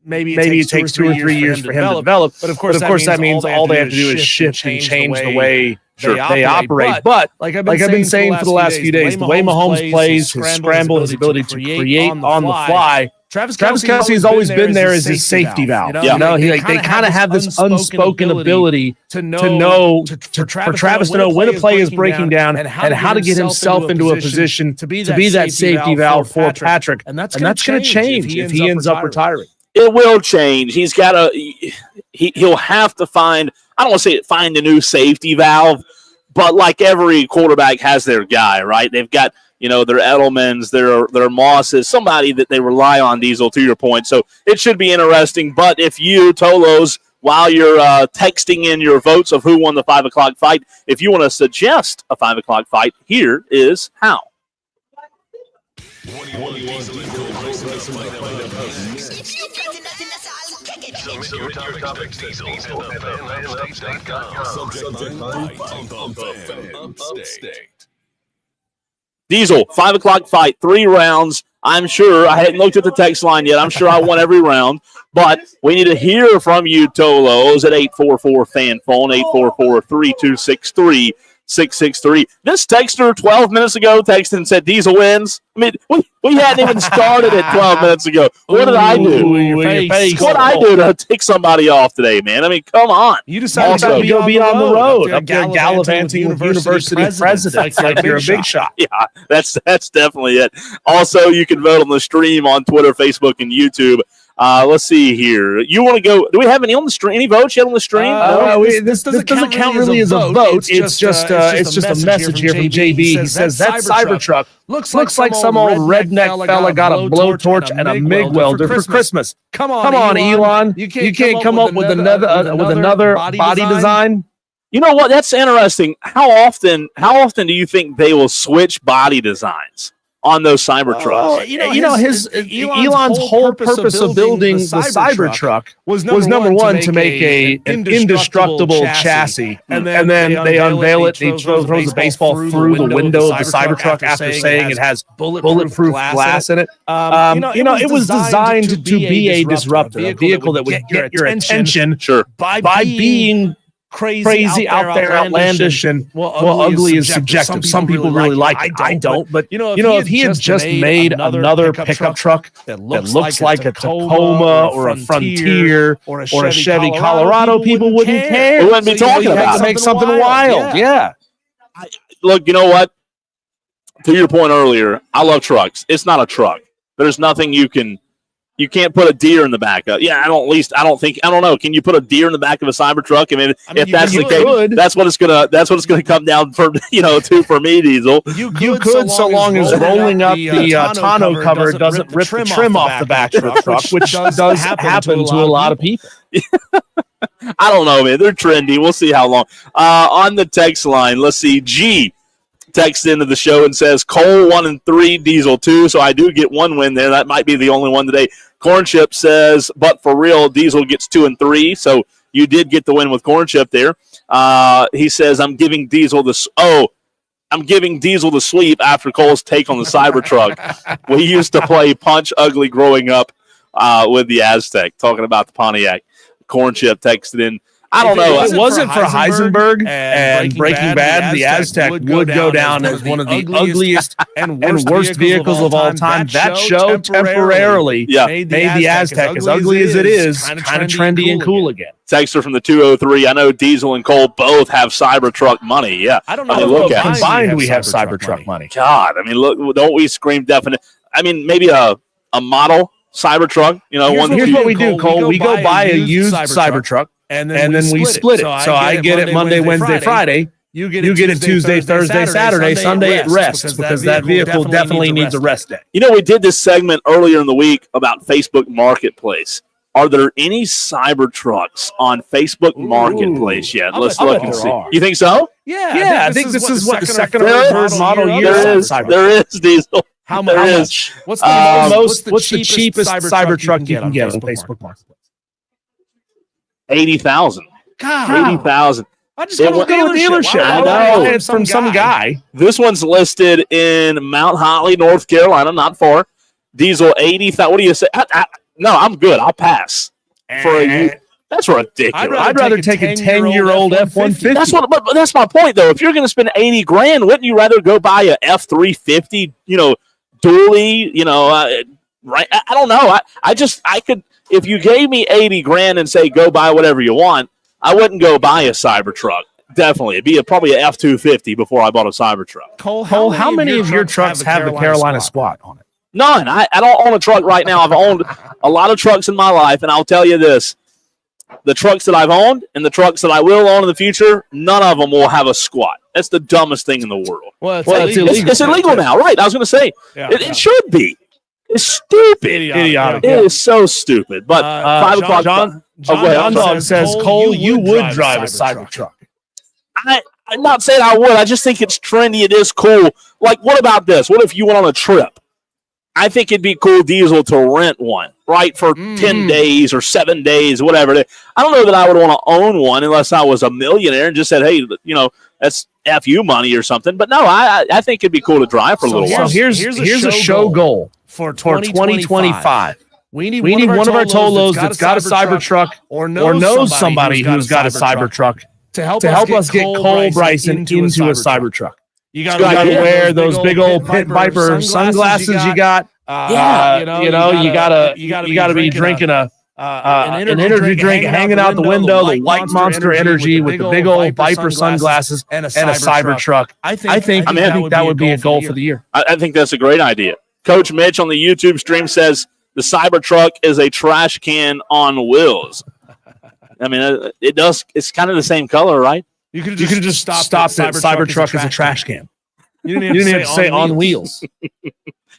Maybe it takes 2 or 3 years for him to develop. But of course, that means all they have to do is shift and change the way they operate. But like I've been saying for the last few days, the way Mahomes plays, his scramble, his ability to create on the fly, Travis Kelce has always been there as his safety valve. They kind of have this unspoken ability for Travis to know when a play is breaking down and how to get himself into a position to be that safety valve for Patrick. And that's going to change if he ends up retiring. It will change. He's got he'll have to find, I don't want to say find a new safety valve, but like every quarterback has their guy, right? They've got, their Edelmans, their Mosses, somebody that they rely on, Diesel, to your point. So it should be interesting. But if you, Tolos, while you're texting in your votes of who won the 5 o'clock fight, if you want to suggest a 5 o'clock fight, here is how. Submit your topics to Diesel at FanUpstate.com. Subject Fan Upstate. Diesel, 5 o'clock fight, 3 rounds. I'm sure I hadn't looked at the text line yet. I'm sure I won every round, but we need to hear from you, Tolos, at 844-FAN phone, 844-3263. 663. This texter 12 minutes ago texted and said Diesel wins. I mean, we hadn't even started it 12 minutes ago. What did I do? Your face. What did I do to take somebody off today, man? I mean, come on. You decided to be on the road up there gallivanting with university presidents like you're a big shot. Yeah, that's definitely it. Also, you can vote on the stream on Twitter, Facebook, and YouTube. Let's see here. You want to go? Do we have any on the stream? Any votes yet on the stream? No, this doesn't count really as a vote. It's just a message here from JB. He says that Cybertruck looks like some old redneck fella got a blowtorch and a MIG welder for Christmas. Come on, Elon. You can't come up with another body design. You know what? That's interesting. How often do you think they will switch body designs on those Cybertrucks? Elon's whole purpose of building the Cybertruck was number one to make an indestructible chassis, and then they unveil it. He throws a baseball through the window of the Cybertruck after saying it has bulletproof glass in it. It was designed to be a disruptor, a vehicle that would get your attention by being crazy out there, outlandish, and ugly is subjective. Some people really like it. I don't. But if he had just made another pickup truck that looks like a Tacoma or a Frontier or a Chevy Colorado, people wouldn't care. We wouldn't be talking about it. Make something wild. Yeah. Look, you know what? To your point earlier, I love trucks. It's not a truck. There's nothing you can't put a deer in the back of. Yeah, I don't know. Can you put a deer in the back of a Cybertruck? I mean, if that's the case, that's what it's gonna come down for. To for me, Diesel. You could, so long as rolling up the tonneau cover doesn't rip the trim off the back of the truck, which does happen to a lot of people. I don't know, man. They're trendy. We'll see how long. On the text line, let's see. G texts into the show and says Cole 1 and 3, Diesel 2. So I do get one win there. That might be the only one today. Corn Chip says, but for real, Diesel gets 2 and 3. So you did get the win with Corn Chip there. He says, I'm giving Diesel the sweep after Cole's take on the Cybertruck. We used to play Punch Ugly growing up with the Aztec, talking about the Pontiac. Corn Chip texted in. I don't know. If it wasn't for Heisenberg and Breaking Bad, the Aztec would go down as one of the ugliest and worst vehicles of all time. That show temporarily made the Aztec, as ugly as it is, kind of trendy and cool again. Texter from the 203. I know Diesel and Cole both have Cybertruck money. Yeah. I don't know. Combined, we have Cybertruck money. God, I mean, look, don't we scream definite? I mean, maybe a model Cybertruck. Here's what we do, Cole. We go buy a used Cybertruck. And then we split it. So I get it Monday, Wednesday, Friday. You get it Tuesday, Thursday, Saturday. Sunday it rests because that vehicle definitely needs a rest day. We did this segment earlier in the week about Facebook Marketplace. Are there any Cybertrucks on Facebook Marketplace yet? Let's look and see. You think so? Yeah. I think this is what the second or third model year is. There is, Diesel. How much? What's the cheapest Cybertruck you can get on Facebook Marketplace? 80,000. God, 80,000. I just go to a dealership. I know. It's from some guy. This one's listed in Mount Holly, North Carolina, not far. Diesel 80,000. What do you say? No, I'm good. I'll pass for a. That's ridiculous. I'd rather take a 10-year-old F-150. But that's my point, though. If you're going to spend $80,000, wouldn't you rather go buy a F-350? Dually. Right? I don't know. I could. If you gave me $80,000 and say go buy whatever you want, I wouldn't go buy a Cybertruck. Definitely, it'd be probably an F-250 before I bought a Cybertruck. Cole, how many of your trucks have the Carolina Squat on it? None. I don't own a truck right now. I've owned a lot of trucks in my life, and I'll tell you this: the trucks that I've owned and the trucks that I will own in the future, none of them will have a squat. That's the dumbest thing in the world. Well, it's illegal. It's illegal now, right? I was going to say it should be. It's stupid. Idiotic. It is so stupid. But 5 o'clock. John Dog says, Cole, you would drive a Cybertruck. I'm not saying I would. I just think it's trendy. It is cool. Like, what about this? What if you went on a trip? I think it'd be cool, Diesel, to rent one, right, for 10 days or 7 days, whatever. I don't know that I would want to own one unless I was a millionaire and just said, hey, that's FU money or something. But no, I think it'd be cool to drive for a little while. Here's a show goal for 2025. We need one of our Tolos that's got a Cybertruck or knows somebody who's got a Cybertruck to help us get Cole Bryson into a Cybertruck. You got to wear those big old Pit Viper sunglasses you got. You got to be drinking an energy drink, hanging out the window, the White Monster Energy with the big old Viper sunglasses and a Cybertruck. I think that would be a goal for the year. I think that's a great idea. Coach Mitch on the YouTube stream says the Cybertruck is a trash can on wheels. I mean, it's kind of the same color, right? You could have just stopped that Cybertruck as a trash can. You didn't even have to say on wheels.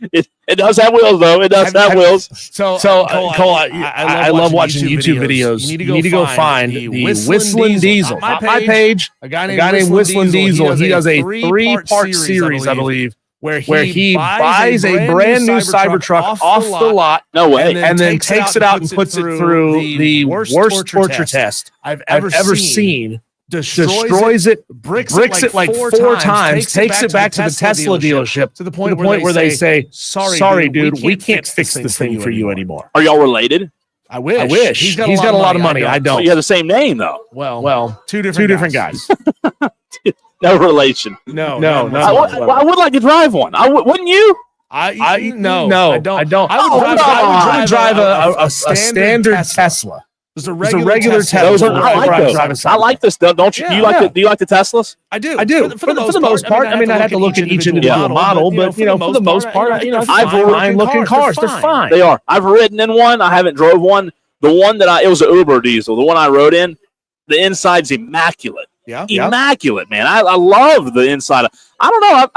It does have wheels, though. It does have wheels. So Cole, I love watching YouTube videos. You need to go find the Whistling Diesel. On my page, a guy named Whistling Diesel. He does a 3-part series, I believe, where he buys a brand new Cybertruck off the lot. No way. And then takes it out and puts it through the worst torture test I've ever seen. Destroys it, bricks it like 4 times, takes it back to the Tesla dealership to the point where they say, sorry, dude, we can't fix this thing for you anymore. Are y'all related? I wish. He's got a lot of money. I don't. Well, you have the same name, though. Well, two different guys. No relation. No. I would like to drive one. Wouldn't you? No, I don't. I would drive a standard Tesla. Just a regular Tesla. I like this. Don't you? Yeah, do you like the Teslas? I do. For the most part. I mean, I have to look at each individual model, but for the most part, I've fine looking cars. They're fine. They are. I've ridden in one. I haven't drove one. The one that it was an Uber diesel. The one I rode in, the inside's immaculate. Yeah, immaculate, man. I love the inside. I don't know.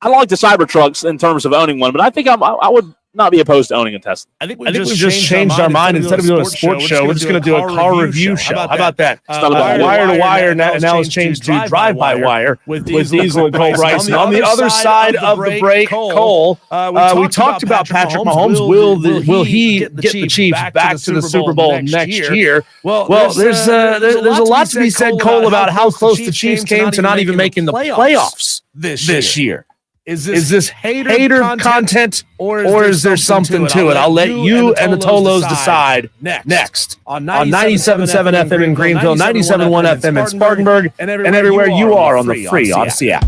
I like the Cybertrucks in terms of owning one, but I think I would not be opposed to owning a Tesla. I think we've just changed our mind. Instead of doing a sports show, we're just going to do a car review show. How about that? Wire to wire now it's changed to drive-by-wire with Diesel and Cole Bryson. On the other side of the break, Cole, we talked about Patrick Mahomes. Will he get the Chiefs back to the Super Bowl next year? Well, there's a lot to be said, Cole, about how close the Chiefs came to not even making the playoffs this year. Is this hater content or is there something to it? I'll let you and the Tolos decide next on 97.7 FM in Greenville, 97.1 FM in Spartanburg, and everywhere you are on the free Odyssey app.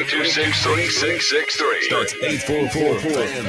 844-326-3663. That's 844-FAN.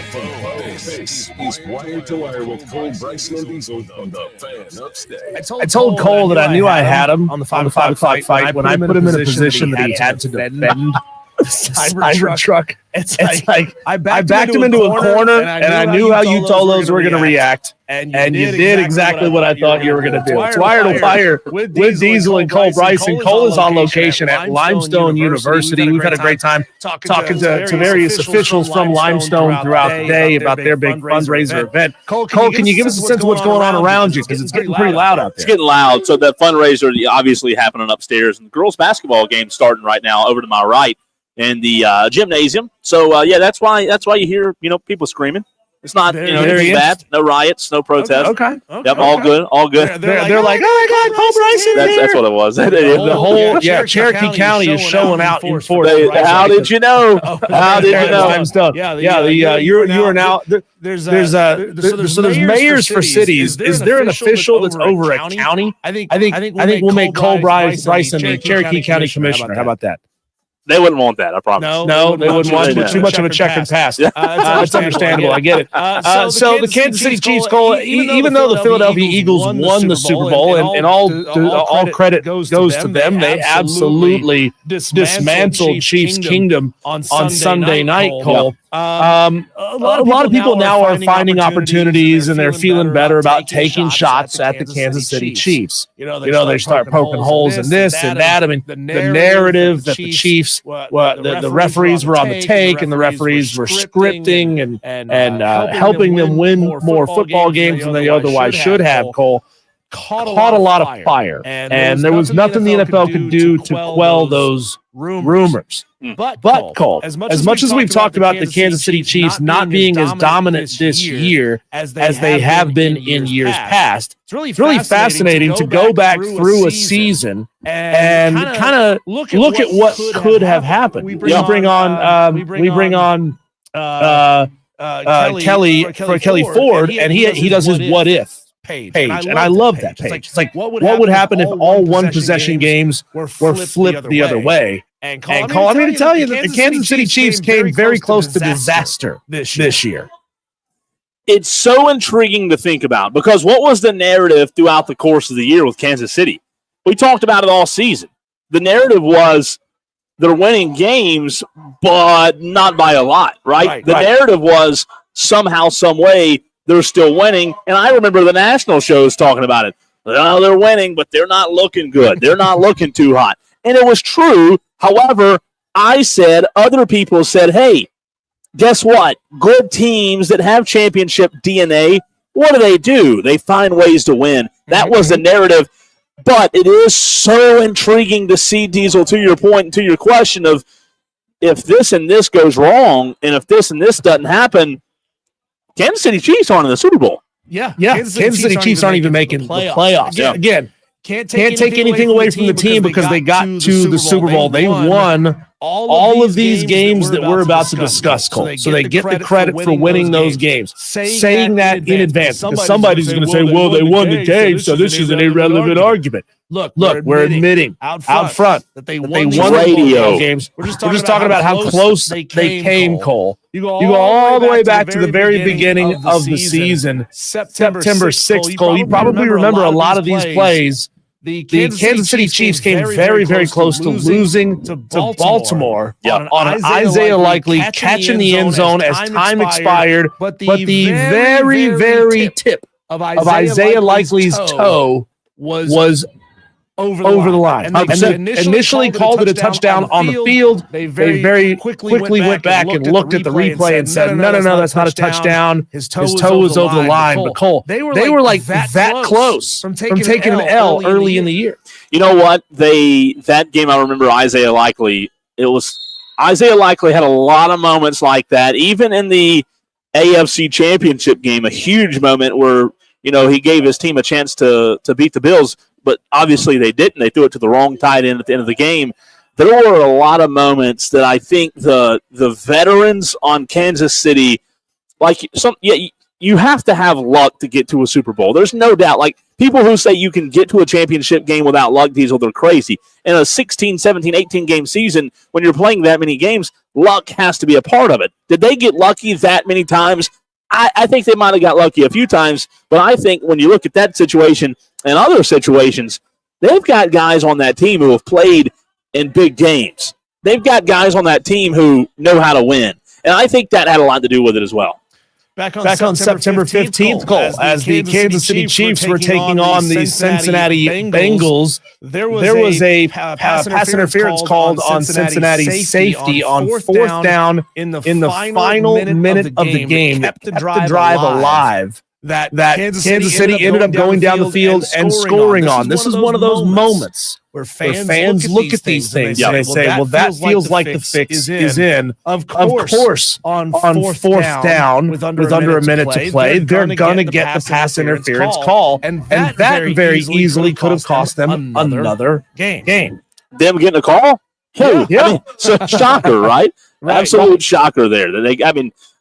This is Wired to Wire with Cole, Bryson, and Diesel on the Fan Upstate. I told Cole that I knew I had him on the 5 o'clock fight when I put him in a position that he had to defend the Cybertruck. It's like I backed him into a corner, and I knew how you Tolos were going to react. And you did exactly what I thought you were going to do. It's Wire to Wire with Diesel and Cole Bryson. Cole is on location at Limestone University. We've had a great time talking to various officials from Limestone throughout the day about their big fundraiser event. Cole, can you give us a sense of what's going on around you? Because it's getting pretty loud out there. It's getting loud. So the fundraiser obviously happening upstairs. And the girls' basketball game starting right now over to my right in the gymnasium. So, that's why you hear, people screaming. It's not, anything bad. No riots, no protests. Okay. Yep, all good. They're like, oh my God, Cole Bryson. That's what it was. The whole Cherokee County is showing out in force. How did you know? How did you know? You are now. There's mayors for cities. Is there an official that's over a county? I think we'll make Cole Bryson the Cherokee County Commissioner. How about that? They wouldn't want that, I promise. No, they wouldn't want too much of a check and pass. It's understandable. I get it. So the Kansas City Chiefs, Cole, even though the Philadelphia Eagles won the Super Bowl, and all credit goes to them, they absolutely dismantled Chiefs Kingdom on Sunday night, Cole. A lot of people now are finding opportunities, and they're feeling better about taking shots at the Kansas City Chiefs. They start poking holes in this and that. I mean, the narrative that the Chiefs, the referees were on the take, and the referees were scripting and helping them win more football games than they otherwise should have, Cole, caught a lot of fire. And there was nothing the NFL could do to quell those rumors. But Cole, as much as we've talked about the Kansas City Chiefs not being as dominant this year as they have been in years past, it's really fascinating to go back through a season and kind of look at what could have happened. We bring on Kelly Ford, and he does his what if page. And I love that page. It's like, what would happen if all one possession games were flipped the other way? And Cole, I'm here to tell you that the Kansas City Chiefs came very close to disaster this year. It's so intriguing to think about, because what was the narrative throughout the course of the year with Kansas City? We talked about it all season. The narrative was they're winning games, but not by a lot, right? The narrative was somehow, some way, they're still winning. And I remember the national shows talking about it. Oh, they're winning, but they're not looking good. They're not looking too hot. And it was true. However, other people said, hey, guess what? Good teams that have championship DNA, what do? They find ways to win. That was the narrative. But it is so intriguing to see, Diesel, to your point and to your question of if this and this goes wrong and if this and this doesn't happen, Kansas City Chiefs aren't in the Super Bowl. Yeah. Kansas City Chiefs aren't even making the playoffs. Again, can't take anything away from the team because they got to the Super Bowl. They won all of these games that we're about to discuss, Cole. So they get the credit for winning those games. Saying that in advance, because somebody's going to say, well, they won the game, so this is an irrelevant argument. Look, we're admitting out front that they won the games. We're just talking about how close they came, Cole. You go all the way back to the very beginning of the season, September 6th, Cole. You probably remember a lot of these plays. The Kansas City Chiefs came very, very close to losing to Baltimore on an Isaiah Likely catching the end zone as time expired, but the very, very tip of Isaiah Likely's toe was over the line. And they initially called it a touchdown on the field. They very quickly went back and looked at the replay and said, no, that's not a touchdown. His toe was over the line. But Cole, they were like that close from taking an L early in the year. You know what? That game, I remember Isaiah Likely. Isaiah Likely had a lot of moments like that, even in the AFC Championship game, a huge moment where, he gave his team a chance to beat the Bills. But obviously they didn't. They threw it to the wrong tight end at the end of the game. There were a lot of moments that I think the veterans on Kansas City, you have to have luck to get to a Super Bowl. There's no doubt. Like, people who say you can get to a championship game without luck, Diesel, they're crazy. In a 16, 17, 18-game season, when you're playing that many games, luck has to be a part of it. Did they get lucky that many times? I think they might have got lucky a few times, but I think when you look at that situation and other situations, they've got guys on that team who have played in big games. They've got guys on that team who know how to win. And I think that had a lot to do with it as well. Back on September 15th, Cole, as the Kansas City Chiefs were taking on the Cincinnati Bengals, there was a pass interference called on Cincinnati's safety on fourth down in the final minute of the game, kept the drive alive. That Kansas City ended up going down the field and scoring on. This is one of those moments where fans look at these things and they say, well, that feels like the fix is in. Of course, on fourth down with under a minute to play, they're going to get the pass interference call. And that very easily could have cost them another game. Them getting a call? Yeah. I mean, so shocker, right? Absolute shocker there.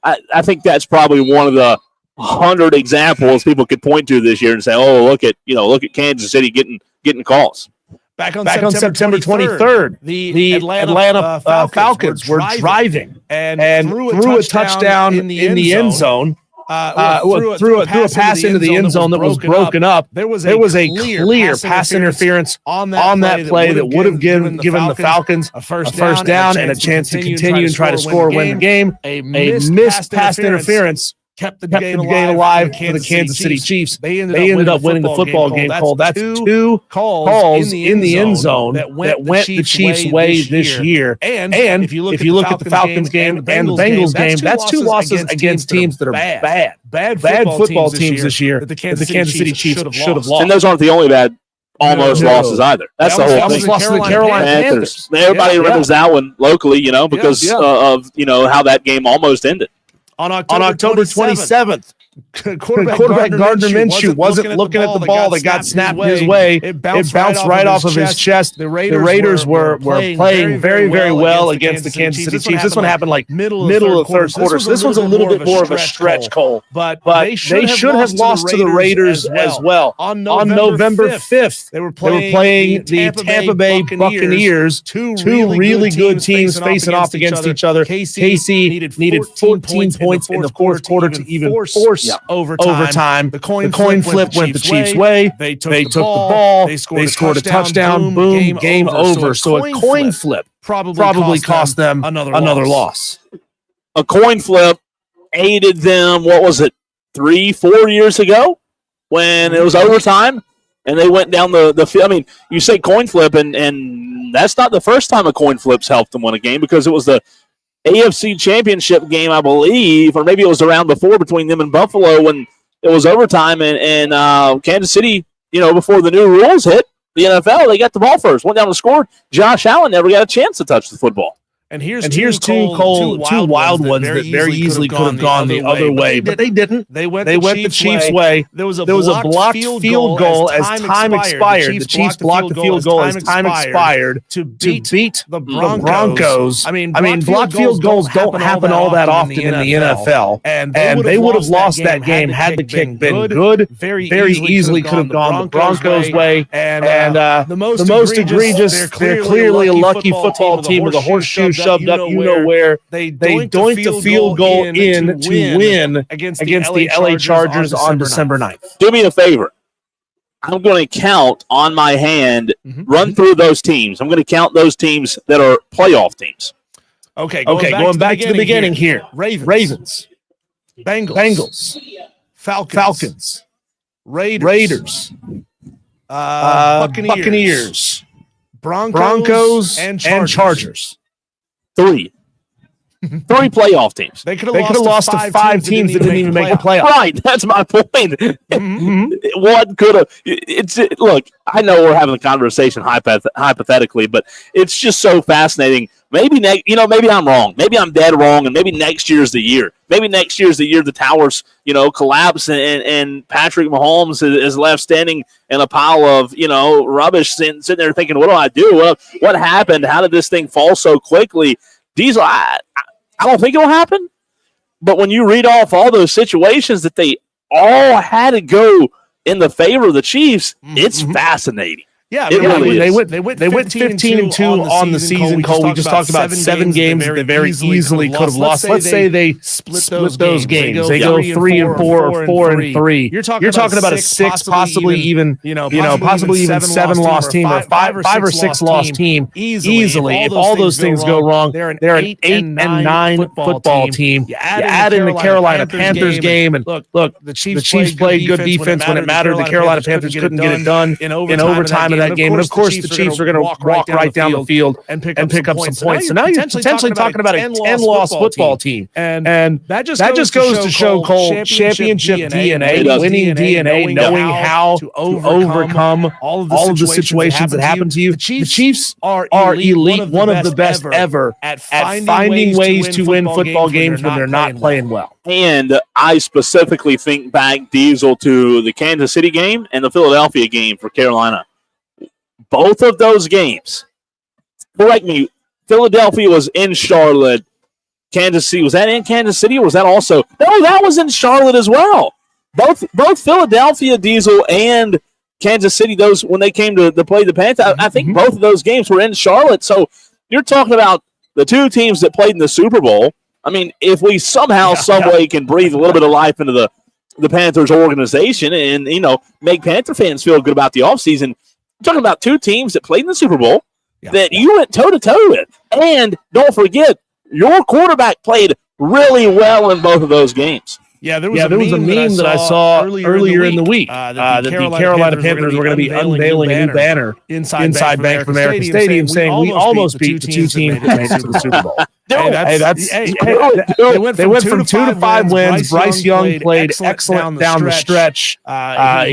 I think that's probably one of the 100 examples people could point to this year and say, "Oh, look at Kansas City getting calls." Back on September 23rd, the Atlanta Falcons were driving and threw a touchdown in the end zone. Threw a pass into the end zone that was broken up. There was a clear pass interference on that play that would have given the Falcons a first down and a chance to continue and try to score, win the game. A missed pass interference kept the game alive for the Kansas City Chiefs. They ended up winning the football game. Cole. That's two calls in the end zone that went the Chiefs' way this year. And if you look at the Falcons game and the Bengals game, that's two losses against teams that are bad football teams this year that the Kansas City Chiefs should have lost. And those aren't the only bad almost losses either. That's the whole thing. Lost to the Carolina Panthers. Everybody remembers that one locally, because of how that game almost ended. On October 27th, quarterback Gardner Minshew wasn't looking at the ball that got snapped his way. It bounced right off of his chest. The Raiders were playing very, very well against the Kansas City Chiefs. This one happened like middle of the third quarter. So this one's a little bit more of a stretch, Cole. But they should have lost to the Raiders as well. On November 5th, they were playing the Tampa Bay Buccaneers, two really good teams facing off against each other. KC needed 14 points in the fourth quarter to even force overtime. The coin flip went the Chiefs' way. They took the ball. They scored a touchdown. Boom, game over. So a coin flip probably cost them another loss. A coin flip aided them, what was it, 3-4 years ago when it was overtime and they went down the field. I mean, you say coin flip, and that's not the first time a coin flip's helped them win a game, because it was the AFC Championship game, I believe, or maybe it was the round before between them and Buffalo when it was overtime, and Kansas City, before the new rules hit the NFL, they got the ball first, went down and scored. Josh Allen never got a chance to touch the football. And here's two wild ones that very easily could have gone the other way, but they didn't. They went the Chiefs' way. There was a blocked field goal as time expired. The Chiefs blocked the field goal as time expired to beat the Broncos. I mean, blocked field goals don't happen all that often in the NFL, and they would have lost that game had the kick been good. Very easily could have gone the Broncos' way. And the most egregious, they're clearly a lucky football team with a horseshoe shoved up, where they doinked the field goal in to win against the LA Chargers on December 9th. Do me a favor. I'm going to count on my hand, run through those teams. I'm going to count those teams that are playoff teams. Okay, going back to the beginning here. Ravens. Bengals. Falcons. Raiders. Buccaneers. Broncos and Chargers. Three playoff teams. They could have lost to five teams that didn't even make the playoffs. Right, that's my point. One could have. Look, I know we're having a conversation hypothetically, but it's just so fascinating. Maybe maybe I'm wrong. Maybe I'm dead wrong, and maybe next year's the year. Maybe next year's the year the towers, collapse and Patrick Mahomes is left standing in a pile of, rubbish, sitting there thinking, what do I do? What happened? How did this thing fall so quickly? Diesel, I don't think it'll happen. But when you read off all those situations that they all had to go in the favor of the Chiefs, it's fascinating. Yeah, It really they is. went 15-2 on the season, Cole. We just talked about 7 games that they very easily could have lost. Let's say they split those games. They go 3-4 or 4-3. You're talking about a 6, possibly even 7-loss team or 5 or 6 loss team easily. If all those things go wrong, they're an 8-9 football team. You add in the Carolina Panthers game, and look, the Chiefs played good defense when it mattered. The Carolina Panthers couldn't get it done in overtime of that game, and of course the Chiefs are going to walk right down the field and pick up some points. So now you're potentially talking about a 10-loss football team, and that just goes to show, Cole, championship DNA, winning DNA, knowing how to overcome all of the situations that happen to you. The Chiefs are elite, one of the best ever at finding ways to win football games when they're not playing well. And I specifically think back, Diesel, to the Kansas City game and the Philadelphia game for Carolina. Both of those games, correct me, Philadelphia was in Charlotte. Kansas City, was that in Kansas City or was that also? No, that was in Charlotte as well. Both Philadelphia, Diesel, and Kansas City, those when they came to play the Panthers, I think both of those games were in Charlotte. So you're talking about the two teams that played in the Super Bowl. I mean, if we somehow, some way can breathe a little bit of life into the Panthers organization and, make Panther fans feel good about the offseason, talking about two teams that played in the Super Bowl that you went toe-to-toe with. And don't forget, your quarterback played really well in both of those games. Yeah, there was a meme that I saw earlier in the week that the Carolina Panthers were going to be unveiling a new banner inside Bank of America Stadium saying we almost beat the two teams that made it to the Super Bowl. They went from 2 to 5 wins. Bryce Young played excellent down the stretch. After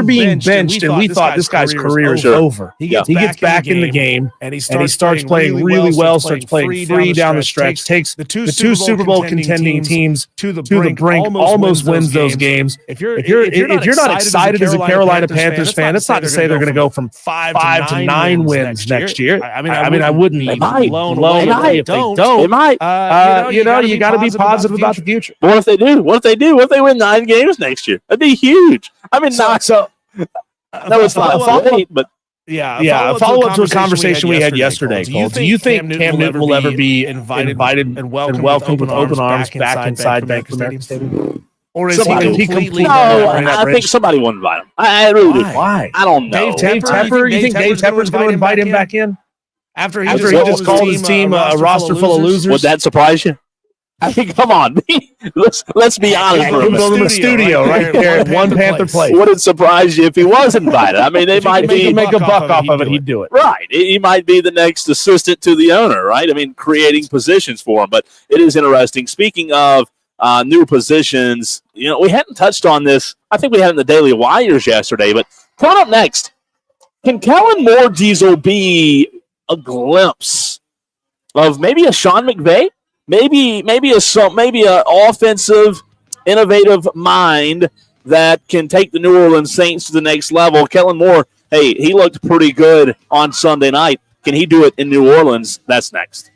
being benched, and we thought this guy's career is over. He gets back in the game, and he starts playing really well. Starts playing free down the stretch. Takes the two Super Bowl contending teams to the brink. Almost wins those games. If you're not excited as a Carolina Panthers fan, that's not to say they're going to go from 5 to 9 wins next year. I mean, I wouldn't be blown away if they don't. They might. You got to be positive about the future. But what if they do? What if they win 9 games next year? That'd be huge. I mean, no, it's not late, but follow up to a conversation we had yesterday. Do you think Cam Newton will ever be invited and welcomed with open arms back inside Bank of America Stadium? Or is he completely? No, I think somebody will invite him. I really do. Why? I don't know. Dave Tepper? You think Dave Tepper's going to invite him back in? After he just called his team a roster full of losers? Would that surprise you? I mean, come on. Let's be honest for a minute. Build him a studio right there at One Panther Place. Would it surprise you if he was invited? I mean, they might make a buck off of it. He'd do it. Right. He might be the next assistant to the owner, right? I mean, creating positions for him. But it is interesting. Speaking of new positions, we hadn't touched on this. I think we had in the Daily Wires yesterday. But coming up next, can Kellen Moore, Diesel, be a glimpse of maybe a Sean McVay? Maybe a offensive, innovative mind that can take the New Orleans Saints to the next level. Kellen Moore, hey, he looked pretty good on Sunday night. Can he do it in New Orleans? That's next.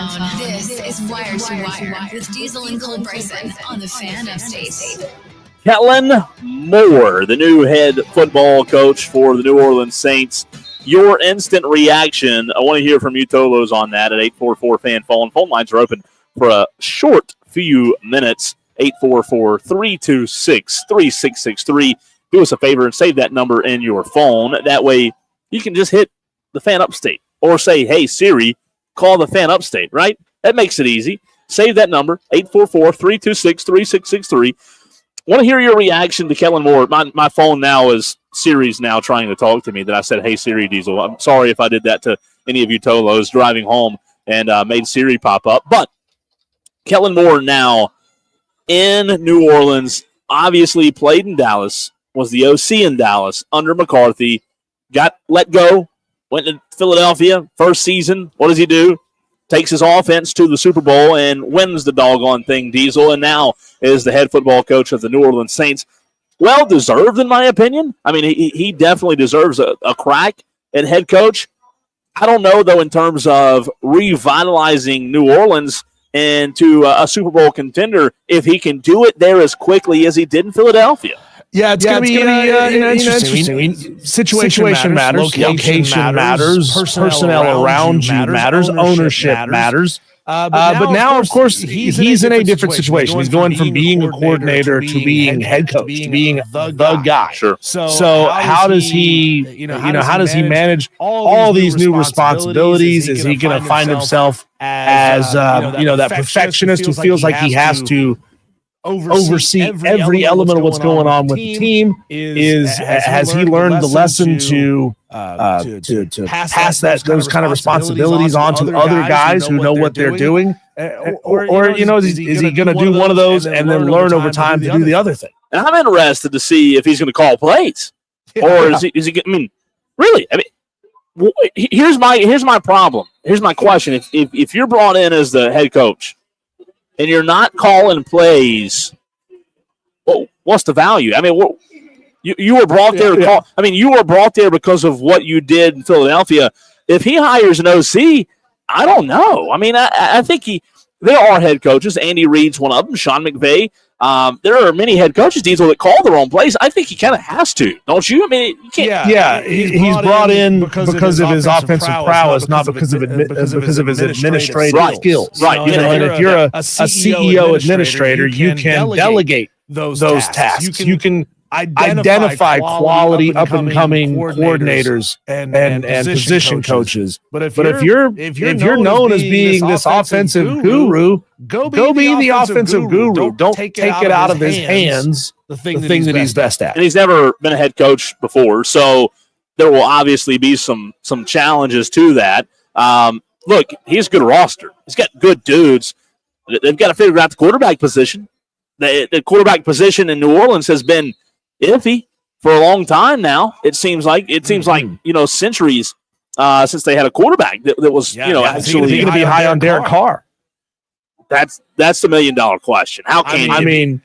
phone. This is Wire to Wire with Diesel and Cole Bryson on the Fan Upstate. Kellen Moore, the new head football coach for the New Orleans Saints. Your instant reaction. I want to hear from you, Tolos, on that at 844-FAN-PHONE. Phone lines are open for a short few minutes. 844-326-3663. Do us a favor and save that number in your phone. That way you can just hit the Fan Upstate or say, hey, Siri, call the Fan Upstate, right? That makes it easy. Save that number, 844-326-3663. Want to hear your reaction to Kellen Moore. My phone now is Siri's now trying to talk to me that I said, hey, Siri, Diesel. I'm sorry if I did that to any of you Tolos driving home and made Siri pop up. But Kellen Moore now in New Orleans, obviously played in Dallas, was the OC in Dallas under McCarthy, got let go, went to Philadelphia, first season. What does he do? Takes his offense to the Super Bowl and wins the doggone thing, Diesel, and now is the head football coach of the New Orleans Saints. Well deserved, in my opinion. I mean, he definitely deserves a crack at head coach. I don't know, though, in terms of revitalizing New Orleans into a Super Bowl contender, if he can do it there as quickly as he did in Philadelphia. Yeah, it's going to be interesting. Situation matters. Location matters. Personnel around you matters. Ownership matters. But now, of course, he's in a different situation. He's going from being a coordinator to being head coach, to being the guy. Sure. So how does he, how does he manage all these new responsibilities? Is he going to find himself as, that perfectionist who feels like he has to oversee every element of what's going on with the team? Has he learned the lesson to pass those kind of responsibilities on to other guys who know what they're doing? Or is he going to do one of those and then learn over time to do the other thing? And I'm interested to see if he's going to call plays, or is he? I mean, really? I mean, here's my problem. Here's my question: if you're brought in as the head coach and you're not calling plays, well, what's the value? I mean, you were brought there to call. I mean, you were brought there because of what you did in Philadelphia. If he hires an OC, I don't know. I mean, I think there are head coaches. Andy Reid's one of them. Sean McVay. There are many head coaches, Diesel, that call their own plays. I think he kind of has to, don't you? I mean, you can't. Yeah, he's brought in because of his offensive prowess, not because of his administrative skills. Right. And if you're a CEO administrator, you can delegate those tasks. You can identify quality up-and-coming coordinators and position coaches. But if you're known as being this offensive guru, go be the offensive guru. Don't take it out of his hands, the thing that he's best at. And he's never been a head coach before, so there will obviously be some challenges to that. Look, he's a good roster. He's got good dudes. They've got to figure out the quarterback position. The quarterback position in New Orleans has been iffy for a long time now. It seems like centuries since they had a quarterback that was actually going to be high on Derek Carr. That's the $1 million question. How can you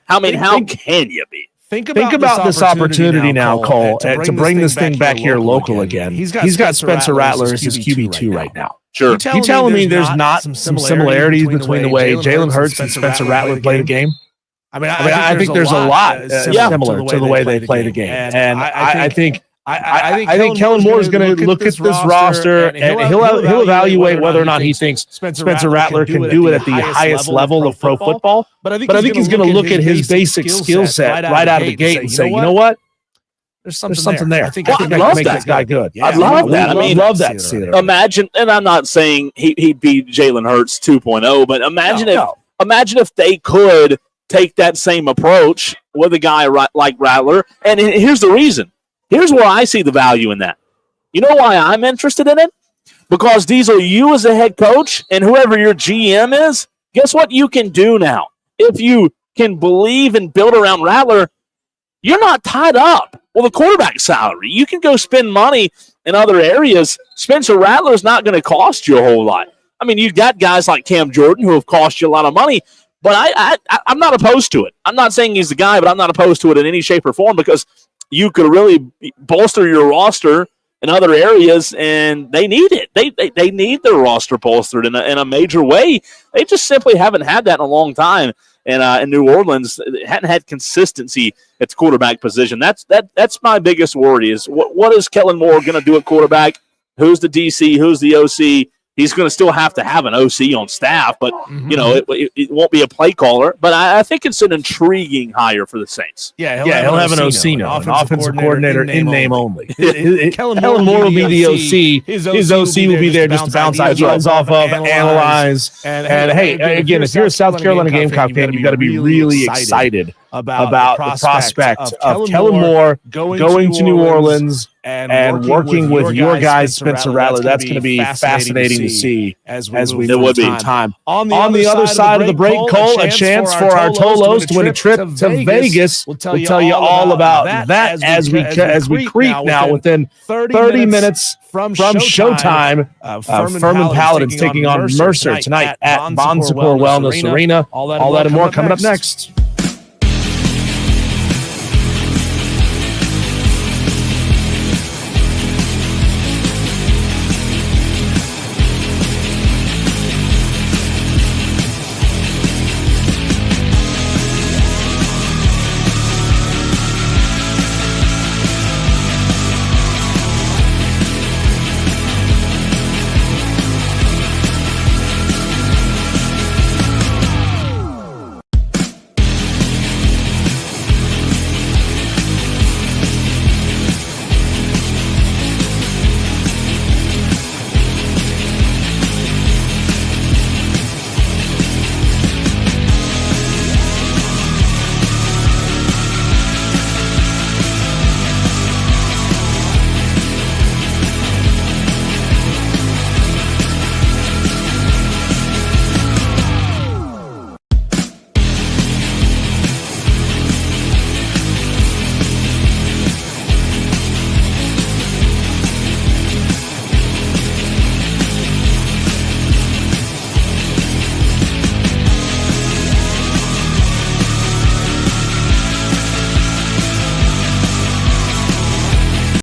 be? Think about this opportunity now, Cole, to bring this thing back here local again. He's got Spencer Rattler as his QB2 right now. Sure. You telling me there's not some similarities between the way Jalen Hurts and Spencer Rattler play the game? I think there's a lot similar to the way they play the game, and I think Kellen Moore is going to look at this roster and he'll evaluate whether or not he thinks Spencer Rattler can do it at the highest level of pro football. But I think he's going to look at his basic skill set right out of the gate and say, you know what? There's something there. I think I can make this guy good. I'd love that. I mean, love that. Imagine, and I'm not saying he'd be Jalen Hurts 2.0, but imagine if they could take that same approach with a guy like Rattler. And here's the reason. Here's where I see the value in that. You know why I'm interested in it? Because, Diesel, you as a head coach and whoever your GM is, guess what you can do now? If you can believe and build around Rattler, you're not tied up with a quarterback salary. You can go spend money in other areas. Spencer Rattler is not going to cost you a whole lot. I mean, you've got guys like Cam Jordan who have cost you a lot of money, but I'm not opposed to it. I'm not saying he's the guy, but I'm not opposed to it in any shape or form because you could really bolster your roster in other areas, and they need it. They need their roster bolstered in a major way. They just simply haven't had that in a long time. And in New Orleans, hadn't had consistency at the quarterback position. That's my biggest worry is what is Kellen Moore going to do at quarterback? Who's the DC? Who's the OC? He's going to still have to have an OC on staff, but it won't be a play caller. But I think it's an intriguing hire for the Saints. Yeah, he'll have an OC now, an offensive coordinator in name only. Kellen Moore will be the OC. His OC will be there just to bounce ideas off of, analyze. And hey, again, if you're a South Carolina Gamecock fan, you've got to be really excited about the prospect of Kellen Moore going to New Orleans and working with your guy, Spencer Rattler. That's going to be fascinating to see as we move through time. On the other side of the break, Cole, a chance for our Tolos to win a trip to Vegas. We'll tell you all about that as we creep now within 30 minutes from showtime. Furman Paladins taking on Mercer tonight at Bon Secours Wellness Arena. All that and more coming up next.